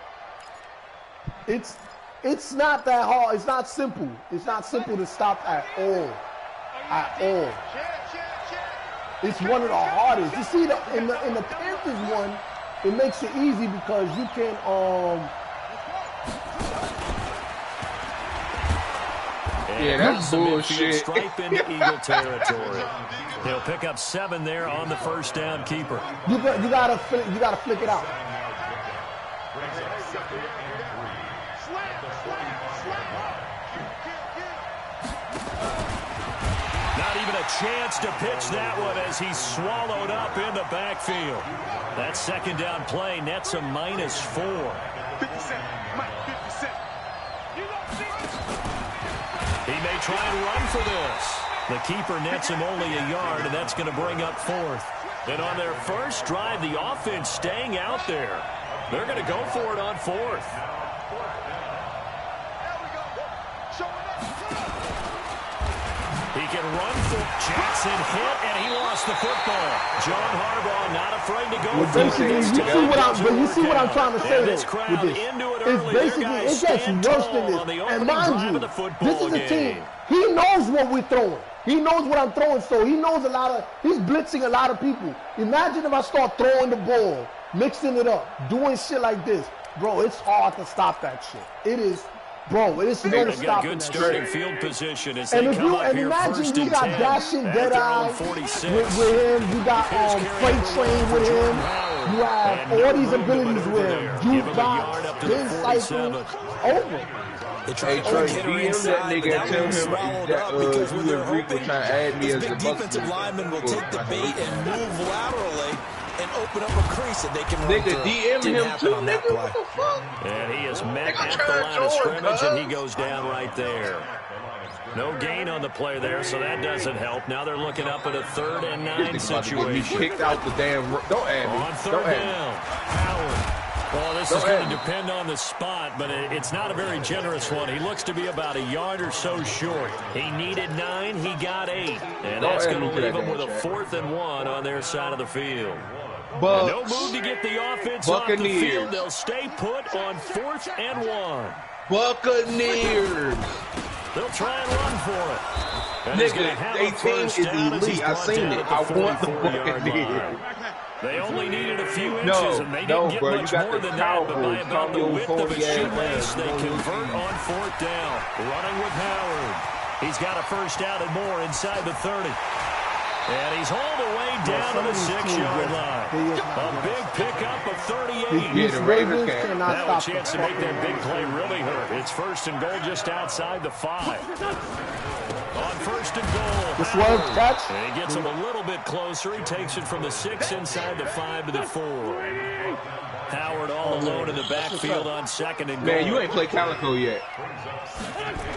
It's not that hard. It's not simple. It's not simple to stop at all. At all. It's one of the hardest. You see, in the Panthers one, it makes it easy because you can Yeah, that's bullshit. Stripe into Eagle territory. He'll pick up 7 there on the first down keeper. You gotta flick it out. Not even a chance to pitch that one as he's swallowed up in the backfield. That second down play nets a -4. 50 Cent, Mike, 50 Cent. He may try and run for this. The keeper nets him only a yard, and that's going to bring up 4th. And on their first drive, the offense staying out there. They're going to go for it on 4th. He can run for Jackson hit, and he lost the football. John Harbaugh not afraid to go for Basically, you see what I'm trying to say with this. It's basically, it gets worse than this. And mind you, this is a team. He knows what we're throwing. He knows what I'm throwing, so he knows he's blitzing a lot of people. Imagine if I start throwing the ball, mixing it up, doing shit like this. Bro, it's hard to stop that shit. It is. Bro, it's no stopping good that starting shit. field position as And they if come you up and here imagine first you and got 10 Dashing at their Deadeye own 46. with him, you got Freight Train with him, you have all these abilities with him, Jukebox, Ben Cycle, over. They try to Trey, hit her DM inside, that nigga and tell him swallowed that up because when you they're and Rico open, trying to add me this as big a defensive lineman will take the bait and move laterally and open up a crease that they can run Nigga, through. DM Didn't him happen too, on that nigga. play. What the fuck? And he is met Nigga, at the turn line of Jordan, scrimmage, and he cuz. goes down right there. No gain on the play there, so that doesn't help. Now they're looking up at a 3rd and 9 This nigga about to get me situation. kicked out the damn. Don't add me. On 3rd Don't add me. down, Howard. Well, this is going to depend on the spot, but it's not a very generous one. He looks to be about a yard or so short. He needed 9, he got 8. And that's going to leave him with a 4th and 1 on their side of the field. Bucks. No move to get the offense off the Buccaneers. field. They'll stay put on 4th and 1. Buccaneers. They'll try and run for it. And he's gonna have Nigga, a they team first is down as he's elite. I brought seen down it. at the I want the 44-yard Buccaneers. line. They only needed a few inches, and they didn't get bro, much you got more the than that, but by Cowboys. about the Call your width of a 40-yard shoelace, they man. convert on 4th down. Running with Howard. He's got a first down and more inside the 30. And he's hauled away down to the 6-yard line. A big pickup of 38. Yeah, the Ravens can. Now a chance to make that big play really hurt. It's 1st and goal just outside the 5. On 1st and goal. This one catch. And he gets him a little bit closer. He takes it from the 6 inside the 5 to the 4. Howard all alone in the backfield on 2nd and goal. Man, you ain't played Calico yet.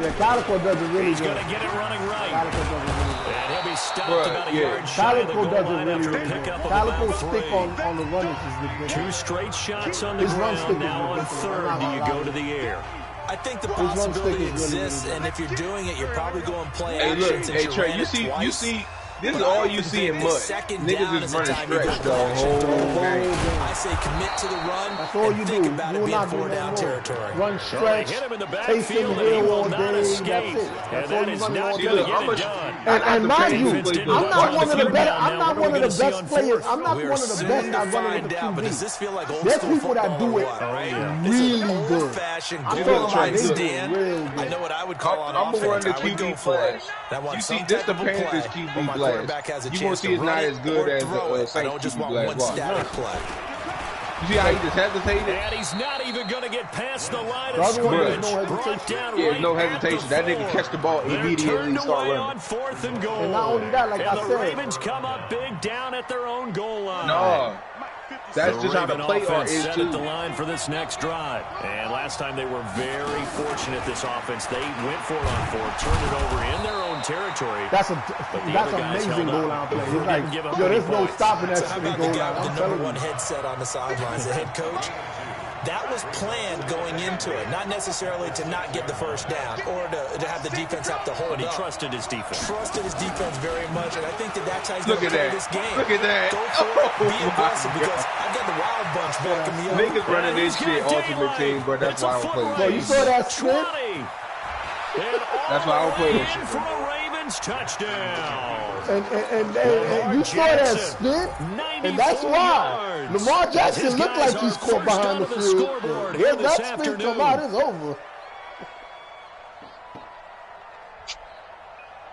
Yeah, Calico does it really He's good. going to get it running right. Calico does it really good. And he'll be stopped Bruh, about a yeah. yard shy of the Calico goal does it line really, after a really pickup good. of Calico about stick 3. on the runners is good. 2 straight shots on the His run ground. stick is Now on ridiculous. 3rd, do you go to the air? I think the His run stick possibility is really, exists, really and if you're doing it, you're probably going play Hey, action look, since hey you Trey, ran you it see, twice. this is But I all you think see in the mud. second down Niggas is is the running time you go stretch the play action. whole game. I say commit to the run That's all you and think do. about You it will being not do 4 no down more. territory. Run They stretch, hit him in the chase backfield, him and he real will all not day. escape. That's it. And That's all that you is run not all going to day. get it done. And mind you, I'm not one of the better. I'm not one of the see best on players. 4th. I'm not We one are of the soon best to at running find with the out, but does QB. this feel like old There's school people that football do or it what, right? really This is good. old-fashioned I'm go talking about line they do it stand. real good. I know what I would call on I'm gonna run offense. the I would go QB for it. blast. I want You see, some this type the of a Panthers play QB where my blast. quarterback has a You gonna chance see to it's run not it as good or as throw the it. I Saints don't just QB want blast. one Watch. static play. You see how he just hesitated? And he's not even going to get past the line The of other one, scrimmage. there's no Brought hesitation. down Yeah, right no at hesitation. the That nigga 4. catch the ball They're immediately turned and start away running. on 4th and goal. And not only that, like and I the said- Ravens come up big down at their own goal line. No. That's just how the Raven play art offense is, set too. at the line for this next drive. And last time they were very fortunate, this offense. They went for it on 4, turned it over in their own territory. That's amazing goal line play. He's like, yo, there's no stopping that shit in goal line. The number one headset on the sidelines, the head coach. That was planned going into it, not necessarily to not get the first down or to have the defense have to hold up. But he trusted his defense. Trusted his defense very much, and I think that's how he's going to play this game. Look at that. Go for it, be aggressive, because I've got the Wild Bunch backing me up. Niggas running this shit Ultimate Team, but that's why I don't play Bro, you saw that split? That's why I don't play this shit. For a Ravens touchdown. And you saw that split, and that's why Lamar Jackson looked like he's caught behind the field. Yeah, that split come out, it's over.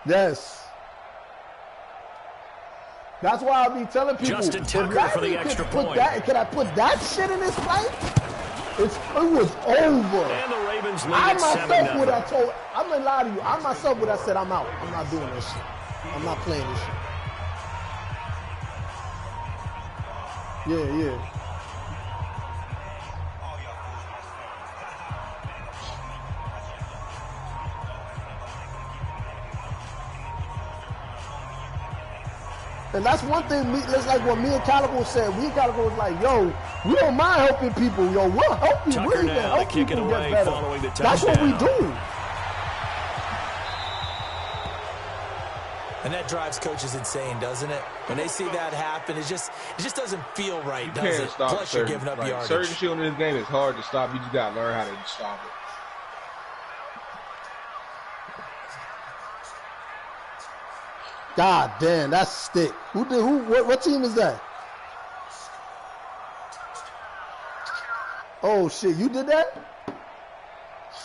Yes. That's why I be telling people, Justin Tucker for the extra point. Can I put that shit in this fight? It was over. And the Ravens lead I at myself would have told, I'm gonna lie to you, I myself would have said, I'm out. I'm not doing this shit. I'm not playing this shit. Yeah. And that's one thing, it's like what me and Calico said. Me and Calico was like, yo, we don't mind helping people. Yo, we'll help you. Tucker We're now help to kick it people away get better. Following the touchdown. That's what we do. And that drives coaches insane, doesn't it? When they see that happen, it just doesn't feel right, does it? Plus, you're giving up yardage. Certain shit in this game is hard to stop. You just got to learn how to stop it. God damn, that's stick. What team is that? Oh shit, you did that?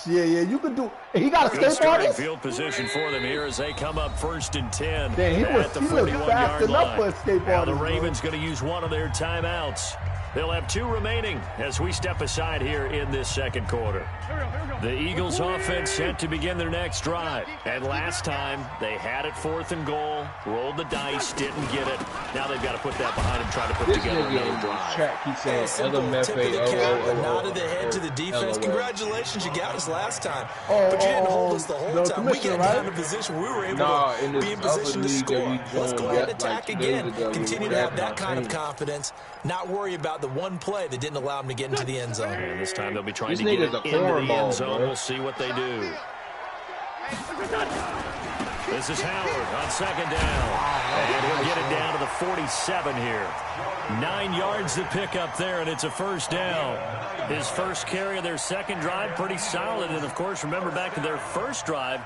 Yeah, you could do. He got a escape artist. Field position for them here as they come up 1st and 10. Damn, he looked fast enough for escape artist. Now the Ravens going to use one of their timeouts. They'll have 2 remaining as we step aside here in this second quarter. The Eagles offense set to begin their next drive. And last time, they had it 4th and goal, rolled the dice, didn't get it. Now they've got to put that behind and try to put together another drive. He said, nod of the head to the defense. Congratulations, you got us last time. But you didn't hold us the whole time. We got down in position. We were able to be in position to score. Let's go ahead and attack again. Continue to have that kind of confidence. Not worry about the one play that didn't allow him to get into the end zone. And this time they'll be trying to get it into the end zone. We'll see what they do. This is Howard on 2nd down. And he'll get it down to the 47 here. 9 yards to pick up there, and it's a 1st down. His first carry of their second drive, pretty solid. And, of course, remember back to their first drive,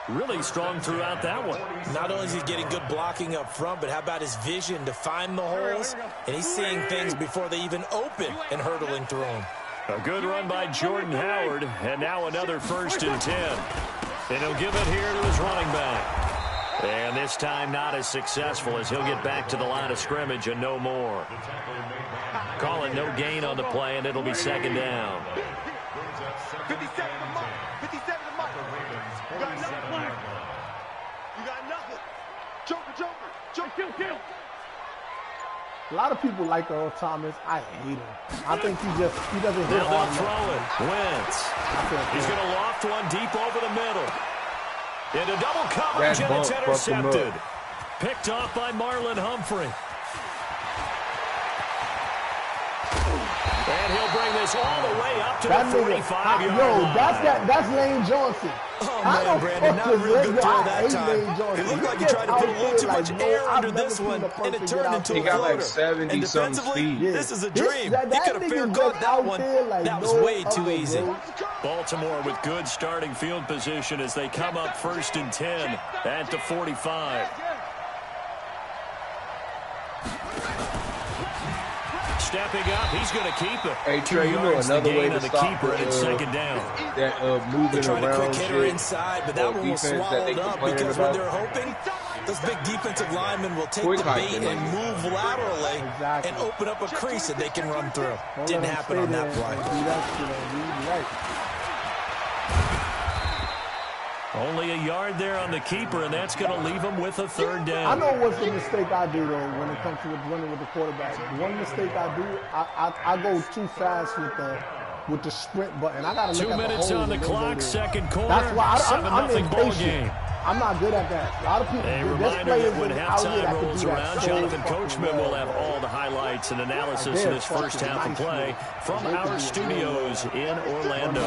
really strong throughout that one. Not only is he getting good blocking up front, but how about his vision to find the holes? And he's seeing things before they even open and hurdling through them. A good run by Jordan Howard, and now another 1st and 10. And he'll give it here to his running back. And this time not as successful as he'll get back to the line of scrimmage and no more. Call it no gain on the play, and it'll be 2nd down. 57 to Mike. 57 to Mike. You got nothing. You got nothing. Joker. Kill. A lot of people like Earl Thomas. I hate him. I think he doesn't hit now hard they'll throw it. Wentz. He's going to loft one deep over the middle. Into double coverage, and it's intercepted. Picked off by Marlon Humphrey. And he'll bring this all the way up to the 45-yard line. That's Lane Johnson. Oh, man, Brandon, not a real good throw that time. It looked like he tried to put a little too much air under this one, and it turned into a floater. He got like 70-something speed. This is a dream. He could have fair caught that one. That was way too easy. Baltimore with good starting field position as they come up 1st and 10 at the 45. Stepping up, he's going to keep it. Hey, Trey, you know another way to stop keeper, and it's 2nd down. That moving around a quick hitter inside, but that one was swallowed up because when they're hoping, those big defensive linemen will take the bait and move laterally and open up a crease that they can run through. Didn't happen on that play. Only a yard there on the keeper, and that's going to leave him with a 3rd down. I know what's the mistake I do, though, when it comes to running with the quarterback. One mistake I do, I go too fast with the sprint button. I got to look at the 2 minutes on the clop, second quarter. That's why I'm 7-0 ball game. I'm not good at that. A lot of people. A reminder that when halftime rolls around, Jonathan Coachman will have all the highlights and analysis of this first half of play from our studios in Orlando.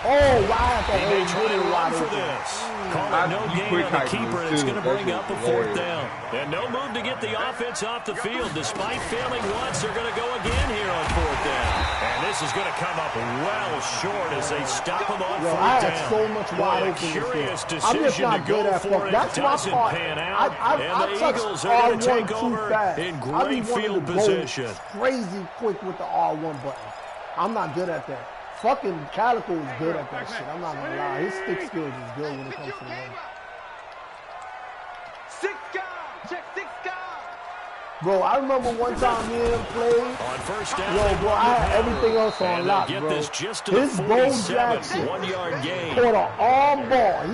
Oh, wow. He may try to run for this. Call it no gain on the keeper, and it's going to bring up a fourth down. And no move to get the offense off the field. Despite failing once, they're going to go again here on fourth down. And this is going to come up well short as they stop him on fourth down. I had so much wide open. I'm just not good at football. That's my part. I Eagles are going to take over in great field position. Crazy quick with the R1 button. I'm not good at that. Fucking Calico is good at that shit. I'm not gonna lie. His stick skills is good when it comes to the run. 6 guys. Check 6 guys. Bro, I remember one time me and him played. On first down, bro, I had everything else on lock, bro. This just to his Bo Jackson 1-yard gain. Caught an arm ball.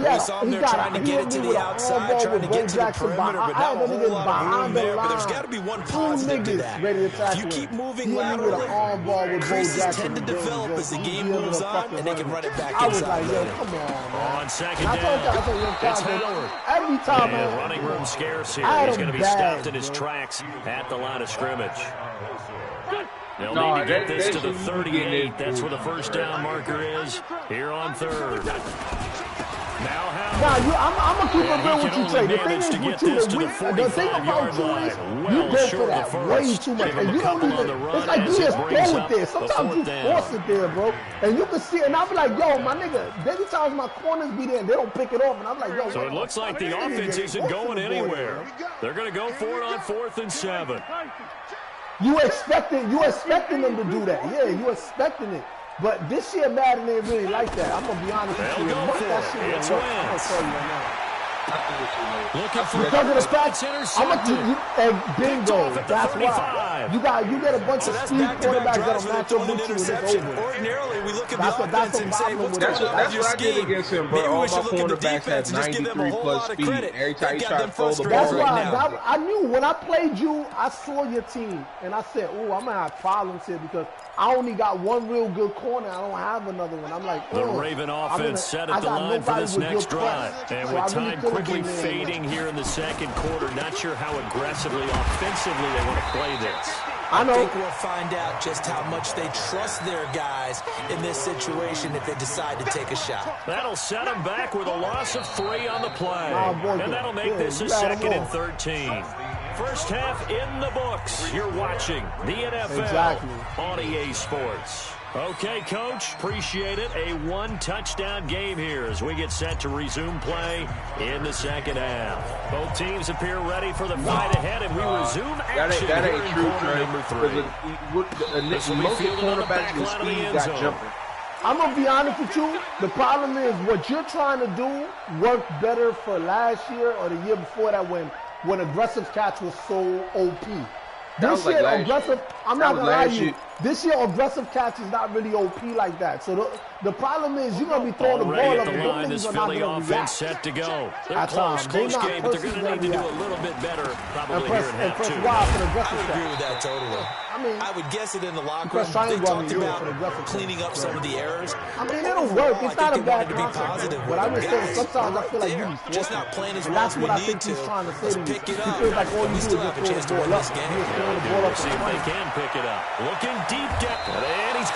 He got to get it to the outside, trying to get to the perimeter, but not a whole lot of room there. But there's got to be one positive to that. If you keep moving laterally, creases tend to develop as the game moves on, and they can run it back inside. I was like, yo, come on, man. On second down, it's Howard. Every time, man. Running room scarce here. He's going to be stopped in his tracks at the line of scrimmage. They'll need to get this to the 38. That's where the first down marker is here on third. Now Howard. I'm going to keep it real with you, Trey. The thing is with you, the thing about you is you go for that way too much. And you don't even, it's like you just throw it there. Sometimes you force it there, bro. And you can see it. And I'll be like, yo, my nigga, many times my corners be there and they don't pick it off. And I'm like, yo. So it looks like the offense isn't going anywhere. They're going to go for it on 4th and 7. You expecting them to do that. Yeah, you expecting it. But this year, Madden ain't really like that. I'm going to be honest with you. They'll go for it. It's Wentz. I'm going to tell you right now. Looking for because of the fact, and bingo, that's why. You get a bunch of speed quarterbacks that'll match up with you and it's over. Ordinarily, we look at the offense and say, what's going on with your scheme? That's what I did against him, bro. All my cornerbacks had 93 plus speed. Every time you try to throw the ball. That's why I knew when I played you, I saw your team, and I said, oh, I'm going to have problems here because I only got one real good corner. I don't have another one. I'm like, oh. The Raven offense set at the line for this next drive. And with time quickly fading here in the second quarter, not sure how aggressively, offensively they want to play this. I think we'll find out just how much they trust their guys in this situation if they decide to take a shot. That'll set them back with a loss of 3 on the play. And that'll make this a 2nd and 13. First half in the books. You're watching the NFL on EA Sports. Okay, Coach, appreciate it. A 1-touchdown game here as we get set to resume play in the second half. Both teams appear ready for the fight ahead, and we resume action that here ain't in true, quarter number 3. Most of the cornerbacks with speed got jumping. I'm going to be honest with you. The problem is what you're trying to do worked better for last year or the year before that when aggressive catch was so OP. This year, aggressive, I'm not going to lie to you. This year, aggressive catch is not really OP like that. So the problem is you're going to be throwing the ball up. The line, this Philly offense set to go. They're close game, but they're going to need to do a little bit better probably here in half 2. I would agree with that totally. I would guess it in the locker room. They talked about cleaning up some of the errors. I mean, it'll work. It's not a bad concept. But I'm just saying, sometimes I feel like you're just not playing as well as we need to. Let's pick it up. We still have a chance to win this game. See if they can pick it up. Looking deep down. And he's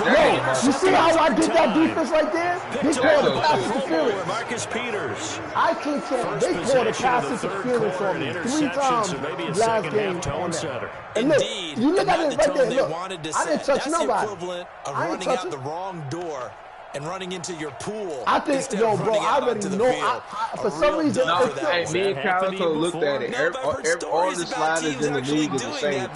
you see how I did that defense right there? They called a pass interference. Marcus Peters. I clicked on. They called a pass interference on me 3 times last game on that. And look, you look at it right there. Look, I didn't touch nobody. That's equivalent of running out the wrong door and running into your pool. I think, yo, bro, I already know. For some reason, me and Calico looked at it. All the sliders in the league is the same.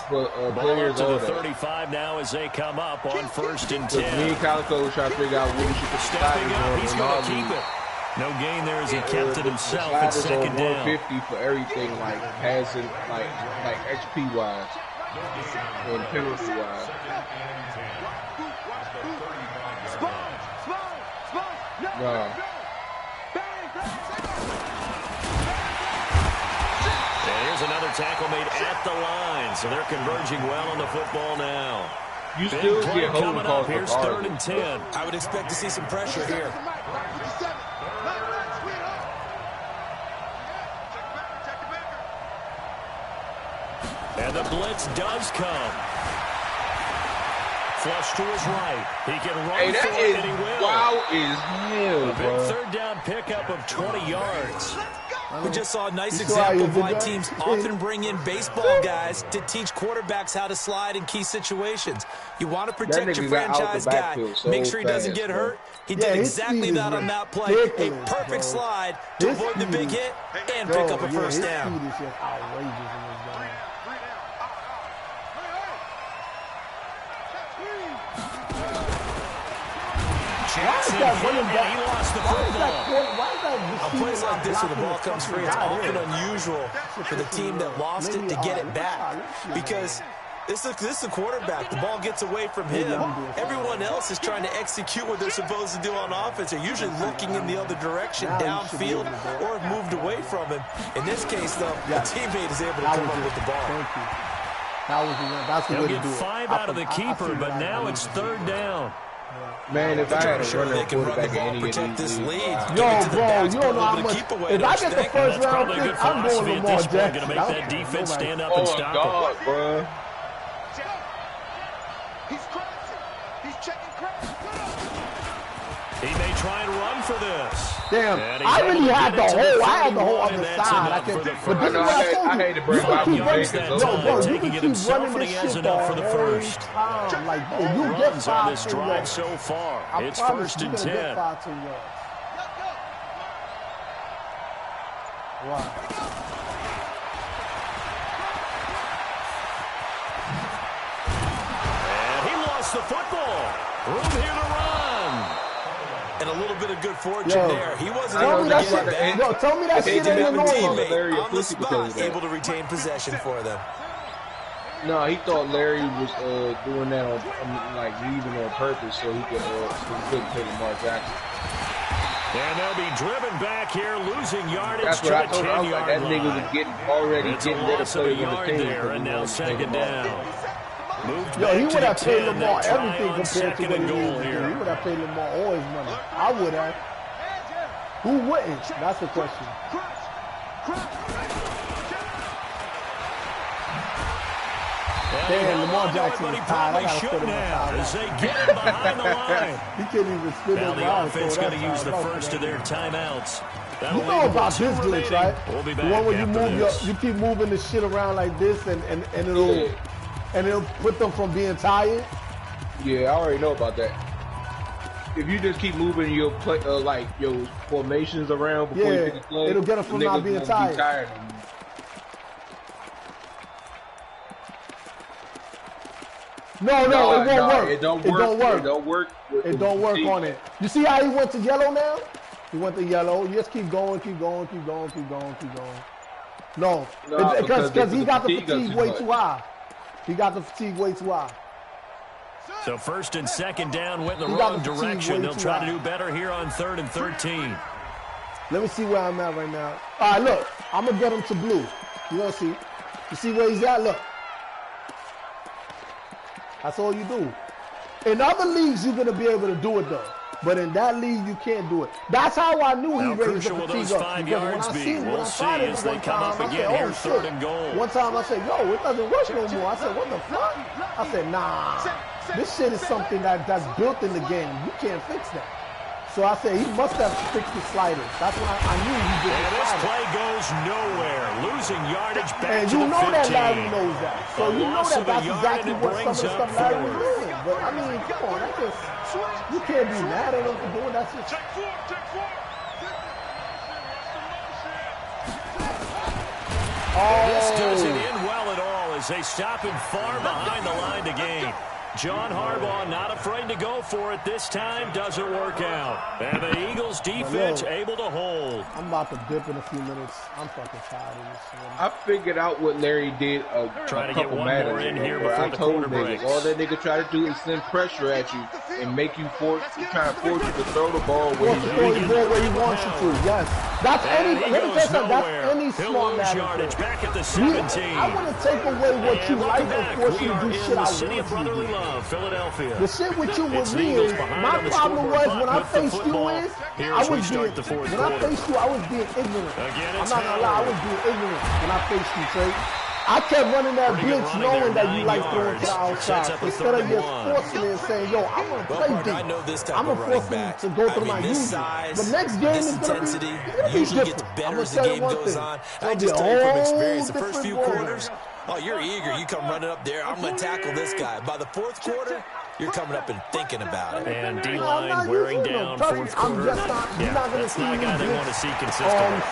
For players to the 35 now as they come up on 1st and 10. Me and Calico were trying to figure out when we should put stepping up. He's going to keep it. No gain there as he kept it himself at 2nd down. 150 for everything, like passing, like XP wise and penalty wise. And here's another tackle made at the line, so they're converging well on the football now. You still get holding calls. Here's 3rd and 10. I would expect to see some pressure here. And the blitz does come. Flush to his right. He can run for it, and he will. Wow is hell, a big third down pickup of 20 yards. We just saw a nice example of why teams often bring in baseball guys to teach quarterbacks how to slide in key situations. You want to protect your franchise guy. Make sure he doesn't get hurt. He did exactly that on that play. A perfect slide to avoid the big hit and pick up a first down. Jackson hit, and he lost the football. On plays like this where the ball comes free, it's often unusual for the team that lost it to get it back. Because this is the quarterback. The ball gets away from him. Everyone else is trying to execute what they're supposed to do on offense. They're usually looking in the other direction, downfield, or have moved away from him. In this case, though, the teammate is able to come up with the ball. That's the way to do it. They'll get 5 out of the keeper, but now it's third down. Man, if I had a running quarterback in any of these leagues. Yo, bro, you don't know how much. If I get the first round pick, I'm going Lamar Jackson. Going to make that defense stand up and stop God, him. Bro. He's crashing. He's checking crash. He may try and run for this. Damn, I really had the whole other side. But this is what I told you. I hate to bring my yards that time, taking it himself, and he has enough for the first. Like, you get Runs on 5 this drive so far. It's first and 10. Wow. And he lost the football. Room here to run. And a little bit of good fortune there. He wasn't able able to get it back. Tell me that shit ain't normal. Teammate on the spot, able to retain possession for them. No, he thought Larry was doing that on like leaving on purpose so he couldn't take Lamar Jackson. And they'll be driven back here, losing yardage. That's what I told him. I was like, that nigga was getting ready to play yard there, and now second down. Yo, he would have paid Lamar everything compared to what he needs to do. He would have paid Lamar all his money. I would have. Who wouldn't? That's the question. Damn, Lamar Jackson is tired. I got to spit him now as they get him behind the line. He can't even spit him. Now the offense going to use the first of their timeouts. You know about this glitch, right? We'll be the back one where you keep moving the shit around like this, and it'll put them from being tired. Yeah, I already know about that. If you just keep moving your play, like your formations around before you pick a play, it'll get them from not being tired. No, it won't work. It don't work. It don't work on it. You see how he went to yellow now? He went to yellow. You just keep going. No, because he got the fatigue way too high. He got the fatigue way too high. So first and second down went in the wrong direction. They'll try to do better here on 3rd and 13. Let me see where I'm at right now. All right, look. I'm going to get him to blue. You want to see? You see where he's at? Look. That's all you do. In other leagues, you're going to be able to do it, though. But in that league, you can't do it. That's how I knew he raised the fatigue up. Because we'll see as they come up again here, 3rd and goal. One time I said, yo, it doesn't work no more. I said, what the fuck? I said, nah. This shit is something that's built in the game. You can't fix that. So I said, he must have fixed the sliders. That's when I knew he did it. This play goes nowhere. Losing yardage back to the 15. And you know that Larry knows that. So you know that that's exactly what some of the stuff Larry was doing. But I mean, come on, that's just, you can't be mad at him for doing that shit. This doesn't end well at all as they stop him far behind the line to gain. John Harbaugh not afraid to go for it this time. Doesn't work out. And the Eagles defense able to hold. I'm about to dip in a few minutes. I'm fucking tired of this one. I figured out what Larry did a couple matters ago. I told niggas, all that nigga try to do is send pressure at you and make you trying to force you to throw the ball where he wants you to. Yes. That's any smart man. Back at the 17. I want to take away what you like and force you to do shit I want you to do. Philadelphia. The shit with you with me is, my problem was when I faced you is, I was being ignorant. I'm not gonna lie, I was being ignorant when I faced you, Trey. I kept running that blitz knowing that you like throwing to the outside. Instead of just forcing it and saying, yo, I'm going to play deep. I know this type I'm going to force him to go through my usual. The next game is going to be usually gets better as the game goes on. I just tell you from experience, the first few quarters, oh, you're eager. You come running up there. I'm going to tackle this guy. By the fourth quarter, you're coming up and thinking about it. And D-line wearing down fourth quarter. That's not a guy they want to see consistently.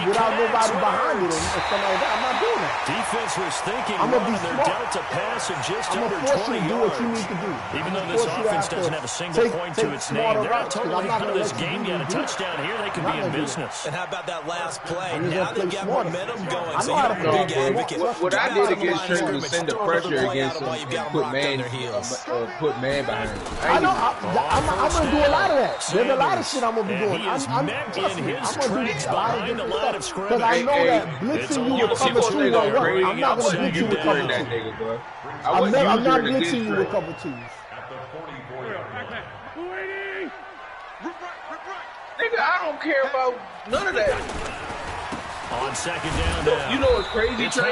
Without nobody behind it or something like that, I'm not doing that. Defense was thinking running their delta pass of just under 20 yards. Do what you need to do. Even though this offense doesn't have a single point to its name, they're not totally out of this game yet. A touchdown here, they could be in business. And how about that last play? Now they've got momentum going, so you're a big advocate. What I did against Trey was send the pressure against him and put man behind him. I know. I'm going to do a lot of that. There's a lot of shit I'm going to be doing. I'm going to do a lot of different stuff. Because I know that blitzing you with cover 2 won't work. I'm not going to blitz you with cover 2. I'm not blitzing you with cover 2s. Nigga, I don't care about none of that. On second down now. You know what's crazy, Trey?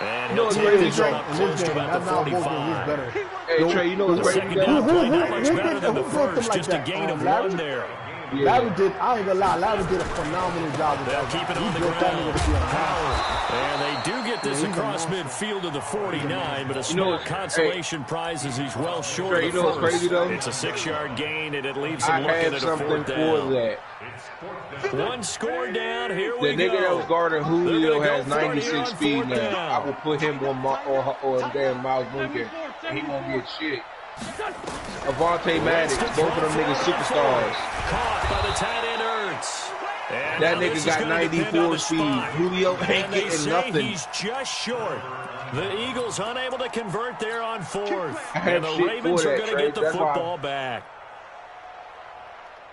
And he'll take this one up close to about the 45. Hey, Trey, you know what's crazy? Second down play not much better than the first. Just a gain of 1 there. Yeah. Larry did, I ain't gonna lie, Larry did a phenomenal job with that. Keep it on the ground. And they do get this across midfield to the 49, but a small consolation prize as he's well short Trey, of the you know what's crazy, though? It's a 6-yard gain, and it leaves him looking at a 4th down. 1 score down, here we go. The nigga that was guarding Julio has 96 speed now. I will put him on damn Miles Boykin, and he won't get shit. Avante Maddox, both of them niggas superstars. Caught by the tight end Ertz. And that nigga got 94 speed. Julio ain't getting nothing. He's just short. The Eagles unable to convert there on 4th. And the Ravens are going to get the football back.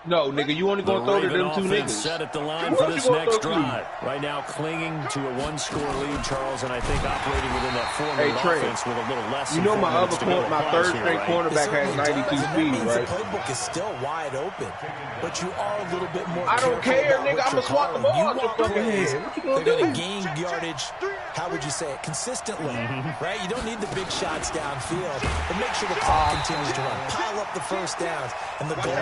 No, nigga, you only gonna throw to them 2 niggas. Set at the line for this next drive. Right now, clinging to a 1-score lead, Charles, and I think operating within that 4-minute offense with a little less. You know my third string cornerback has 92 speed, right? The playbook is still wide open, but you are a little bit more. I don't care, nigga. I'm gonna swat the ball out your fucking head. What you gonna do? They're gonna gain yardage. How would you say it? Consistently, right? You don't need the big shots downfield, but make sure the clock continues to run. Pile up the first downs, and the goal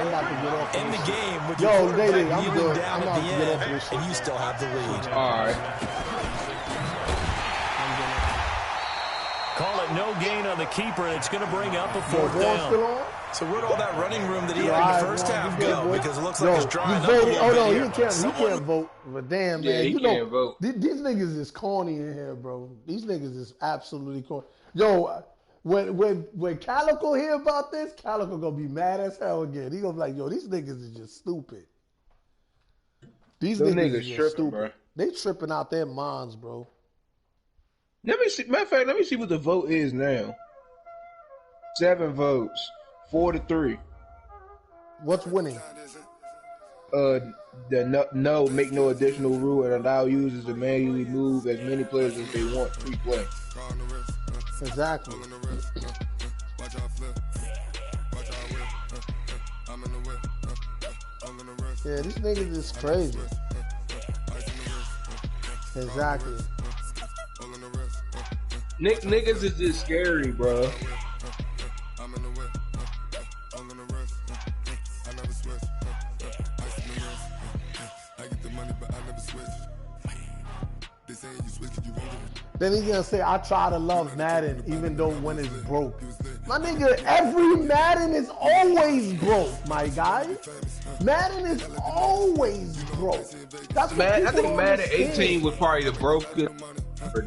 in the game with your quarterback kneeling down at the end, and you still have the lead. All right. Call it no gain on the keeper, and it's going to bring up a 4th down. So where'd all that running room that he had in the first half go? Because it looks like it's drying up. Oh, no, he can't vote. But damn, man. He can't vote. These niggas is corny in here, bro. These niggas is absolutely corny. Yo, when Calico hear about this, Calico gonna be mad as hell again. He gonna be like, yo, these niggas is just stupid. These niggas is just stupid. Bro. They tripping out their minds, bro. Let me see. Matter of fact, let me see what the vote is now. 7 votes, 4-3. What's winning? The no, make no additional rule and allow users to manually move as many players as they want free play. Exactly. Yeah, these niggas is crazy. Exactly. Niggas is just scary, bro. Then he's gonna say, I try to love Madden even though when it's broke. My nigga, every Madden is always broke, my guy. Madden is always broke. That's what I think Madden 18 was probably the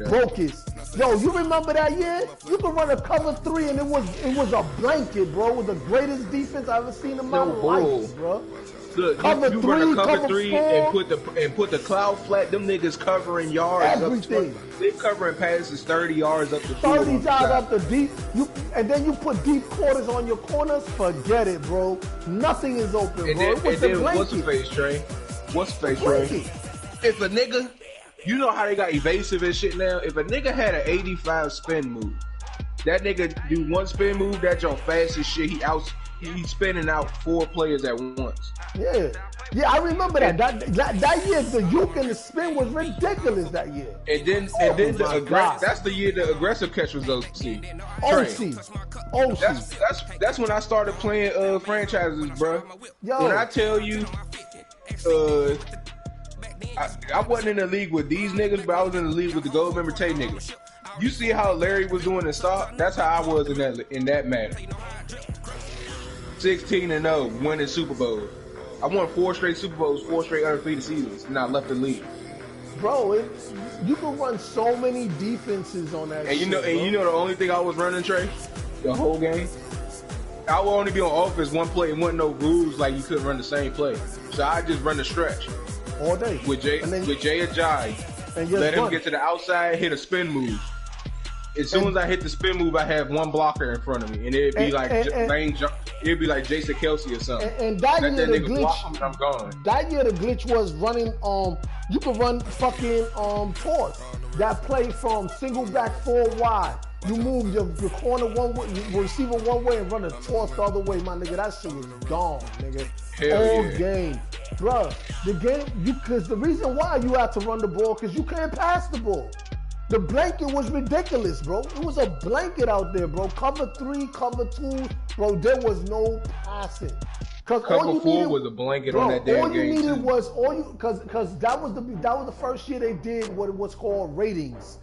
brokest. Yo, you remember that year? You could run a cover 3 and it was a blanket, bro. It was the greatest defense I've ever seen in my life, bro. Look, you run a cover 3 and put the cloud flat. Them niggas covering yards. Everything. They covering passes 30 yards up the field. 30 yards up the deep. And then you put deep quarters on your corners. Forget it, bro. Nothing is open, and bro. Then what's the face, Trey? What's the face, Trey? If a nigga, you know how they got evasive and shit now? If a nigga had an 85 spin move, that nigga do one spin move, that's your fastest shit. he's spinning out 4 players at once. Yeah, I remember that. That year, the uke and the spin was ridiculous that year. And then that's the year the aggressive catch was OC. That's when I started playing franchises, bro. Yo. When I tell you, I wasn't in the league with these niggas, but I was in the league with the gold member Tay niggas. You see how Larry was doing the stop? That's how I was in that manner. 16-0, winning Super Bowl. I won 4 straight Super Bowls, 4 straight undefeated seasons, and I left the league. Bro, you can run so many defenses on that. And you know the only thing I was running, Trey, the whole game, I would only be on offense one play and wasn't no rules like you couldn't run the same play. So I just run the stretch all day with Jay Ajayi, and let him get to the outside, hit a spin move. As soon as I hit the spin move, I have one blocker in front of me, and it'd be it'd be like Jason Kelsey or something. And that year the glitch, I'm gone. That year the glitch was running. You could run fucking toss. That play from single back 4 wide. You move your corner one way, your receiver one way, and run a toss the other way. My nigga, that shit was gone, nigga. All game, bro. The game, because the reason why you had to run the ball, because you can't pass the ball. The blanket was ridiculous, bro. It was a blanket out there, bro. Cover 3, cover 2, bro. There was no passing. Cover 4 was a blanket on that damn game. All you needed was because that was the first year they did what was called ratings.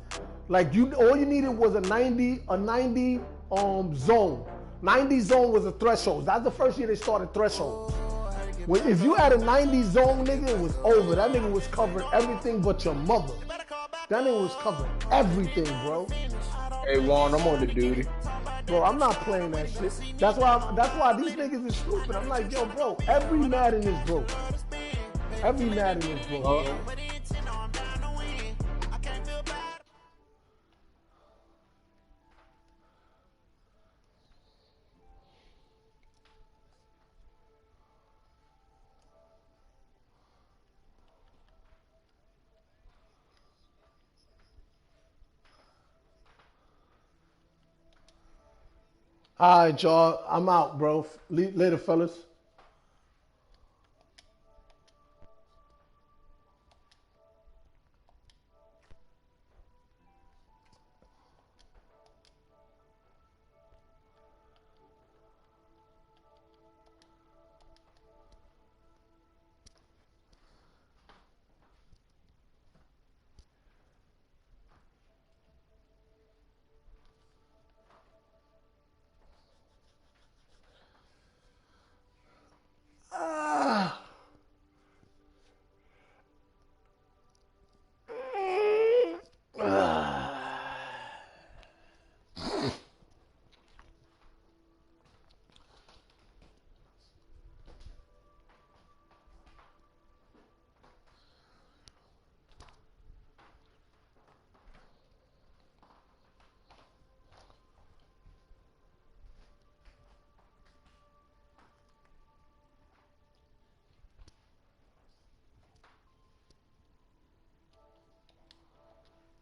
Like all you needed was a 90 zone. 90 zone was a threshold. That's the first year they started threshold. If you had a 90 zone, nigga, it was over. That nigga was covering everything but your mother. That nigga was covering everything, bro. Hey Juan, I'm on the duty. Bro, I'm not playing that shit. That's why these niggas is stupid. I'm like, yo, bro, every Madden is broke. Every Madden is broke, bro. All right, y'all. I'm out, bro. Later, fellas.